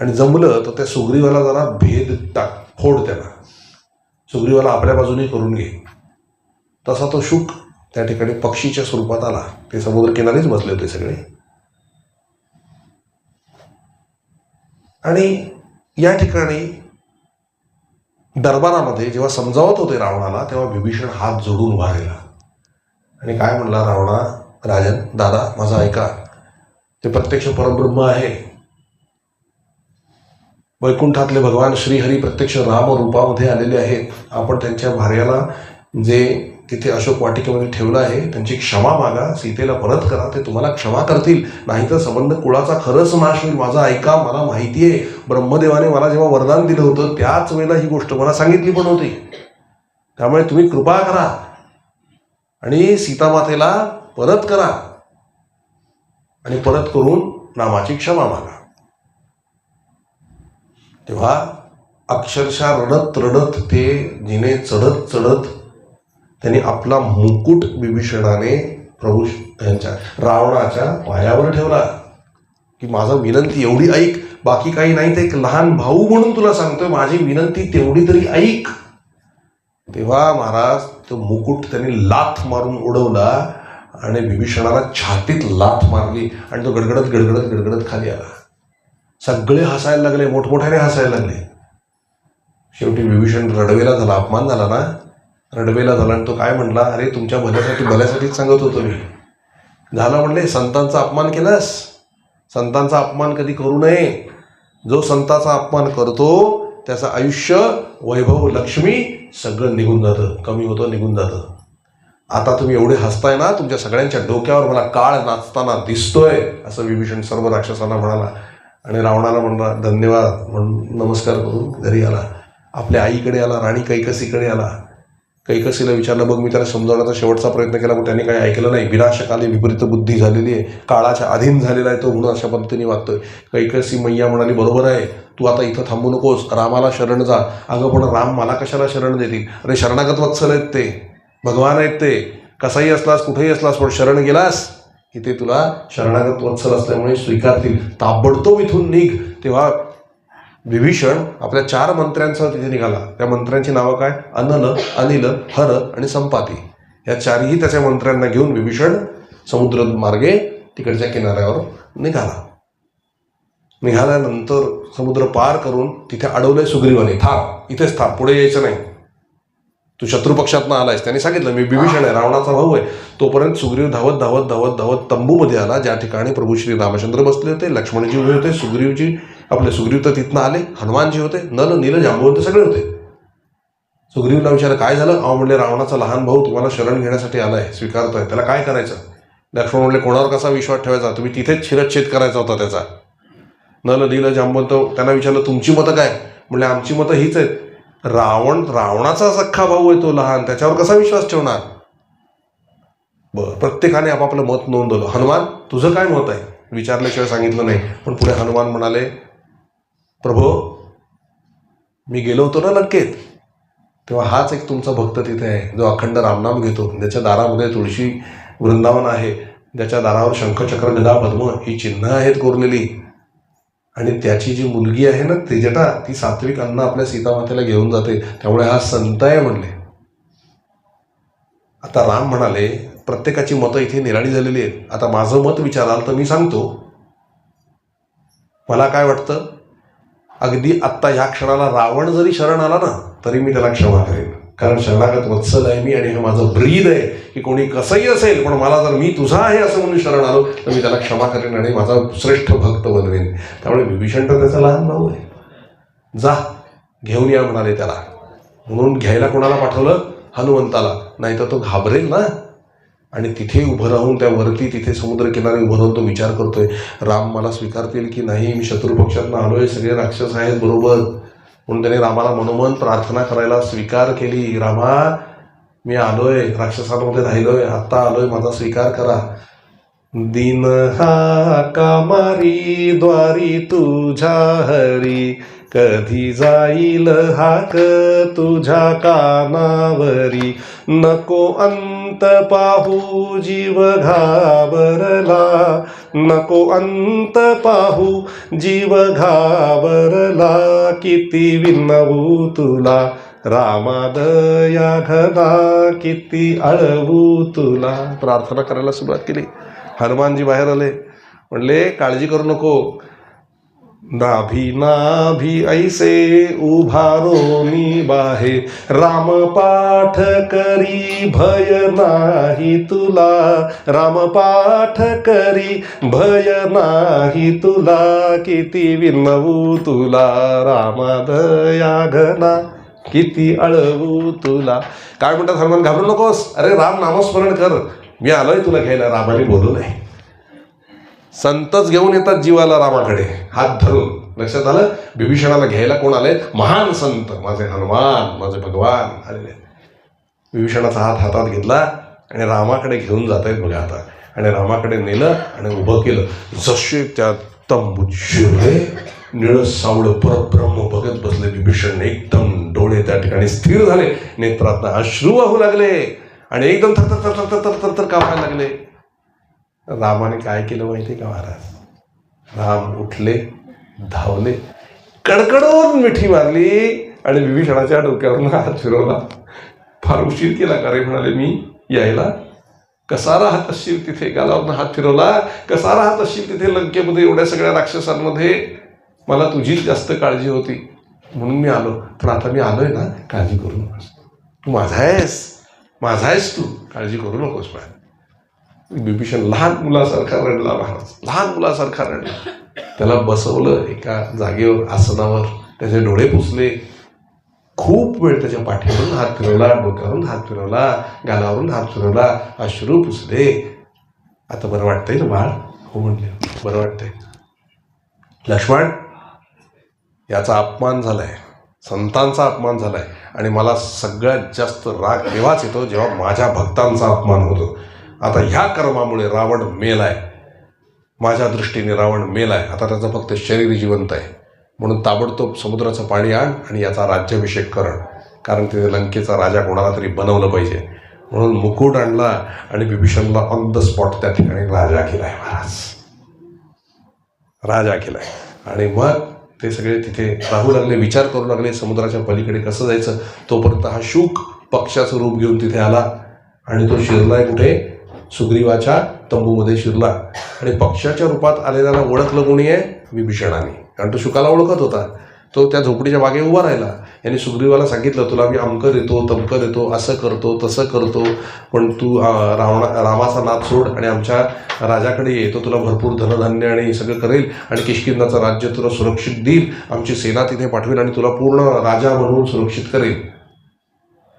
Speaker 1: आणि जमलं तर त्या सुग्रीवाला जरा भेद फोड, त्याला सुग्रीवाला आपल्या बाजूने करून घे. तसा तो शुक त्या ठिकाणी पक्षीच्या स्वरूपात आला. ते समुद्र किनारीच बसले होते सगळे. आणि या ठिकाणी दरबारामध्ये जेव्हा समजावत होते रावणाला तेव्हा विभीषण हात जोडून उभा राहिला आणि काय म्हणला, रावणा राजन दादा माझा ऐका, ते प्रत्यक्ष परब्रह्म आहे. वैकुंठातले भगवान श्रीहरी प्रत्यक्ष राम रूपामध्ये आलेले आहेत. आपण त्यांच्या भार्याला जे तिथे अशोक वाटिकेमध्ये ठेवलं आहे त्यांची क्षमा मागा, सीतेला परत करा, ते तुम्हाला क्षमा करतील, नाहीतर संबंध कुळाचा खरंच नाश होईल. माझा ऐका, मला माहिती आहे ब्रह्मदेवाने मला जेव्हा वरदान दिलं होतं त्याच वेळेला ही गोष्ट मला सांगितली पण होती. त्यामुळे तुम्ही कृपा करा आणि सीतामातेला परत करा आणि परत करून रामाची क्षमा मागा. तेव्हा अक्षरशः रडत रडत ते जिने चढत चढत त्यांनी आपला मुकुट विभीषणाने प्रभू यांच्या रावणाच्या पायावर ठेवला की माझं विनंती एवढी ऐक, बाकी काही नाही, ते एक लहान भाऊ म्हणून तुला सांगतोय, माझी विनंती तेवढी तरी ऐक. तेव्हा महाराज तो मुकुट त्यांनी लाथ मारून उडवला आणि विभीषणाला छातीत लाथ मारली आणि तो गडगडत गडगडत गडगडत खाली आला. सगळे हसायला लागले, मोठमोठ्याने हसायला लागले. शेवटी विभीषण रडवेला झाला, अपमान झाला ना, रडवेला झाला आणि तो काय म्हणला, अरे तुमच्या भल्यासाठीच सांगत होतो मी. झालं म्हणले, संतांचा अपमान केलास, संतांचा अपमान कधी करू नये. जो संतांचा अपमान करतो त्याचं आयुष्य, वैभव, लक्ष्मी सगळं निघून जातं, कमी होतं, निघून जातं. आता तुम्ही एवढे हसताय ना, तुमच्या सगळ्यांच्या डोक्यावर मला काळ नाचताना दिसतोय, असं विभीषण सर्व राक्षसांना म्हणाला. आणि रावणाला म्हणला धन्यवाद म्हणून नमस्कार करून घरी आला. आपल्या आईकडे आला, राणी कैकसीकडे आला. कैकसीला विचारलं, बघ मी त्याला समजावण्याचा शेवटचा प्रयत्न केला पण त्याने काही ऐकलं नाही. विनाशकाली विपरीत बुद्धी झालेली आहे, काळाच्या अधीन झालेला आहे तो, म्हणून अशा पद्धतीने वागतोय. कैकसी मैया म्हणाली, बरोबर आहे, तू आता इथं थांबू नकोस, रामाला शरण जा. अगं पण राम मला कशाला शरण देतील? अरे शरणागत वत्सल आहेत ते, भगवान आहेत ते, कसाही असलास कुठेही असलास पण शरण गेलास की ते तुला शरणागत वत्सल असल्यामुळे स्वीकारतील. ताबडतोब इथून निघ. तेव्हा विभीषण आपल्या 4 मंत्र्यांसह तिथे निघाला. त्या मंत्र्यांची नावं काय? अनल, अनिल, हर आणि संपाती. या 4ही त्याच्या मंत्र्यांना घेऊन विभीषण समुद्र मार्गे तिकडच्या किनाऱ्यावर निघाल्यानंतर समुद्र पार करून तिथे अडवलंय सुग्रीवाने, थांब इथेच थांब, पुढे यायचं नाही, तू शत्रुपक्षातनं आलायस. त्यांनी सांगितलं मी विभीषण आहे, रावणाचा भाऊ आहे. तोपर्यंत सुग्रीव धावत धावत धावत धावत तंबूमध्ये आला, ज्या ठिकाणी प्रभू श्री रामचंद्र बसले होते, लक्ष्मणजी उभे होते, सुग्रीव तर तिथनं आले, हनुमानजी होते, नल नील जांबवंत सगळे होते. सुग्रीवला विचारलं काय झालं? अहो म्हणले रावणाचा लहान भाऊ तुम्हाला शरण घेण्यासाठी आलाय, स्वीकारतोय, त्याला काय करायचं? लक्ष्मण म्हणले कोणावर कसा विश्वास ठेवायचा, तुम्ही तिथेच शिरच्छेद करायचा होता त्याचा. नल नील जांबवंत त्यांना विचारलं तुमची मतं काय? म्हणले आमची मतं हीच आहेत, रावणाचा सख्खा भाऊ आहे तो लहान, त्याच्यावर कसा विश्वास ठेवणार? बरं, प्रत्येकाने आपापलं मत नोंदवलं. हनुमान तुझं काय मत आहे? विचारल्याशिवाय सांगितलं नाही. पण पुढे हनुमान म्हणाले, प्रभो मी गेलो होतो ना लंकेत, तेव्हा हाच एक तुमचा भक्त तिथे आहे जो अखंड रामनाम घेतो, ज्याच्या दारामध्ये तुळशी वृंदावन आहे, ज्याच्या दारावर शंख चक्र गदा पद्म ही चिन्ह आहेत कोरलेली, आणि त्याची जी मुलगी आहे ना त्रिजटा, ती सात्विक अन्न आपल्या सीतामातेला घेऊन जाते, त्यामुळे हा संत आहे म्हणले. आता राम म्हणाले प्रत्येकाची मतं इथे निराळी झालेली आहेत, आता माझं मत विचाराल तर मी सांगतो. मला काय वाटतं, अगदी आत्ता ह्या क्षणाला रावण जरी शरण आला ना तरी मी त्याला क्षमा करेन, कारण शरणागत वत्सल आहे मी आणि हे माझं ब्रीद आहे की कोणी कसंही असेल पण मला जर मी तुझा आहे असं म्हणून शरण आलो तर मी त्याला क्षमा करेन आणि माझा श्रेष्ठ भक्त बनवेन. त्यामुळे विभीषण तर त्याचा लहान भाऊ आहे. जा घेऊन या म्हणाले त्याला. म्हणून घ्यायला कोणाला पाठवलं? हनुमंताला. नाही तर तो घाबरेल ना. आणि तिथे उभं राहून त्या वरती तिथे समुद्रकिनारी उभं राहून तो विचार करतोय, राम मला स्वीकारतील की नाही, मी शत्रुपक्षातनं आलोय, सगळे राक्षस आहेत बरोबर. म्हणून त्याने रामाला मनोमन प्रार्थना करायला स्वीकार केली. रामा मी आलोय, राक्षसांमध्ये राहिलोय, आत्ता आलोय, माझा स्वीकार करा. दिन हा कामारी द्वारी तुझ्या हरी, कधी जाईल हाक तुझ्या कानावरी. नको अंत पाहू जीव घाबरला, नको अंत पाहू जीव घाबरला. किती विनवू तुला रामा दया घना, किती अळवू तुला. प्रार्थना करायला सुरुवात केली. हनुमानजी बाहेर आले. म्हणले काळजी करू नको. नाभी नाभी ऐसे उभारोनी बाहे, राम पाठ करी भय नाही तुला. राम पाठ करी भय नाही तुला. किती विनवू तुला रामा दया घना, किती अळवू तुला. काय म्हणतात हनुमान? घाबरू नकोस, अरे राम नामस्मरण कर, मी आलोय तुला घ्यायला. रामाने बोलू नये. संतच घेऊन येतात जीवाला रामाकडे हात धरून. लक्षात आलं? विभीषणाला घ्यायला कोण आले? महान संत, माझे हनुमान, माझे भगवान आलेले. विभीषणाचा हात हातात घेतला आणि रामाकडे घेऊन जात आहेत बघा आता. आणि रामाकडे नेलं आणि उभं केलं. जसे त्या तंबूत शिरले, निळ सावळ परब्रह्म बघत बसले विभीषण. एकदम डोळे त्या ठिकाणी स्थिर झाले, नेत्रातनं अश्रू वाहू लागले आणि एकदम थर कापायला लागले. रामाने काय केलं माहिती का महाराज? राम उठले, धावले, कडकडून मिठी मारली आणि विभीषणाच्या डोक्यावरून हात फिरवला. फार उशीर केला का रे म्हणाले मी यायला? कसा राहत असशील तिथे? गालावरनं हात फिरवला. कसा राहत असशील तिथे लंकेमध्ये एवढ्या सगळ्या राक्षसांमध्ये? मला तुझीच जास्त काळजी होती म्हणून मी आलो. पण आता मी आलोय ना, काळजी करू नकोस. तू माझा आहेस तू, काळजी करू नकोस. विभीषण लहान मुलासारखा रडला महाराज, लहान मुलासारखा रडला. त्याला बसवलं एका जागेवर, आसनावर, त्याचे डोळे पुसले. खूप वेळ त्याच्या पाठीवरून हात फिरवला, डोक्यावरून हात फिरवला, गालावरून हात फिरवला, अश्रू पुसले. आता बरं वाटतंय ना बाळ? हो म्हणले, बरं वाटतंय. लक्ष्मण, याचा अपमान झालाय, संतांचा अपमान झालाय आणि मला सगळ्यात जास्त राग तेव्हाच येतो जेव्हा माझ्या भक्तांचा अपमान होतो. आता ह्या कर्मामुळे रावण मेलाय, माझ्या दृष्टीने रावण मेलाय. आता त्याचं फक्त शरीर जिवंत आहे. म्हणून ताबडतोब समुद्राचं पाणी आण आणि याचा राज्याभिषेक कर, कारण तिथे लंकेचा राजा कोणाला तरी बनवलं पाहिजे. म्हणून मुकुट आणला आणि विभीषणला ऑन द स्पॉट त्या ठिकाणी राजा केलाय महाराज, राजा केलाय. आणि मग ते सगळे तिथे राहू लागले, विचार करू लागले समुद्राच्या पलीकडे कसं जायचं. तोपर्यंत हा शुक पक्षाचं रूप घेऊन तिथे आला आणि तो शिरलाय कुठे? सुग्रीवाच्या तंबूमध्ये शिरला. आणि पक्षाच्या रूपात आलेल्याला ओळखलं कोणी आहे? विभीषणाने, कारण तो शुकाला ओळखत होता. तो त्या झोपडीच्या मागे उभा राहिला. यांनी सुग्रीवाला सांगितलं, तुला मी अमकं देतो, तमकं देतो, असं करतो, तसं करतो, पण तू रामाचा नाद सोड आणि आमच्या राजाकडे ये. तो तुला भरपूर धनधान्य आणि सगळं करेल आणि किष्किंधाचं राज्य तुला सुरक्षित देईल. आमची सेना तिथे पाठवेल आणि तुला पूर्ण राजा बनवून सुरक्षित करेल.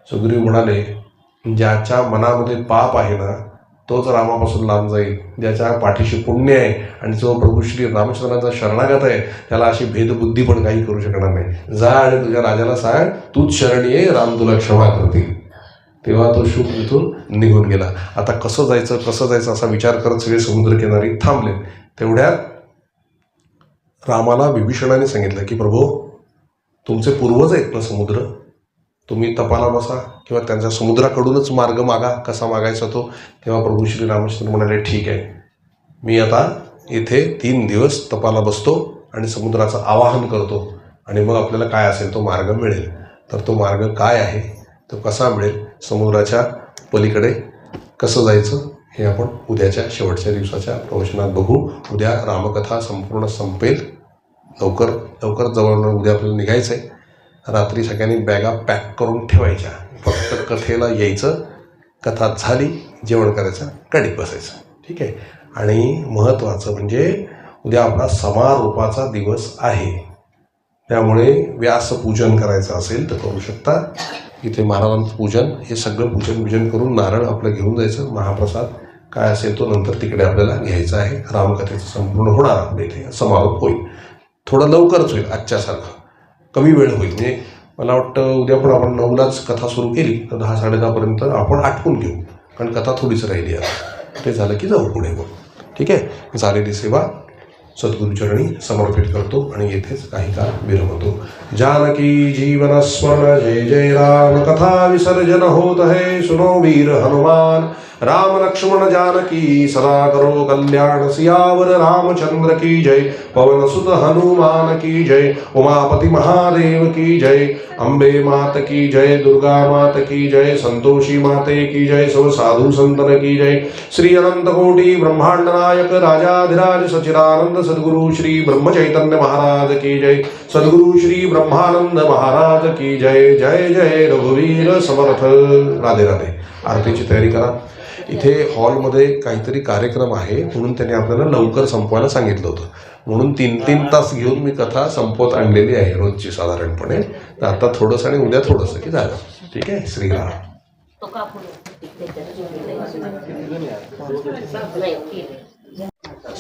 Speaker 1: सुग्रीव म्हणाले, ज्याच्या मनामध्ये पाप आहे ना तोच रामापासून लांब जाईल. ज्याच्या पाठीशी पुण्य आहे आणि जो प्रभू श्री रामचंद्रांचा शरणागत आहे त्याला अशी भेदबुद्धी पण काही करू शकणार नाही. जा आणि तुझ्या राजाला सांग, तूच शरण ये, राम तुला क्षमा करतील. तेव्हा तो शुक इथून निघून गेला. आता कसं जायचं असा विचार करत सगळे समुद्रकिनारी थांबले. तेवढ्यात रामाला विभीषणाने सांगितलं की प्रभू, तुमचे पूर्वज आहेत ना समुद्र, तुम्ही तपाला बसा किंवा त्यांच्या समुद्राकडूनच मार्ग मागा, कसा मागायचा तो. तेव्हा प्रभू श्री रामचंद्र म्हणाले, ठीक आहे, मी आता इथे 3 दिवस तपाला बसतो आणि समुद्राचं आवाहन करतो आणि मग आपल्याला काय असेल तो मार्ग मिळेल. तर तो मार्ग काय आहे, तो कसा मिळेल, समुद्राच्या पलीकडे कसं जायचं हे आपण उद्याच्या शेवटच्या दिवसाच्या प्रवचनात बघू. उद्या रामकथा संपूर्ण संपेल. लवकर जवळ उद्या आपल्याला निघायचं आहे. रात्री सगळ्यांनी बॅगा पॅक करून ठेवायच्या. फक्त कथेला यायचं, कथा झाली, जेवण करायचं, गाडीत बसायचं. ठीक आहे. आणि महत्त्वाचं म्हणजे उद्या आपला समारोपाचा दिवस आहे, त्यामुळे व्यासपूजन करायचं असेल तर करू शकता. इथे महाराजांचं पूजन, हे सगळं पूजन करून नारळ आपलं घेऊन जायचं. महाप्रसाद काय असेल तो नंतर तिकडे आपल्याला घ्यायचा आहे. रामकथेचं संपूर्ण होणार आपल्या इथे समारोप होईल. थोडं लवकरच होईल, आजच्यासारखं कमी वेळ होईल. म्हणजे मला वाटतं उद्या पण आपण 9लाच कथा सुरू केली तर 10 10:30पर्यंत आपण आटपून घेऊ, कारण कथा थोडीच राहिली आहे. ते झालं की जाऊ पुढे मग. ठीक आहे. झालेली सेवा सद्गुरुचरणी समर्पित करतो आणि येथेच काही काळ विरमतो. जानकी जीवन स्मरण जय जय राम. कथा विसर्जन होत है, सुनो वीर हनुमान. राम लक्ष्मण जानकी सदा करो कल्याण. सियावर रामचंद्र की जय. पवन सुत हनुमान की जय. उमापति महादेव की जय. अम्बे मात की जय. दुर्गा मात की जय. संतोषी माते की जय. सब साधु संतन की जय. श्री अनंत कोटि ब्रह्मांड नायक राजाधिराज सच्चिदानंद सद्गुरु श्री ब्रह्म चैतन्य महाराज की जय. सद्गुरु श्री ब्रह्मानंद महाराज की जय. जय जय रघुवीर समर्थ. राधे राधे. आरतीची तयारी करा. इथे हॉलमध्ये काहीतरी कार्यक्रम आहे म्हणून त्यांनी आपल्याला लवकर संपवायला सांगितलं होतं, म्हणून 3-3 तास घेऊन मी कथा संपवत आणलेली आहे रोजची साधारणपणे. तर आता थोडंसं आणि उद्या थोडंसं की झालं. ठीक आहे. श्रीराम.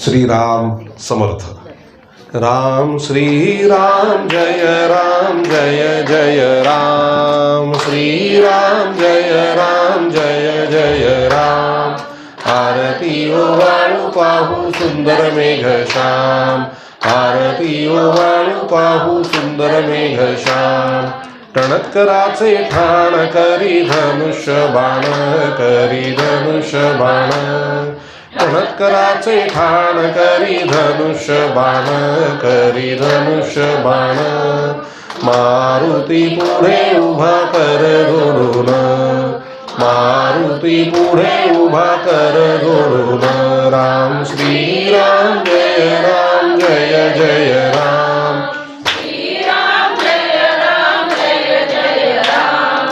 Speaker 1: श्रीराम समर्थ. राम श्री राम जय राम जय जय राम. श्रीराम जय राम जय जय राम. आरती ओवाळू पाहू सुंदर मेघश्याम. आरती ओवाळू पाहू सुंदर मेघश्याम. टणकराचे ठाण करी धनुष्य बाण. करी धनुष्य बाण. टणकराचे ठाण करी धनुष्य बाण. करी धनुष्य बाण. मारुती पुढे उभा कर जोडून. मारुती पुढे उभा कर जोडून. राम श्री राम जय राम जय जय राम. श्रीराम जय राम जय जय राम.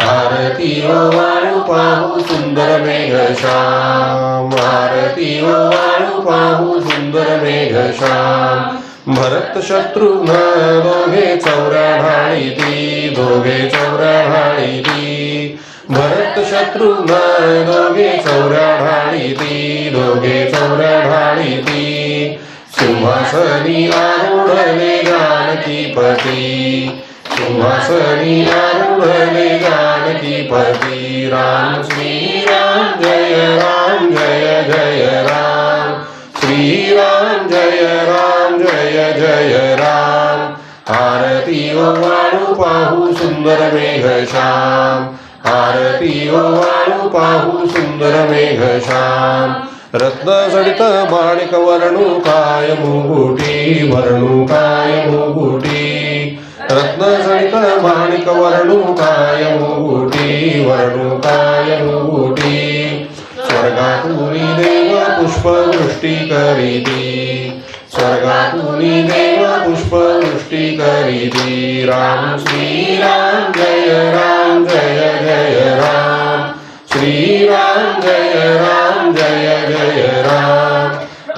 Speaker 1: आरती ओवाळू पाहू सुंदर मेघश्याम. आरती ओवाळू पाहू सुंदर मेघश्याम. भरत शत्रुघ्न दोघे चौऱ्या ढाळीती. दोघे चौऱ्या ढाळीती. भरत शत्रुघ्न दोघे चौऱ्या ढाळीती. दोघे चौऱ्या ढाळीती. सिंहासनी आरूढले जानकीपती. सिंहासनी आरूढले जानकीपती. राम श्री राम जय राम जय जय राम. श्रीराम जय राम जय जय राम. आरती ओवाळू पाहू सुंदर मेघश्याम. आरती ओवाळू पाहू सुंदर मेघश्याम. रत्नजडित माणिक वर्णू काय मुकुटी. वर्णू काय मुकुटी. रत्नजडित माणिक वर्णू काय मुकुटी. वर्णू काय मुकुटी. स्वर्गातूनी देव पुष्पवृष्टी करीती. स्वर्गातूनी देव पुष्पवृष्टी करीती. राम श्रीराम जय राम जय जय राम. श्रीराम जय राम जय जय राम.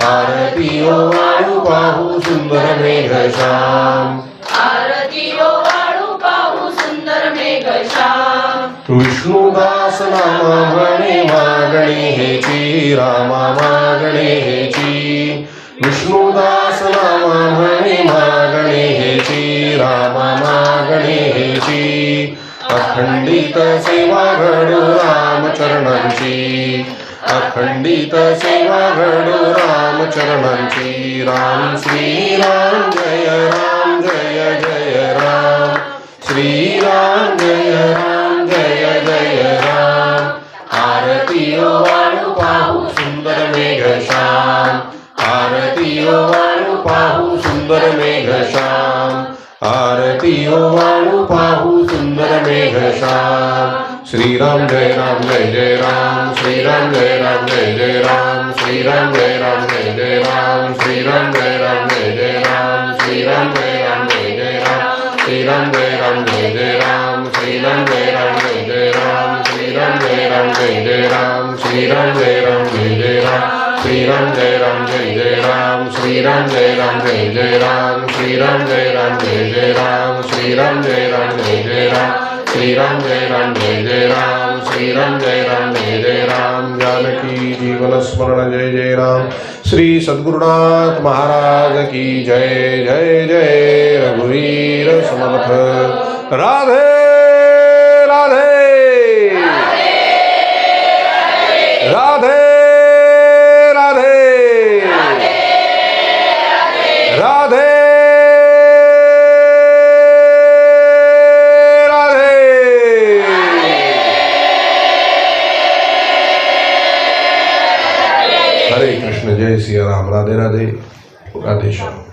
Speaker 1: आरती ओवाळू पाहू सुंदर मेघश्याम. आरती ओवाळू पाहू सुंदर मेघश्याम. विष्णुदास नामा म्हणे मागणे हेची. रामा मागणे हेची. विष्णुदास नामा म्हणे मागणे हेची. रामा मागणे हेची. अखंडित सेवा घडू रामचरणांची. अखंडित सेवा घडू रामचरणांची. राम श्रीराम जय राम जय जय राम. श्रीराम जय राम जय जय राम. आरती ओवाळू पाहू सुंदर मेघश्याम. आरती ओवाळू पाहू सुंदर मेघश्याम. आरती ओवाळू पाहू सुंदर मेघश्याम. श्रीराम जय राम जय जय राम. श्रीराम जय राम जय जय राम. श्रीराम जय राम जय जय राम. श्रीराम जय राम जय जय राम. श्रीराम जय राम जय जय राम. श्रीराम जय राम जय जय राम. श्रीराम जय राम जय जय जय जय राम श्रीराम जय राम जय जय राम श्रीराम जय राम जय जय राम श्रीराम जय राम जय जय राम श्रीराम जय राम जय जय राम श्रीराम जय राम जय जय राम श्रीराम जय राम जय जय राम श्रीराम जय राम जय जय राम जानकी जीवन स्मरण जय जय राम श्री सद्गुरुनाथ महाराज की जय जय जय रघुवीर समर्थ राधे राधे राधे राधे राधे हरे कृष्ण जय सिया राम राधे राधे राधे श्याम।